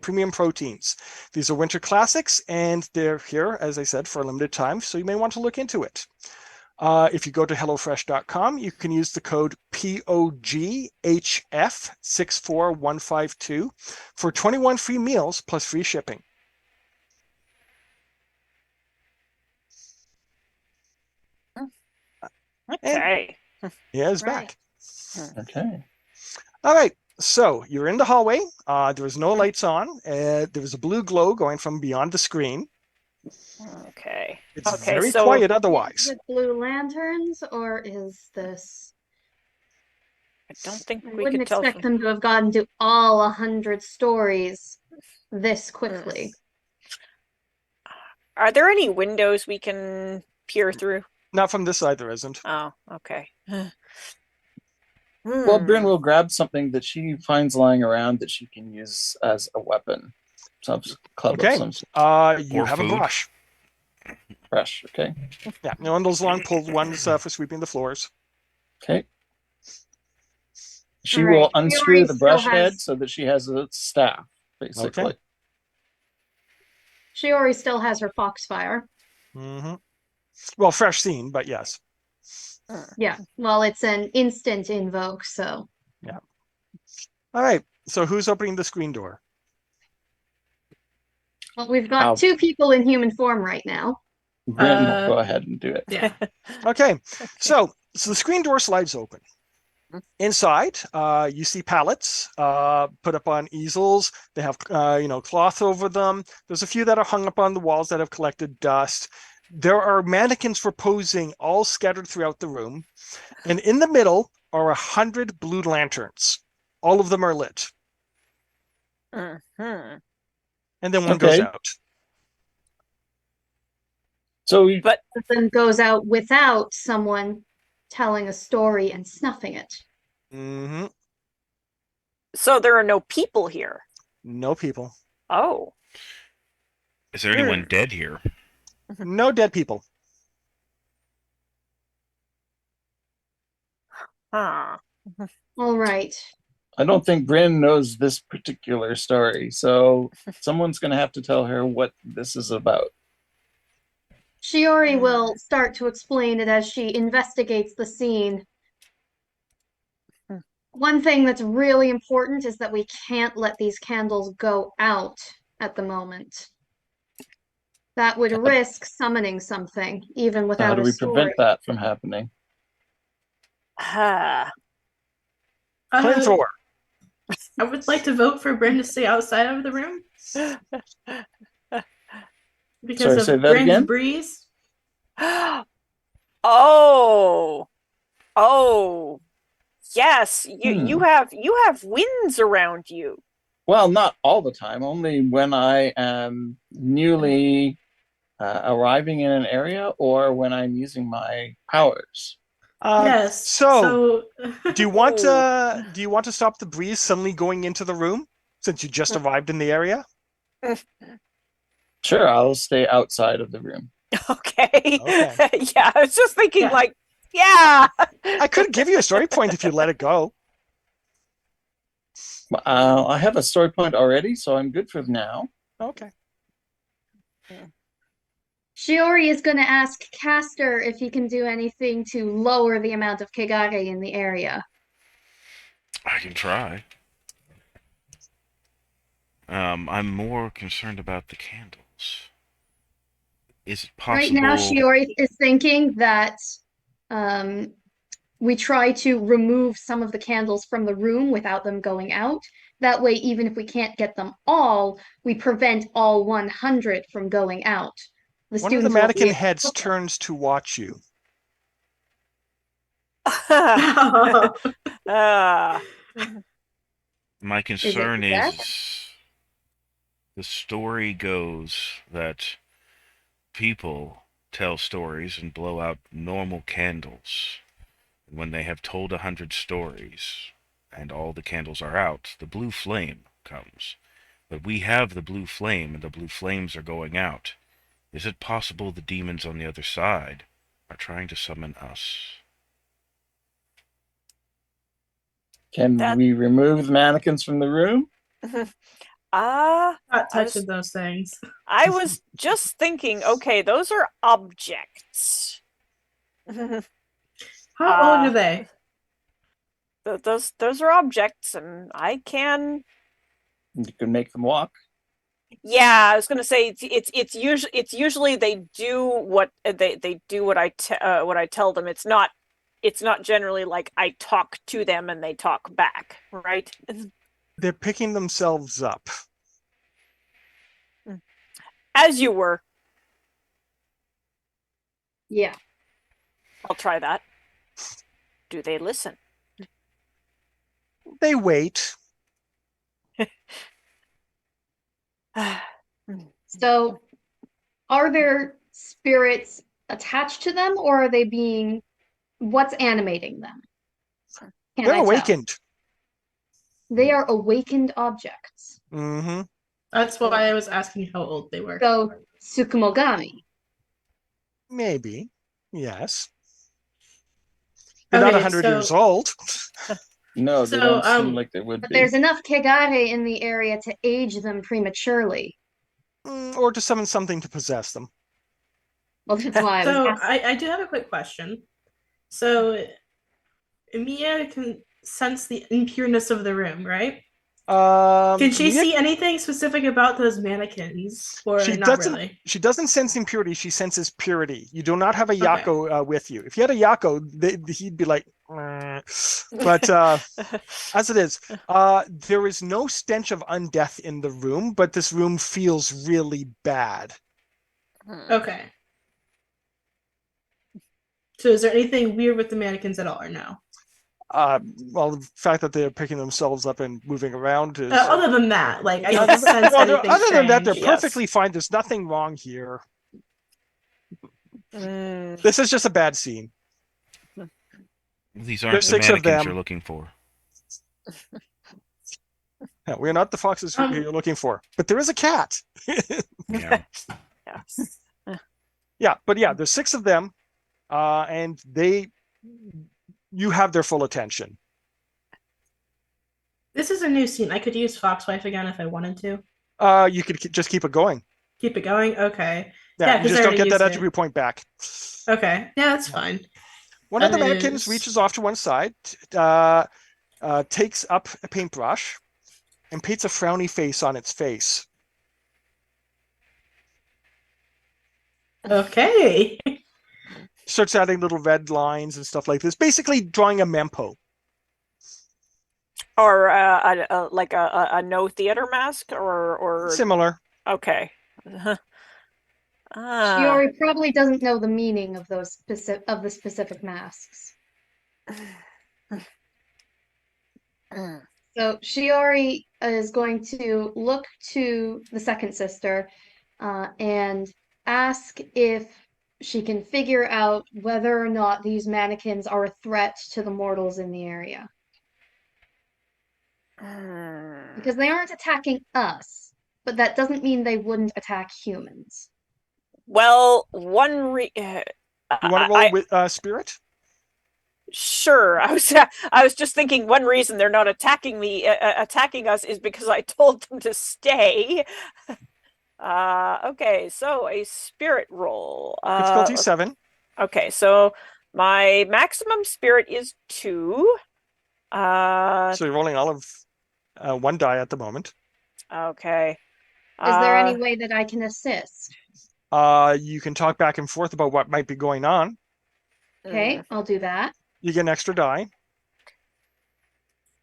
premium proteins. These are winter classics, and they're here, as I said, for a limited time, so you may want to look into it. If you go to HelloFresh.com, you can use the code POGHF64152 for 21 free meals plus free shipping. Okay. Yeah, it's back. Okay. All right. So you're in the hallway. There was no lights on. There was a blue glow going from beyond the screen. Okay. It's very quiet otherwise. Is it blue lanterns, or is this... I don't think I we wouldn't could tell. expect them to have gotten to all 100 stories this quickly. Are there any windows we can peer through? Not from this side, there isn't. Oh, okay. Well, Bryn will grab something that she finds lying around that she can use as a weapon. Some club Okay. of some sort. You Or have a food. brush. Brush. Okay. Yeah, one of those long pulled ones for sweeping the floors. Okay. She All will right. unscrew Fiore the still brush has- head so that she has a staff, basically. Okay. Shiori still has her foxfire. Mm-hmm. Well, fresh scene, but yes. Yeah. Well, it's an instant invoke, so. Yeah. All right. So who's opening the screen door? Well, we've got Ow. 2 people in human form right now. Bryn will go ahead and do it. Yeah. Okay. So the screen door slides open. Inside, you see pallets put up on easels. They have, cloth over them. There's a few that are hung up on the walls that have collected dust. There are mannequins reposing all scattered throughout the room. And in the middle are 100 blue lanterns. All of them are lit. Mhm. And then one goes Okay. out. So we, But Then goes out without someone telling a story and snuffing it. Mm-hmm. so there are no people here. No people. Oh. Is there anyone dead here? No dead people. Huh. All right. I don't think Bryn knows this particular story, so someone's going to have to tell her what this is about. Shiori will start to explain it as she investigates the scene. One thing that's really important is that we can't let these candles go out at the moment. That would risk summoning something, even How without do a we story. prevent that from happening? Flamethrower. I would like to vote for Bryn to stay outside of the room because Sorry, of say that Bryn's again? breeze. Oh. Oh. Yes, you have winds around you. Well, not all the time, only when I am newly arriving in an area or when I'm using my powers. Yes. So do you want Ooh. to stop the breeze suddenly going into the room since you just arrived in the area? Sure, I'll stay outside of the room. Okay. Okay. Yeah, I was just thinking Yeah. yeah. I could give you a story point if you let it go. I have a story point already, so I'm good for now. Okay. Shiori is going to ask Castor if he can do anything to lower the amount of Kegage in the area. I can try. I'm more concerned about the candles. Is it Right possible? now, Shiori is thinking that we try to remove some of the candles from the room without them going out. That way, even if we can't get them all, we prevent all 100 from going out. The One of the students won't be mannequin able to heads look at them. turns to watch you. My concern Zach? is the story goes that people tell stories and blow out normal candles. And when they have told 100 stories and all the candles are out, the blue flame comes. But we have the blue flame and the blue flames are going out. Is it possible the demons on the other side are trying to summon us? Can That- we remove the mannequins from the room? Not I touching was, those things. I was just thinking, okay, those are objects. How old are they? Those are objects, and I can. You can make them walk. Yeah, I was gonna say it's usually they do what they do what I tell them. It's not generally like I talk to them and they talk back, right? They're picking themselves up. As you were. Yeah. I'll try that. Do they listen? They wait. So, are there spirits attached to them, or are they being what's animating them? Can They're I tell? awakened. They are awakened objects. Mm-hmm. That's why I was asking how old they were. So, Tsukumogami. Maybe. Yes. They're not Okay, 100 so- years old. No, they So, don't seem like they would But be. there's enough Kegare in the area to age them prematurely. Or to summon something to possess them. Well, that's why I was So asking. I do have a quick question. So Mia can sense the impureness of the room, right? Can she Mia- see anything specific about those mannequins, or She not doesn't. really? She doesn't sense impurity. She senses purity. You do not have a Okay. Yako with you. If you had a Yako, he'd be like. But as it is, there is no stench of undeath in the room, but this room feels really bad. Okay. So is there anything weird with the mannequins at all, or no? Well, the fact that they're picking themselves up and moving around is. Other than that, like I Other don't sense well, anything other than that, they're strange. Yes. perfectly fine. There's nothing wrong here. Mm. This is just a bad scene. These aren't There's the 6 of mannequins them. you're looking for. Yeah, we're not the foxes who you're looking for, but there is a cat. Yeah. Yes. Yeah, but yeah, there's 6 of them, and you have their full attention. This is a new scene. I could use Foxwife again if I wanted to. You could just keep it going. Keep it going? Okay. Yeah, Yeah, you 'cause just I don't already get that used it. attribute point back. Okay. Yeah, that's fine. One of the That mannequins is- reaches off to one side, takes up a paintbrush, and paints a frowny face on its face. Okay. Starts adding little red lines and stuff like this, basically drawing a mempo. Or like a no theater mask, or Similar. okay. Ah. Shiori probably doesn't know the meaning of those specific masks. So Shiori is going to look to the second sister and ask if she can figure out whether or not these mannequins are a threat to the mortals in the area. Because they aren't attacking us, but that doesn't mean they wouldn't attack humans. Well, You want to roll with spirit? Sure. I was just thinking one reason they're not attacking us is because I told them to stay. Okay, so a spirit roll. Difficulty 7. Okay, so my maximum spirit is 2. So you're rolling all of 1 die at the moment. Okay. Is there any way that I can assist? You can talk back and forth about what might be going on. Okay, I'll do that. You get an extra die.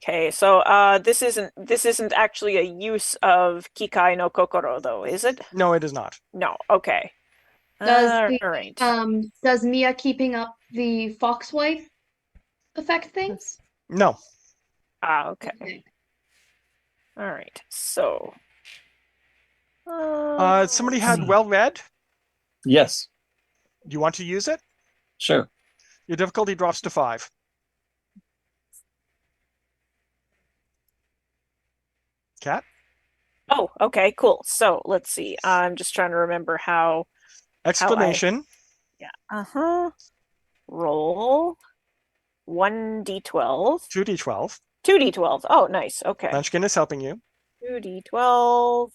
Okay, so this isn't actually a use of Kikai no Kokoro though, is it? No, it is not. No. Okay. Does All right. does Mia keeping up the foxwife affect things? No. Okay. All right. So. Somebody had well read. Yes, Do you want to use it? sure. Your difficulty drops to 5. Cat? Oh, okay, cool. So let's see. I'm just trying to remember how. Explanation. Yeah. Roll 1d12. 2d12. 2d12. Oh, nice. Okay. Munchkin is helping you. 2d12.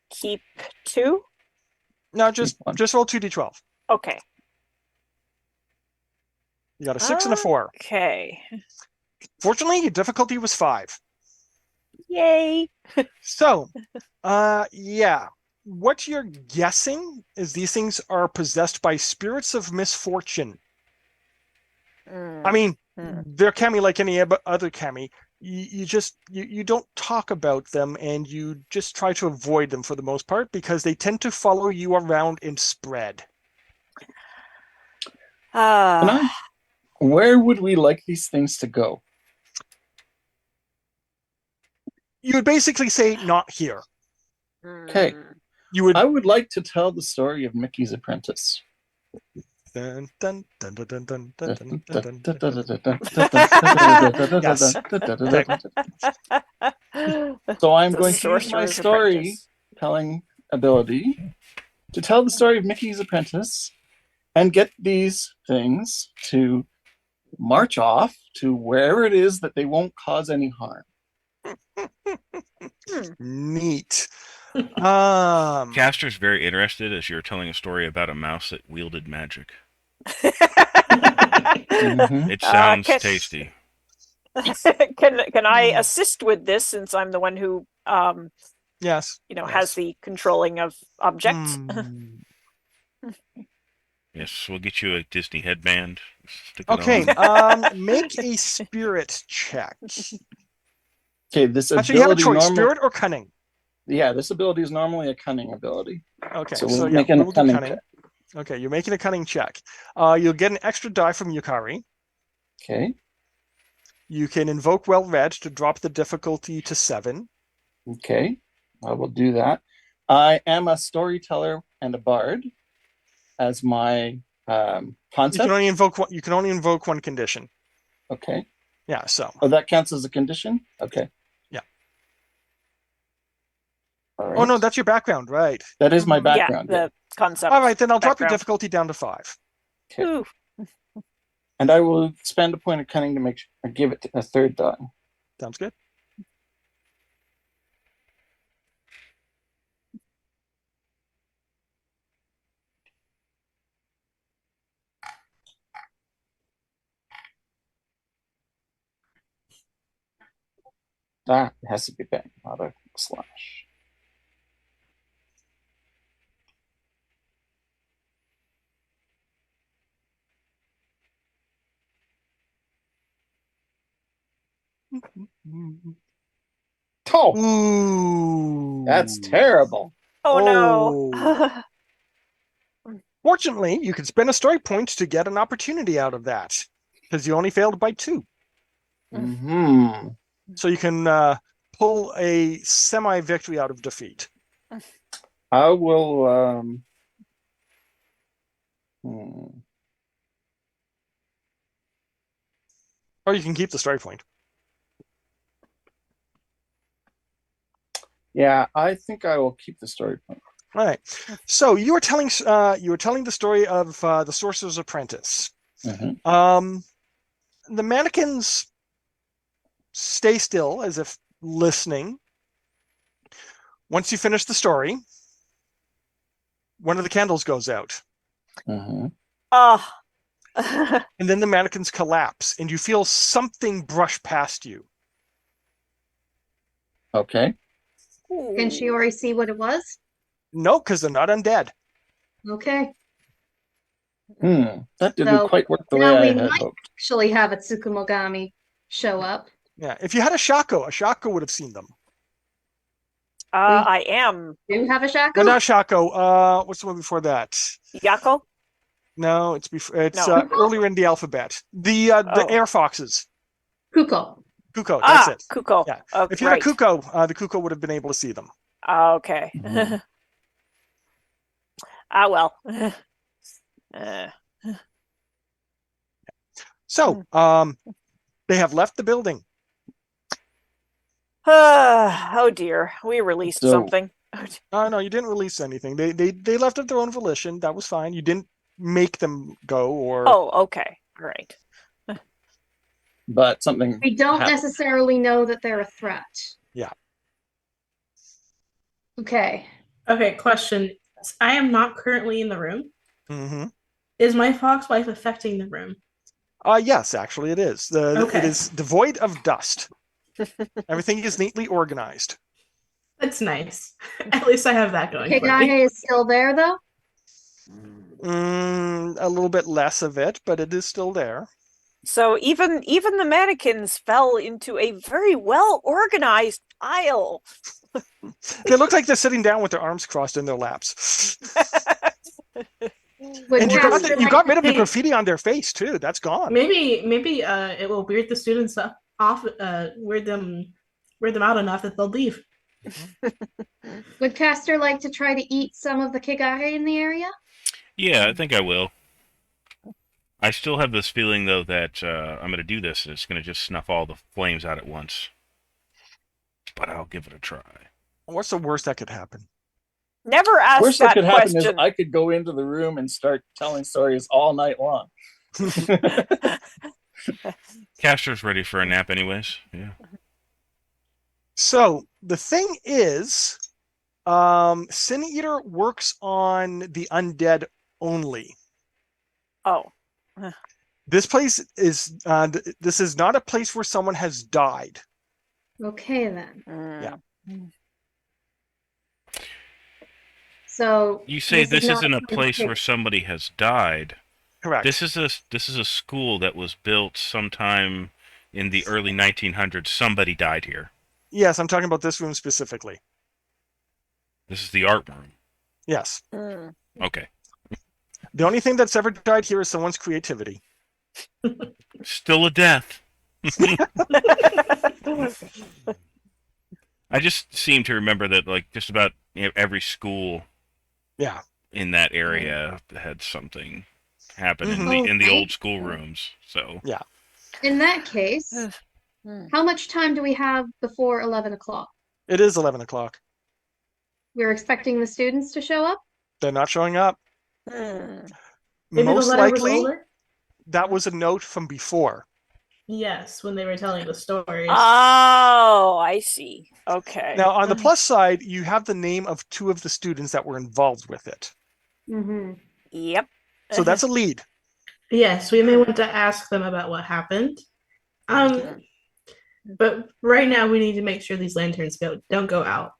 Keep 2. No, just one. roll 2d12. Okay. You got a 6 and a 4. Okay. Fortunately, your difficulty was 5. Yay. So, yeah. What you're guessing is these things are possessed by spirits of misfortune. I mean, they're kami like any other kami. You don't talk about them, and you just try to avoid them for the most part because they tend to follow you around and spread. Where would we like these things to go? You would basically say, not here. Okay. You would. I would like to tell the story of Mickey's Apprentice. Dun, dun, dun, dun, dun, dun, dun, dun, dun, dun, dun. So I'm The going to use my Sorcerer's storytelling ability to tell the story of Mickey's apprentice and get these things to march off to wherever it is that they won't cause any harm. Neat. Caster's very interested as you're telling a story about a mouse that wielded magic. Mhm. It sounds can- tasty. Can I assist with this since I'm the one who Yes. has the controlling of objects? Yes, we'll get you a Disney headband. Stick it Okay. on. Make a spirit check. Okay, this Actually, you have a ability choice: spirit or cunning. Yeah, this ability is normally a cunning ability. Okay, So so we're yeah, making a we'll do cunning cunning. check. Okay, you're making a cunning check. You'll get an extra die from Yukari. Okay. You can invoke Well Read to drop the difficulty to 7. Okay, I will do that. I am a storyteller and a bard as my You concept. can only invoke one. You can only invoke one condition. Okay. Yeah. So. Oh, that counts as a condition. Okay. Yeah. All right. Oh no, that's your background, right? That is my background. Yeah, the concept. All right, then I'll drop your background. difficulty down to 5. Okay. Ooh. And I will spend a point of cunning to make sure, give it a third die. Sounds good. Ah, it has to be bang, not a slash. Oh, Ooh. that's terrible. Oh Oh. no. Fortunately, you can spend a story point to get an opportunity out of that, because you only failed by 2. Mm-hmm. So you can pull a semi-victory out of defeat. I will. Or you can keep the story point. Yeah, I think I will keep the story point. All right. So you were telling the story of the Sorcerer's Apprentice. Mm-hmm. The mannequins stay still as if listening. Once you finish the story, one of the candles goes out. Mm-hmm. Oh. And then the mannequins collapse, and you feel something brush past you. Okay. Can Shiori see what it was? No, because they're not undead. Okay. That didn't So quite work the way now I we had might hoped. actually have a Tsukumogami show up. Yeah. If you had a Shako would have seen them. I am Do you have a No, Shaku? not Shako. What's the one before that? Yako. No, it's before. It's No. earlier in the alphabet. The air foxes. Kuko. Kuko. That's it. Kuko. Yeah. Oh, If you had a Kuko, the Kuko would have been able to see them. Okay. Mhm. Well. So, they have left the building. Oh dear, we released So- something. No, you didn't release anything. They left of their own volition. That was fine. You didn't make them go or. Oh, okay, great. But something. We don't happened. necessarily know that they're a threat. Yeah. Okay. Okay, question. I am not currently in the room. Mm-hmm. Is my fox wife affecting the room? Yes, actually, it is. It Okay. is devoid of dust. Everything is neatly organized. That's nice. At least I have that going for me. Kigane is still there, though? A little bit less of it, but it is still there. So even the mannequins fell into a very well organized pile. They look like they're sitting down with their arms crossed in their laps. Would And you Caster got rid of the Hey. graffiti on their face too. That's gone. Maybe it will weird the students off, weird them out enough that they'll leave. Would Caster like to try to eat some of the Kigare in the area? Yeah, I think I will. I still have this feeling, though, that I'm going to do this, and it's going to just snuff all the flames out at once. But I'll give it a try. What's the worst that could happen? Never ask Worst that that could happen is question. I could go into the room and start telling stories all night long. Caster's ready for a nap anyways. Yeah. So the thing is, Sin Eater works on the undead only. Oh. This place is this is not a place where someone has died. Okay then. Yeah. So You say this not isn't a place place. where somebody has died. Correct. This is a school that was built sometime in the early 1900s. Somebody died here. Yes, I'm talking about this room specifically. This is the art room. Yes. Okay. The only thing that's ever died here is someone's creativity. Still a death. I just seem to remember that, like, just about every school, Yeah, in that area had something happen Mhm. in the Okay. old school rooms. So In that case, how much time do we have before 11 o'clock? it is 11 o'clock. We're expecting the students to show up? They're not showing up. Maybe Most the letter was likely, older? that was a note from before. Yes, when they were telling the stories. Oh, I see. Okay. Now, on the plus side, you have the name of 2 of the students that were involved with it. Mm-hmm. Yep. So that's a lead. Yes, we may want to ask them about what happened. But right now we need to make sure these lanterns don't go out.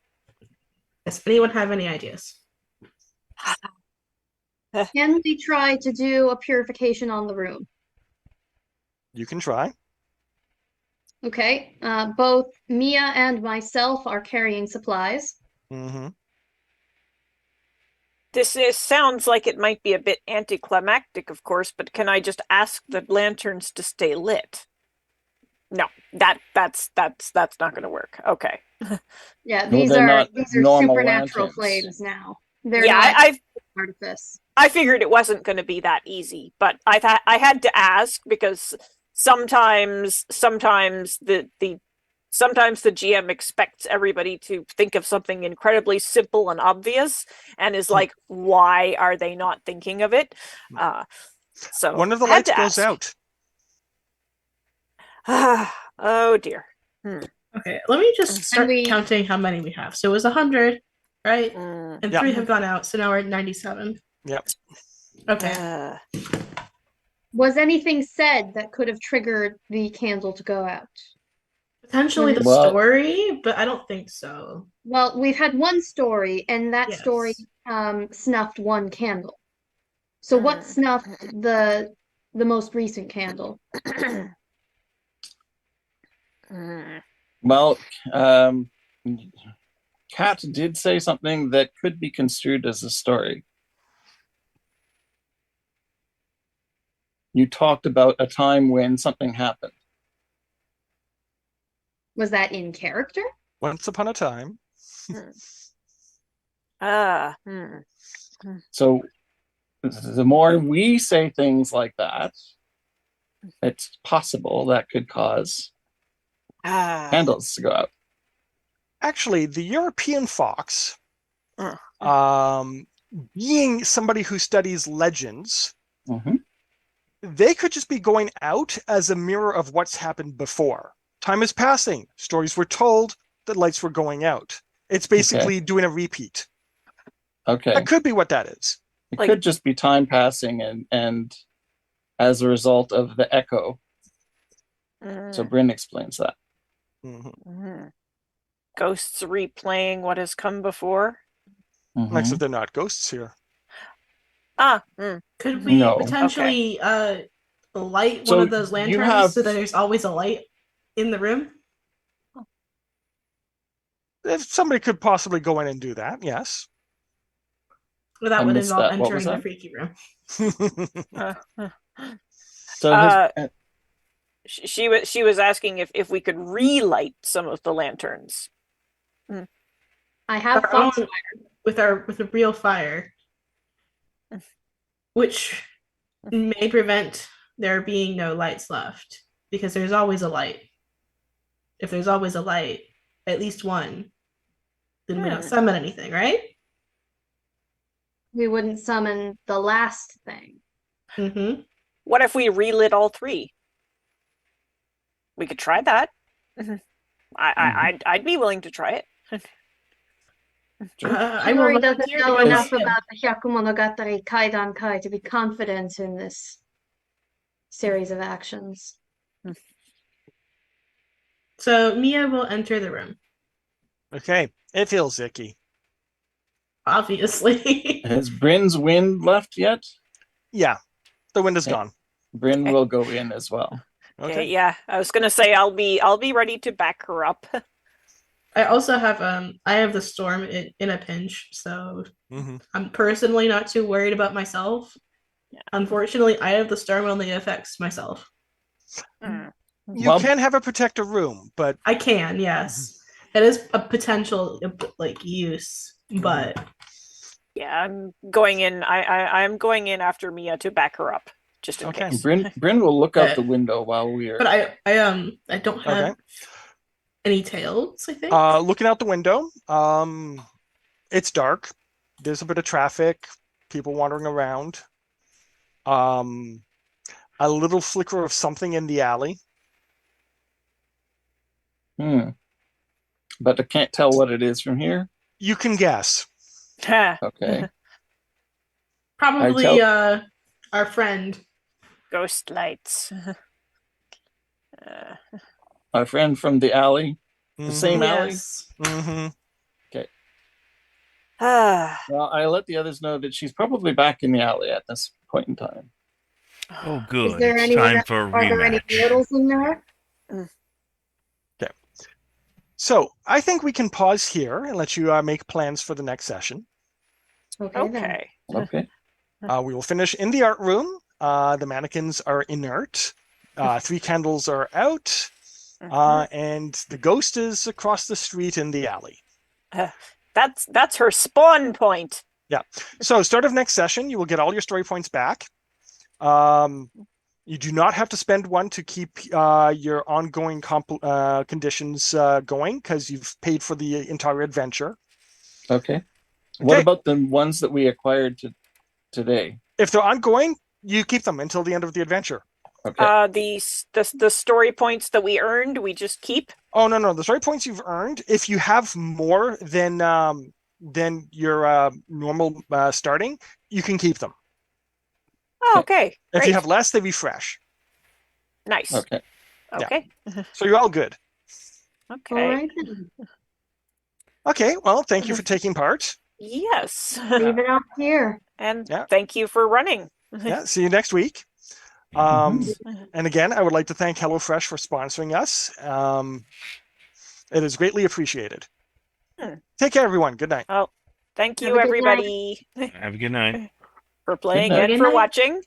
Does anyone have any ideas? Can we try to do a purification on the room? You can try. Okay. Both Mia and myself are carrying supplies. Mm-hmm. This sounds like it might be a bit anticlimactic, of course, but can I just ask the lanterns to stay lit? No, that's not going to work. Okay. Yeah, No, these they're are not normal supernatural lanterns. flames now. They're Yeah, not artifice. I figured it wasn't going to be that easy, but I thought I had to ask because sometimes the GM expects everybody to think of something incredibly simple and obvious, and is like, why are they not thinking of it? So One of the I had lights to goes ask. out. Oh dear. Okay, let me just start we- counting how many we have. So it was 100, right? And Yeah. 3 have gone out, so now we're at 97. Yep. Okay. Was anything said that could have triggered the candle to go out? Potentially the Well- story, but I don't think so. Well, we've had one story, and that Yes. story snuffed one candle. So what snuffed the most recent candle? Well, Kat did say something that could be construed as a story. You talked about a time when something happened. Was that in character? Once upon a time. So the more we say things like that, it's possible that could cause candles to go out. Actually, the European fox, Uh. being somebody who studies legends, Mhm. they could just be going out as a mirror of what's happened before. Time is passing. Stories were told. The lights were going out. It's basically doing a repeat. Okay. That could be what that is. It Like- could just be time passing and as a result of the echo. So Bryn explains that. Mhm. Ghosts replaying what has come before. Mhm. Except they're not ghosts here. Could we No. potentially light So one of those you lanterns have- so that there's always a light in the room? If somebody could possibly go in and do that, yes. Or that I would missed involve that. What was entering the that? freaky room. So She was asking if we could relight some of the lanterns. I have Our thoughts. own- with a real fire. Which may prevent there being no lights left because there's always a light. If there's always a light, at least one, then we don't summon anything, right? We wouldn't summon the last thing. Mm-hmm. What if we relit all three? We could try that. I'd be willing to try it. I will Shiori doesn't volunteer to know go enough with you. about the Hyakumonogatari Kaidan Kai to be confident in this series of actions. So Mia will enter the room, Okay, it feels icky. obviously. Has Bryn's wind left yet? Yeah, the wind is Okay. gone. Bryn will go in as well. Okay, yeah. I was gonna say I'll be ready to back her up. I also have I have the storm in a pinch, so I'm personally not too worried about myself. Yeah. Unfortunately, I have the storm only affects myself. You can have a protector room, but I can, yes. It is a potential like use, but Yeah, I'm going in. I'm going in after Mia to back her up, just in Okay. case. Bryn will look out the window while we are. but I don't have Okay. any tails, I think. Looking out the window, it's dark. There's a bit of traffic, people wandering around. A little flicker of something in the alley. But I can't tell what it is from here. You can guess. Okay. Probably our friend. Ghost lights. Our friend from the alley. The same alley? Yes. Okay. Ah. Well, I let the others know that she's probably back in the alley at this point in time. Oh, Is good. there It's any? time for a Are there any rematch. mortals in there? So I think we can pause here and let you make plans for the next session. Okay. Then. Okay. Okay. We will finish in the art room. The mannequins are inert. 3 candles are out. And the ghost is across the street in the alley. That's her spawn point. Yeah. So start of next session, you will get all your story points back. You do not have to spend one to keep your ongoing conditions going because you've paid for the entire adventure. Okay. What about the ones that we acquired today? If they're ongoing, you keep them until the end of the adventure. Okay. The story points that we earned, we just keep. Oh no, the story points you've earned. If you have more than your normal starting, you can keep them. Oh, okay. If Great. you have less, they refresh. Nice. Okay. Okay. So you're all good. Okay. All right. Then. Okay. Well, thank you for taking part. Yes. Leave it up here. And thank you for running. Yeah. See you next week. And again, I would like to thank HelloFresh for sponsoring us. It is greatly appreciated. Take care, everyone. Good night. Oh, thank you, Have a good everybody, Have a good night. for playing night. and for watching.